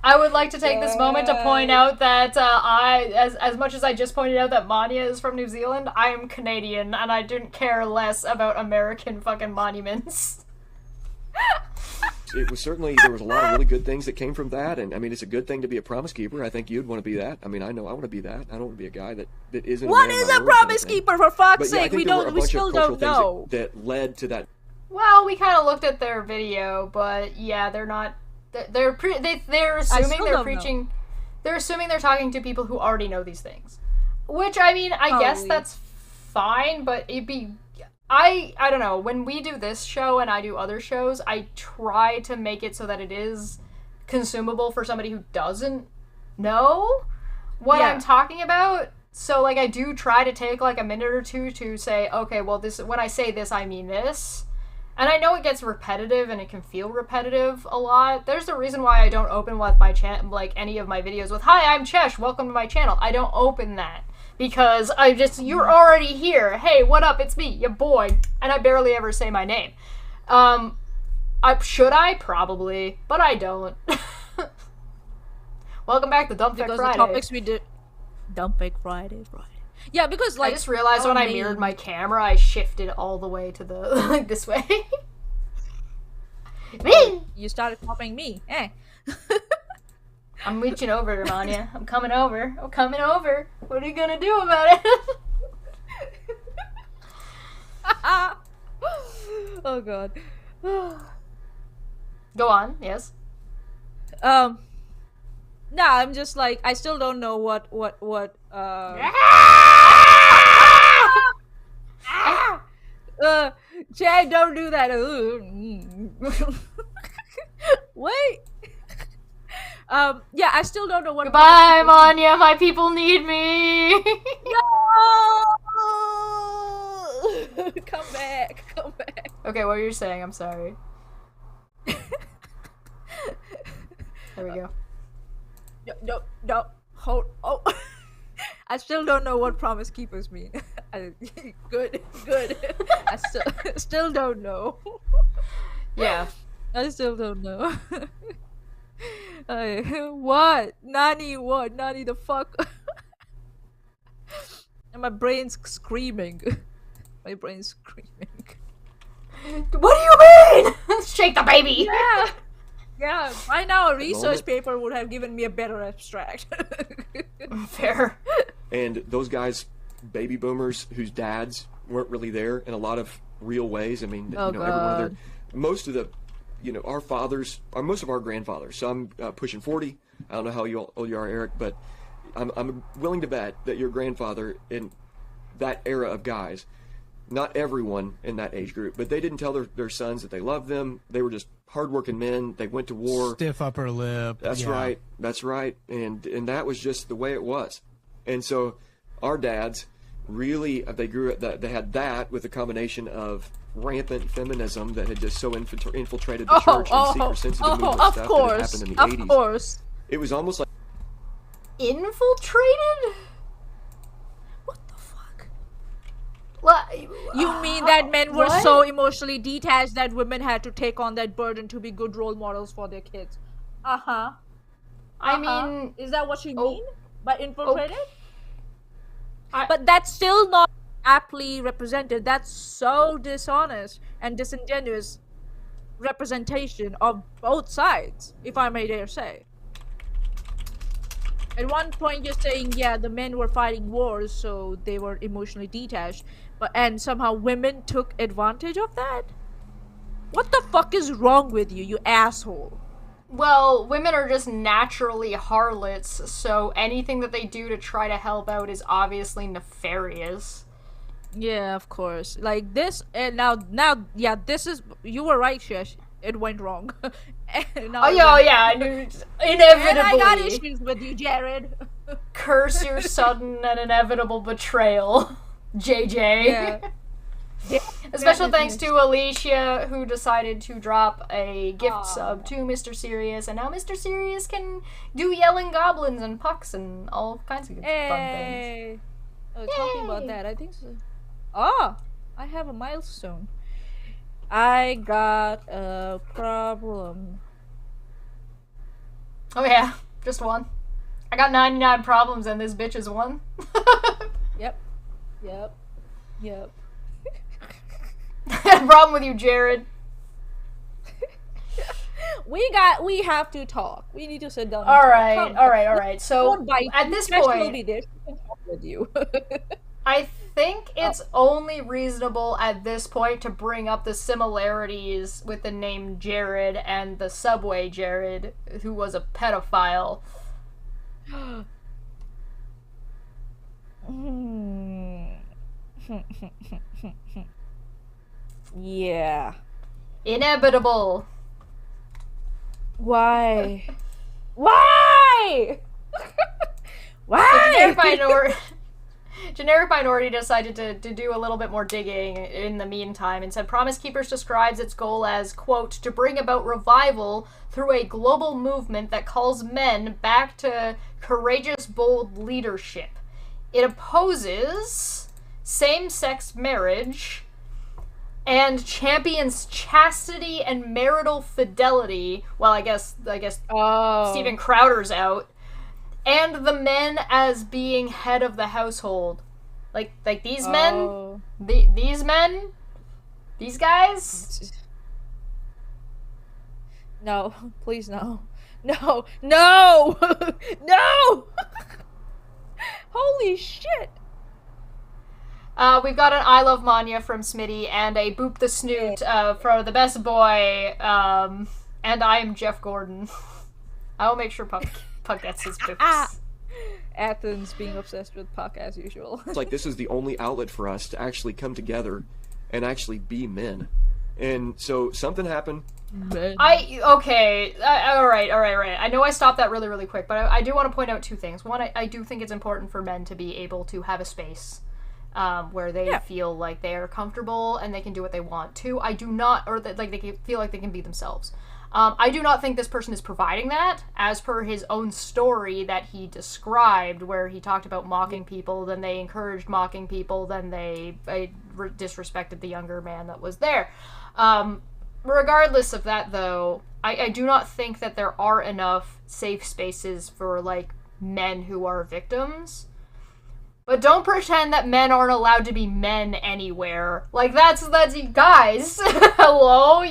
I would like to take this moment to point out that as much as I just pointed out that Manya is from New Zealand, I am Canadian, and I didn't care less about American fucking monuments. It was certainly, there was a lot of really good things that came from that, and I mean, it's a good thing to be a promise keeper. I think you'd want to be that. I mean, I know I want to be that. I don't want to be a guy that isn't. What a man is of my a word kind of promise thing. keeper? For fuck's But yeah, I sake, think we there were a don't. We bunch still of cultural don't know. things that led to that. Well, we kind of looked at their video, but yeah, they're not. They're assuming still they're don't preaching. They're assuming they're talking to people who already know these things, which I mean, I guess Probably. that's fine, but it'd be. I don't know. When we do this show and I do other shows, I try to make it so that it is consumable for somebody who doesn't know what Yeah. I'm talking about. So like I do try to take like a minute or two to say, okay, well this when I say this I mean this. And I know it gets repetitive and it can feel repetitive a lot. There's a reason why I don't open with my like any of my videos with, "Hi, I'm Chesh, welcome to my channel." I don't open that. Because you're already here. Hey, what up? It's me, your boy. And I barely ever say my name. Should I? Probably. But I don't. Welcome back to Dumb Fekk Because Friday. the topics we did. Dumb Fake Friday. Yeah, because like I just realized when I mirrored my camera, I shifted all the way to the, like, this way. You started copying me. I'm reaching over, Manya. I'm coming over. I'm coming over. What are you gonna do about it? Oh god. Go on, yes. No, I'm just like I still don't know what Jay, don't do that. Wait. Yeah, I still don't know what. Goodbye, Manya. My people need me. No! Come back. Come back. Okay, what were you saying? I'm sorry. There we go. No. Hold. Oh. I still don't know what promise keepers mean. Good. I still don't know. Yeah. I still don't know. What? Nani, what? Nani the fuck? And my brain's screaming. My brain's screaming. What do you mean? Shake the baby. Yeah. Yeah, by now a research moment. paper would have given me a better abstract. Fair. And those guys, baby boomers, whose dads weren't really there in a lot of real ways. I mean, Oh, every one of their, God. most of the, our fathers, or most of our grandfathers. So I'm pushing 40. I don't know how old you are, Eric, but I'm willing to bet that your grandfather in that era of guys, not everyone in that age group, but they didn't tell their sons that they loved them. They were just hardworking men. They went to war. Stiff upper lip. That's yeah. right. That's right. And that was just the way it was. And so our dads really, they grew up, they had that with a combination of rampant feminism that had just so infiltrated the church and seeker-sensitive movement of stuff course, that had happened in the 80s. Of course. It was almost like Infiltrated? What the fuck? What? You mean that men were What? so emotionally detached that women had to take on that burden to be good role models for their kids? Uh-huh. I mean, Is that what you Oh. mean by infiltrated? I- But that's still not aptly represented. That's so dishonest and disingenuous representation of both sides, if I may dare say. At one point you're saying, yeah, the men were fighting wars, so they were emotionally detached, and somehow women took advantage of that? What the fuck is wrong with you, you asshole? well, women are just naturally harlots, so anything that they do to try to help out is obviously nefarious. Yeah, of course. Like this, and now, yeah, this is. You were right, Shesh. It went wrong. And now Oh it yeah, went yeah, wrong. inevitably. And I got issues with you, Jared. Curse your sudden and inevitable betrayal, JJ. Yeah. A special thanks to Alicia, who decided to drop a gift Aw. sub to Mr. Sirius, and now Mr. Sirius can do yelling goblins and pucks and all kinds of fun things. Hey. Oh, talking about Yay. that, I think so. Oh, I have a milestone. I got a problem. Oh yeah, just one. I got 99 problems and this bitch is one. Yep. Problem with you, Jared. We have to talk. We need to sit down. and All talk. right, Come. all right, all right. So Don't bite at me. this Shesh will point, be there. She can talk with you. I think it's only reasonable at this point to bring up the similarities with the name Jared and the subway Jared, who was a pedophile. Yeah. Inevitable. Why? Why? Why? Generic Minority decided to do a little bit more digging in the meantime and said Promise Keepers describes its goal as, quote, to bring about revival through a global movement that calls men back to courageous, bold leadership. It opposes same-sex marriage and champions chastity and marital fidelity. Well, I guess Oh. Steven Crowder's out. And the men as being head of the household. Like these men? Oh. These men? These guys? No, please no. No! No! No! Holy shit! We've got an I Love Manya from Smitty and a Boop the Snoot for the best boy. And I am Jeff Gordon. I will make sure Puck gets his boops. Athens being obsessed with Puck as usual. it's like this is the only outlet for us to actually come together and actually be men. And so something happened. All right. I know I stopped that really, really quick, but I do want to point out two things. One, I do think it's important for men to be able to have a space where they feel like they are comfortable and they can do what they want to. I do not, or that like they can feel like they can be themselves. I do not think this person is providing that, as per his own story that he described, where he talked about mocking people, then they encouraged mocking people, then they disrespected the younger man that was there. Regardless of that, though, I do not think that there are enough safe spaces for, like, men who are victims. But don't pretend that men aren't allowed to be men anywhere. Like, that's guys. Hello?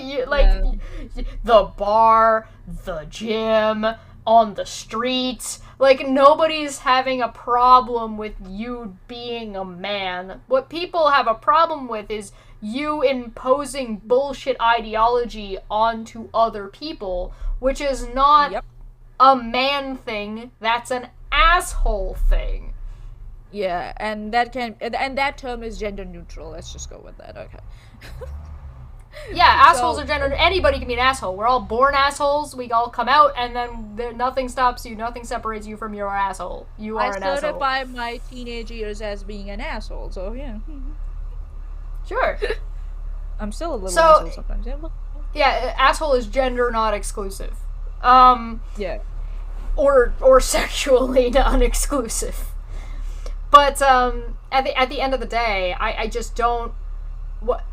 The bar, the gym, on the streets. Like, nobody's having a problem with you being a man. What people have a problem with is you imposing bullshit ideology onto other people, which is not a man thing, that's an asshole thing. Yeah, and that term is gender neutral. Let's just go with that. Okay. Yeah, assholes are gender. Anybody can be an asshole. We're all born assholes. We all come out, and then nothing stops you. Nothing separates you from your asshole. You are an asshole. I certify my teenage years as being an asshole. So yeah. Sure. I'm still a little asshole sometimes. Yeah, asshole is gender not exclusive. Yeah. Or sexually non-exclusive. But at the end of the day, I just don't.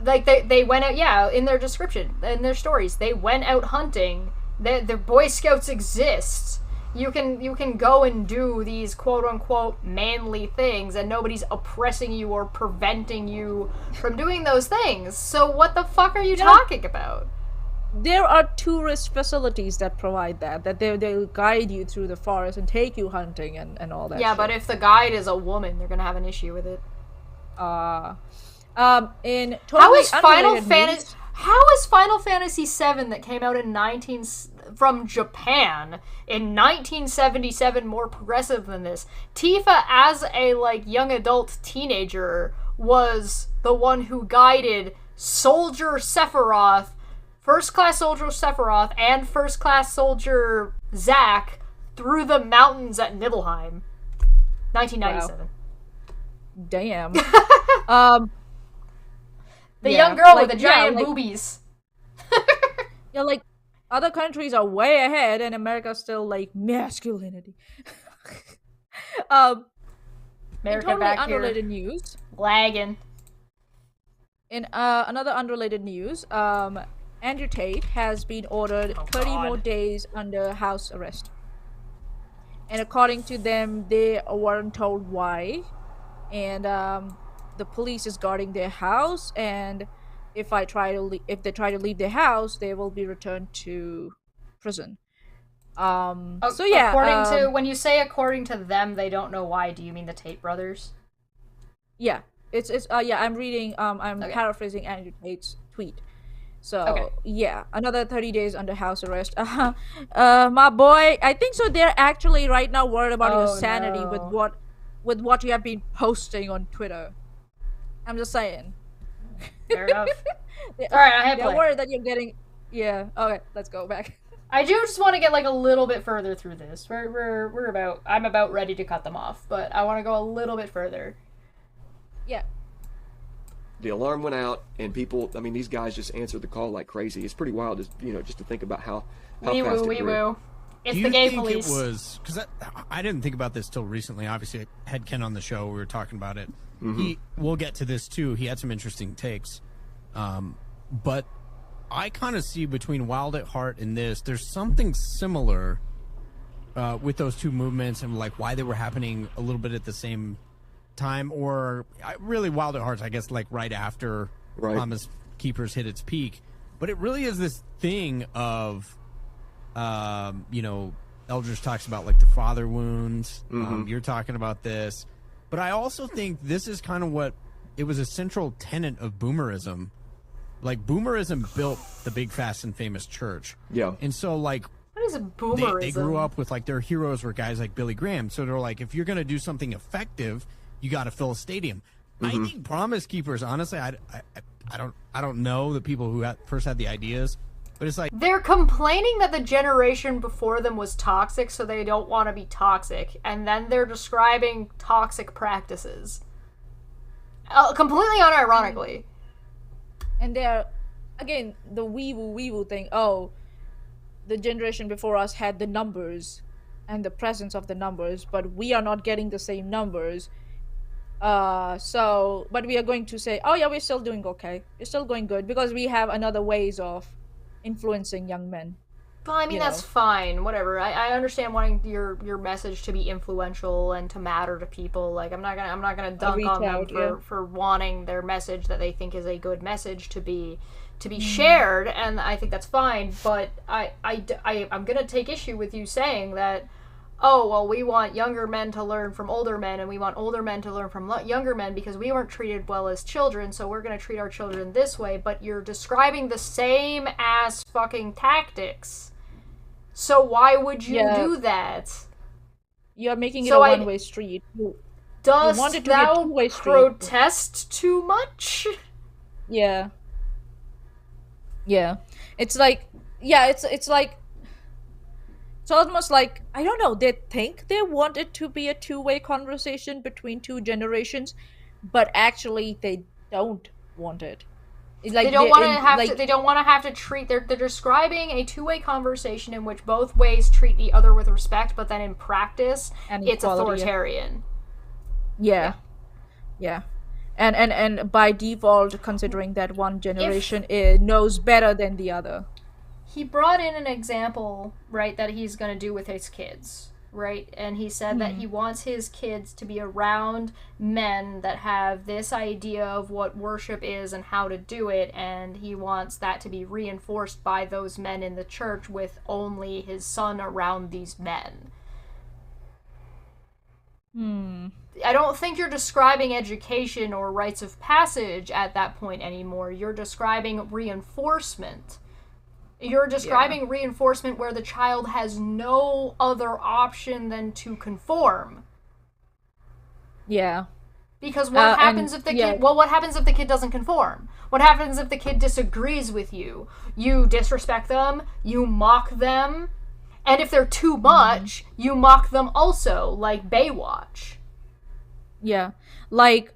Like they went out, in their description, in their stories, they went out hunting. The Boy Scouts exist. You can go and do these quote unquote manly things, and nobody's oppressing you or preventing you from doing those things. So what the fuck are you talking about? There are tourist facilities that provide that they'll guide you through the forest and take you hunting and all that. Yeah, but if the guide is a woman, they're gonna have an issue with it. In totally How is Final Fantasy VII that came out from Japan in 1977 more progressive than this? Tifa, as a young adult teenager, was the one who guided Soldier Sephiroth, First Class Soldier Sephiroth, and First Class Soldier Zack through the mountains at Nibelheim. 1997. Wow. Damn. The young girl with the giant boobies. Yeah, other countries are way ahead, and America's still masculinity. America totally back unrelated here. News. Lagging. In another unrelated news, Andrew Tate has been ordered 30 more days under house arrest. And according to them, they weren't told why. And the police is guarding their house, and if they try to leave their house, they will be returned to prison. So yeah, according to, when you say according to them, they don't know why, do you mean the Tate brothers? Yeah, I'm reading, I'm paraphrasing Andrew Tate's tweet. So yeah, another 30 days under house arrest. My boy, I think so. They're actually right now worried about your sanity with what you have been posting on Twitter. I'm just saying. Fair enough. Alright, I have They're worried that you're getting... Yeah, okay, let's go back. I do just want to get a little bit further through this. I'm about ready to cut them off, but I want to go a little bit further. Yeah. The alarm went out, and people, these guys just answered the call like crazy. It's pretty wild, just to think about how fast it grew. It's the gay police. It was, because I didn't think about this till recently. Obviously, I had Ken on the show. We were talking about it. Mm-hmm. We'll get to this too. He had some interesting takes. But I kind of see between Wild at Heart and this, there's something similar with those two movements and why they were happening a little bit at the same time, or really Wild at Heart's, I guess, right after Promise Keepers hit its peak. But it really is this thing of, Eldridge talks about the father wounds. Mm-hmm. You're talking about this. But I also think this is kind of what it was a central tenet of boomerism. Boomerism built the big, fast, and famous church. Yeah. And so, what is boomerism? They grew up with, their heroes were guys like Billy Graham. So they're if you're going to do something effective, you got to fill a stadium. Mm-hmm. I think Promise Keepers, honestly, I don't know the people who first had the ideas, but it's like They're complaining that the generation before them was toxic, so they don't want to be toxic, and then they're describing toxic practices. Completely unironically. And they're, again, the wee-woo thing. Oh, the generation before us had the numbers and the presence of the numbers, but we are not getting the same numbers. But we are going to say, oh yeah, we're still doing okay. We're still going good because we have another ways of influencing young men. Well, I mean, that's fine. Whatever. I understand wanting your message to be influential and to matter to people. Like, I'm not gonna dunk on them for wanting their message that they think is a good message to be shared, and I think that's fine. But I'm gonna take issue with you saying that, oh, well, we want younger men to learn from older men, and we want older men to learn from younger men because we weren't treated well as children, so we're going to treat our children this way, but you're describing the same ass fucking tactics. So why would you do that? You're making it a one-way street. Dost thou protest too much? Yeah. Yeah. It's like, it's like, it's almost like, I don't know, they think they want it to be a two-way conversation between two generations, but actually they don't want it. It's like they don't want to have to. They don't want to have to treat. They're describing a two-way conversation in which both ways treat the other with respect, but then in practice, it's authoritarian. Yeah. And by default, considering that one generation knows better than the other. He brought in an example, right, that he's going to do with his kids, right? And he said that he wants his kids to be around men that have this idea of what worship is and how to do it, and he wants that to be reinforced by those men in the church with only his son around these men. I don't think you're describing education or rites of passage at that point anymore. You're describing reinforcement. You're describing reinforcement where the child has no other option than to conform. Yeah. Because what happens if the kid... Well, what happens if the kid doesn't conform? What happens if the kid disagrees with you? You disrespect them, you mock them, and if they're too much, you mock them also, like Baywatch. Yeah. Like,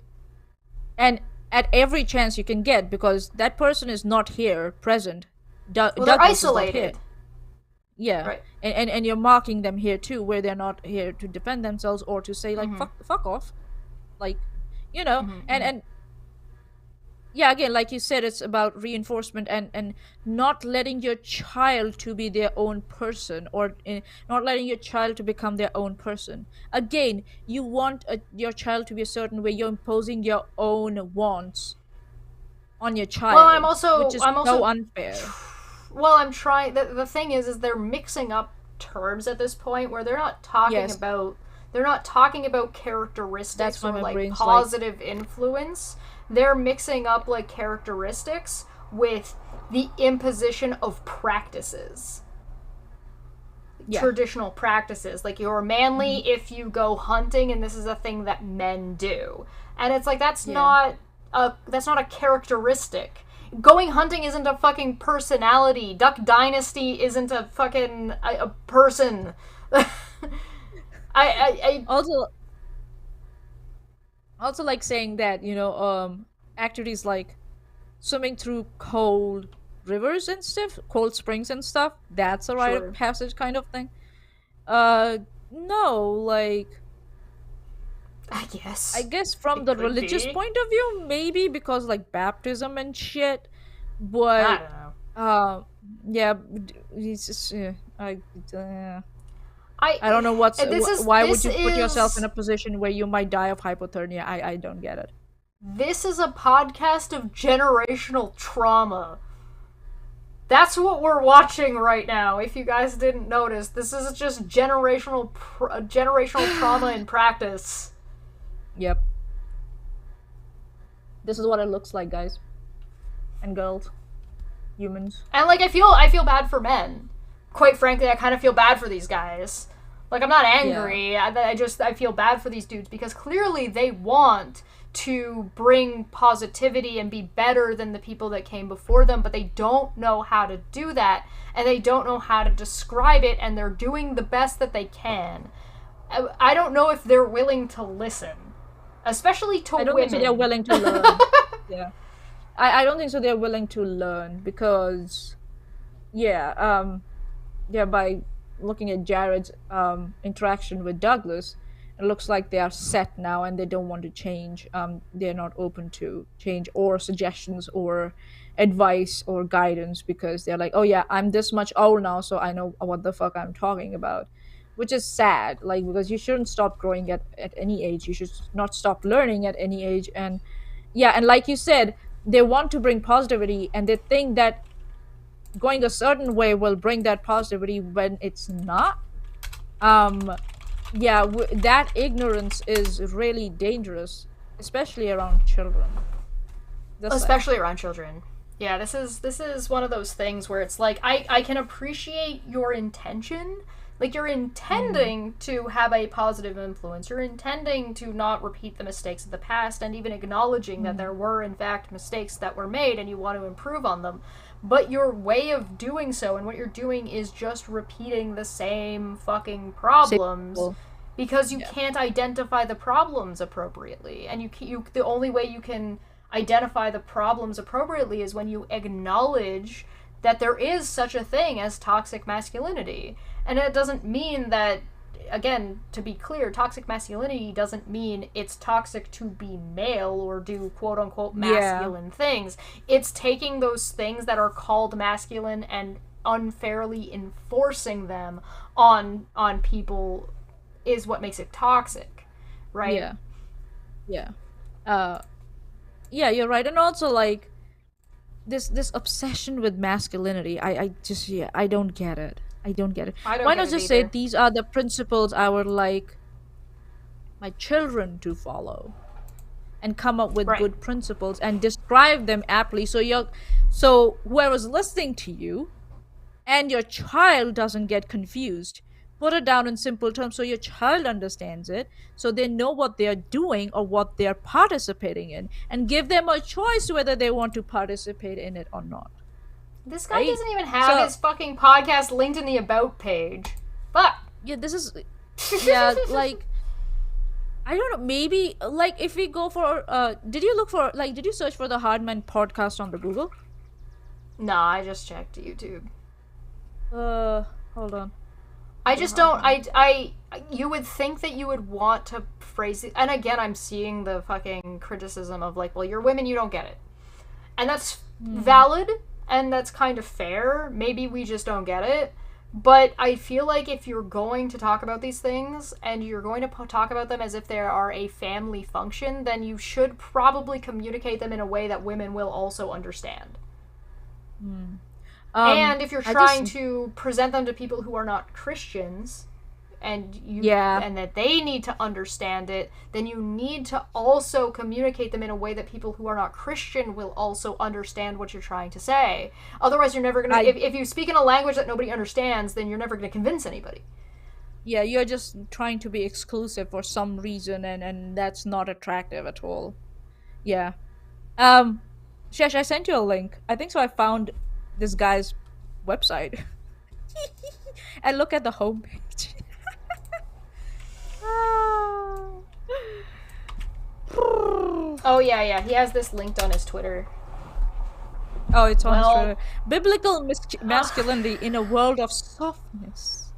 and at every chance you can get, because that person is not here, present. They're isolated. Yeah, right. And you're mocking them here too, where they're not here to defend themselves or to say like fuck off, like, you know. And yeah, again, like you said, it's about reinforcement and not letting your child to be their own person, or not letting your child to become their own person. Again, you want your child to be a certain way. You're imposing your own wants on your child. Well, which is so unfair. Well, I'm trying. The thing is they're mixing up terms at this point where they're not talking about. They're not talking about characteristics or like positive influence. They're mixing up like characteristics with the imposition of practices. Traditional practices, like you're manly if you go hunting, and this is a thing that men do. And it's like that's not a characteristic. Going hunting isn't a fucking personality. Duck Dynasty isn't a fucking a person. I also like saying that, you know, activities like swimming through cold rivers and stuff, cold springs and stuff, that's a rite of passage kind of thing. No, like, I guess from the religious point of view, maybe, because like baptism and shit, but I don't know. yeah, it's just I don't know why would you put yourself in a position where you might die of hypothermia? I don't get it. This is a podcast of generational trauma. That's what we're watching right now. If you guys didn't notice, this is just generational trauma in practice. Yep. This is what it looks like, guys. And girls. Humans. And like I feel bad for men. Quite frankly, I kind of feel bad for these guys. Like, I'm not angry. I feel bad for these dudes because clearly they want to bring positivity and be better than the people that came before them, but they don't know how to do that, and they don't know how to describe it, and they're doing the best that they can. I don't know if they're willing to listen, especially to women. I don't think so they're willing to learn. Yeah. I don't think so they're willing to learn because, by looking at Jared's interaction with Douglas, it looks like they are set now and they don't want to change. They're not open to change or suggestions or advice or guidance because they're like, oh yeah, I'm this much old now, so I know what the fuck I'm talking about. Which is sad, like, because you shouldn't stop growing at any age. You should not stop learning at any age. And and like you said, they want to bring positivity and they think that going a certain way will bring that positivity when it's not. That ignorance is really dangerous, especially around children. Especially around children. Yeah, this is one of those things where it's like, I can appreciate your intention. Like, you're intending to have a positive influence. You're intending to not repeat the mistakes of the past, and even acknowledging that there were, in fact, mistakes that were made and you want to improve on them. But your way of doing so and what you're doing is just repeating the same fucking problems because you can't identify the problems appropriately. And the only way you can identify the problems appropriately is when you acknowledge that there is such a thing as toxic masculinity. And it doesn't mean that, again, to be clear, toxic masculinity doesn't mean it's toxic to be male or do quote-unquote masculine things. It's taking those things that are called masculine and unfairly enforcing them on people is what makes it toxic, right? Yeah, you're right. And also, like, this obsession with masculinity, I just, I don't get it. Why not just say these are the principles I would like my children to follow, and come up with good principles and describe them aptly, so whoever's listening to you and your child doesn't get confused. Put it down in simple terms so your child understands it, so they know what they're doing or what they're participating in, and give them a choice whether they want to participate in it or not. This guy doesn't even have his fucking podcast linked in the About page. Fuck. Yeah, this is... Yeah, like... I don't know, maybe... Like, if we go for... did you search for the Hardman podcast on the Google? No, I just checked YouTube. Hold on. I just don't... You would think that you would want to phrase it... And again, I'm seeing the fucking criticism of, like, well, you're women, you don't get it. And that's valid... And that's kind of fair. Maybe we just don't get it. But I feel like if you're going to talk about these things, and you're going to talk about them as if they are a family function, then you should probably communicate them in a way that women will also understand. And if you're trying to present them to people who are not Christians, and and that they need to understand it, then you need to also communicate them in a way that people who are not Christian will also understand what you're trying to say. Otherwise, you're never gonna. If you speak in a language that nobody understands, then you're never gonna convince anybody. Yeah, you're just trying to be exclusive for some reason, and that's not attractive at all. Yeah. Shesh, I sent you a link. I think so. I found this guy's website. And look at the homepage. Oh yeah, he has this linked on his Twitter. Oh, it's on his Twitter. Biblical masculinity in a world of softness.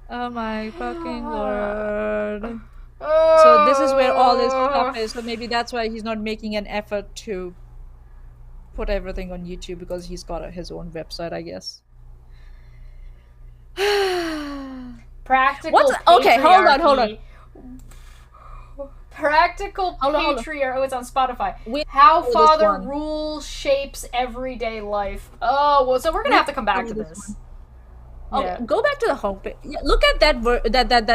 Oh my fucking lord. So this is where all this stuff is, so maybe that's why he's not making an effort to put everything on YouTube, because he's got his own website, I guess. Practical Okay, hold on. Practical patriarchy. Oh, it's on Spotify. How father rule shapes everyday life. Oh, well, so we're gonna have to come back to this. Okay, go back to the homepage. Yeah, look at that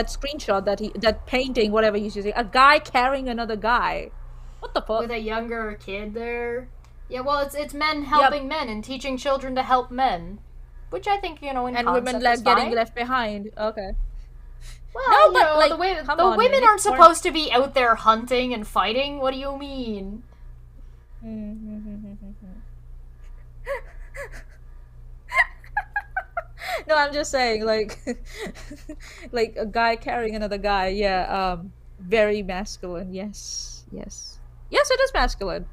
screenshot, that painting, whatever he's using. A guy carrying another guy. What the fuck? With a younger kid there. Yeah, well, it's men helping men and teaching children to help men. Which I think, in and concept women is getting fine. left behind. Okay. Well, No, you but, know, like, the come the on, women man, aren't it's more- supposed to be out there hunting and fighting. What do you mean? No, I'm just saying, like, like a guy carrying another guy. Yeah, very masculine. Yes, yes, yes. It is masculine.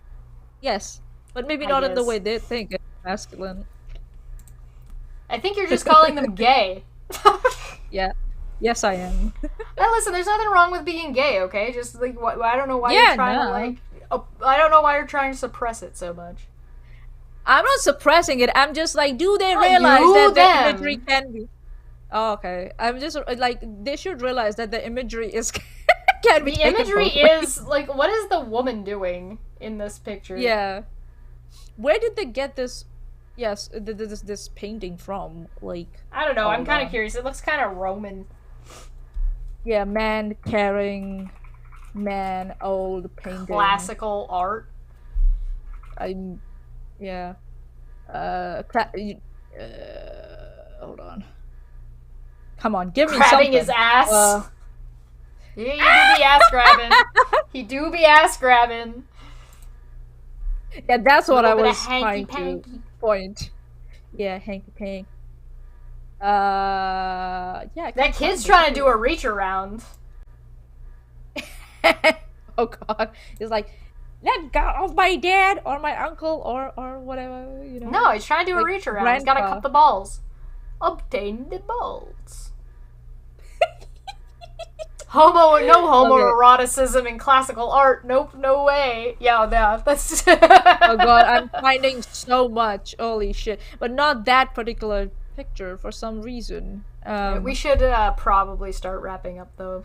Yes, but maybe I not in the way guess. they think it's masculine. I think you're just calling them gay. Yeah, yes, I am. Now listen, there's nothing wrong with being gay, okay? Just like I don't know why Yeah, you're trying to no. like. I don't know why you're trying to suppress it so much. I'm not suppressing it. I'm just like, do they Not realize you, that the them. imagery can be? Oh, okay. I'm just like, they should realize that the imagery is can be The taken imagery both ways. is like, what is the woman doing in this picture? Yeah. Where did they get this? Yes, this painting from? Like, I don't know. I'm Hold kind of on. curious. It looks kind of Roman. yeah, man carrying man, old painting. Classical art. I'm, yeah. Hold on. Come on, give me Grabbing something. his ass. Uh, Yeah, he do be ass grabbing. He do be ass grabbing. Yeah, that's what I Little bit of was trying to hanky-panky. point. Yeah, hanky pank. Yeah. I That can't kid's find trying to do a reach around. it. Oh god, he's like, let go of my dad or my uncle or whatever, you know. No, he's trying to do a Like reach around. He's gotta grandpa. cut the balls. Obtain the balls. No homoeroticism in classical art. Nope, no way. Yeah, no, that's. Oh god, I'm finding so much. Holy shit! But not that particular picture for some reason. We should probably start wrapping up though.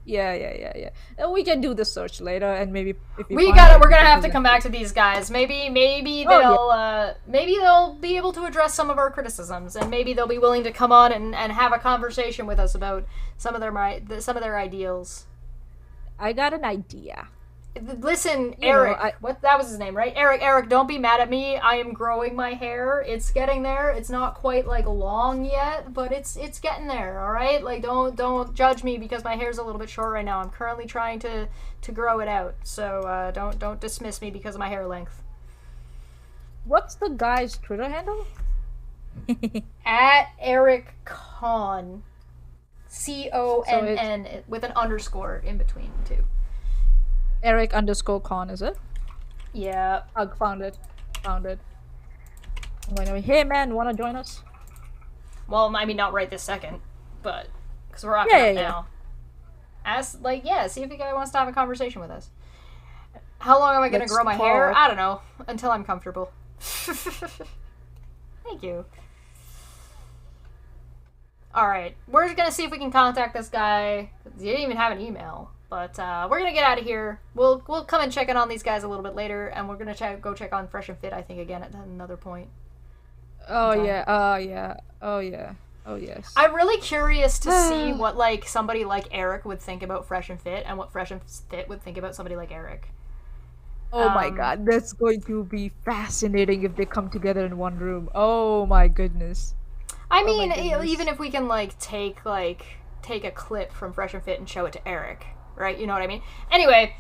Yeah. And we can do the search later, and maybe if We're find gonna it, we can have to present come it. back to these guys. Maybe Oh, they'll be able to address some of our criticisms, and maybe they'll be willing to come on and have a conversation with us about some of their ideals. I got an idea. Listen, You know, Eric. What that was his name, right? Eric, don't be mad at me. I am growing my hair. It's getting there. It's not quite like long yet, but it's getting there. All right. Like don't judge me because my hair's a little bit short right now. I'm currently trying to grow it out. So don't dismiss me because of my hair length. What's the guy's Twitter handle? At Eric Conn, CONN with an underscore in between too. Eric_Con, is it? Yeah. Ugh, found it. I'm going to, hey man, wanna join us? Well, I mean, not right this second, but because we're wrapping Yeah, up yeah, yeah. now. See if the guy wants to have a conversation with us. How long am I going to Let's grow my hair? talk. I don't know. Until I'm comfortable. Thank you. Alright, we're going to see if we can contact this guy. He didn't even have an email. But we're going to get out of here. We'll come and check in on these guys a little bit later, and we're going to go check on Fresh and Fit, I think, again at another point. Oh Okay. yeah. Oh yes. I'm really curious to see what like somebody like Eric would think about Fresh and Fit, and what Fresh and Fit would think about somebody like Eric. Oh my Um, god, that's going to be fascinating if they come together in one room. Oh my goodness. I my mean, goodness. even if we can take a clip from Fresh and Fit and show it to Eric, right? You know what I mean? Anyway,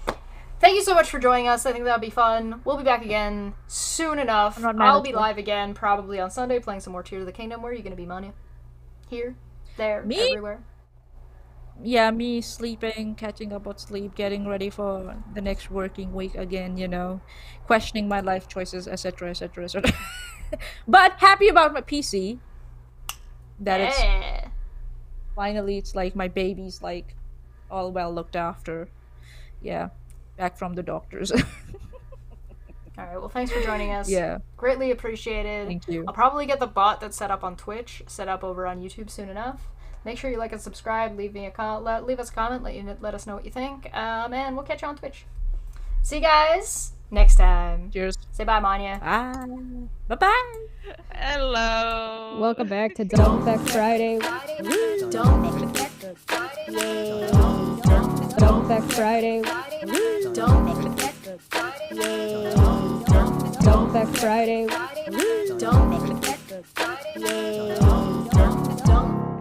thank you so much for joining us. I think that'll be fun. We'll be back again soon enough. I'm not mad I'll at be you. live again probably on Sunday playing some more Tears of the Kingdom. Where are you going to be, Manya? Here, there, Me? everywhere. Yeah, me sleeping, catching up on sleep, getting ready for the next working week again, you know, questioning my life choices, etc., etc., etc. But happy about my PC. That it's Yeah. finally, it's like my baby's like all well looked after. Yeah, back from the doctors. All right. Well, thanks for joining us. Yeah, Greatly appreciated. thank you. I'll probably get the bot that's set up on Twitch set up over on YouTube soon enough. Make sure you like and subscribe. Leave us a comment. Let us know what you think. And we'll catch you on Twitch. See you guys next time. Cheers. Say bye, Manya. Bye. Bye. Hello. Welcome back to Dumb Fekk Friday. Dumb Fekk Friday. Dumb Fekk Friday.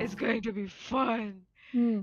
It's going to be fun. Hmm.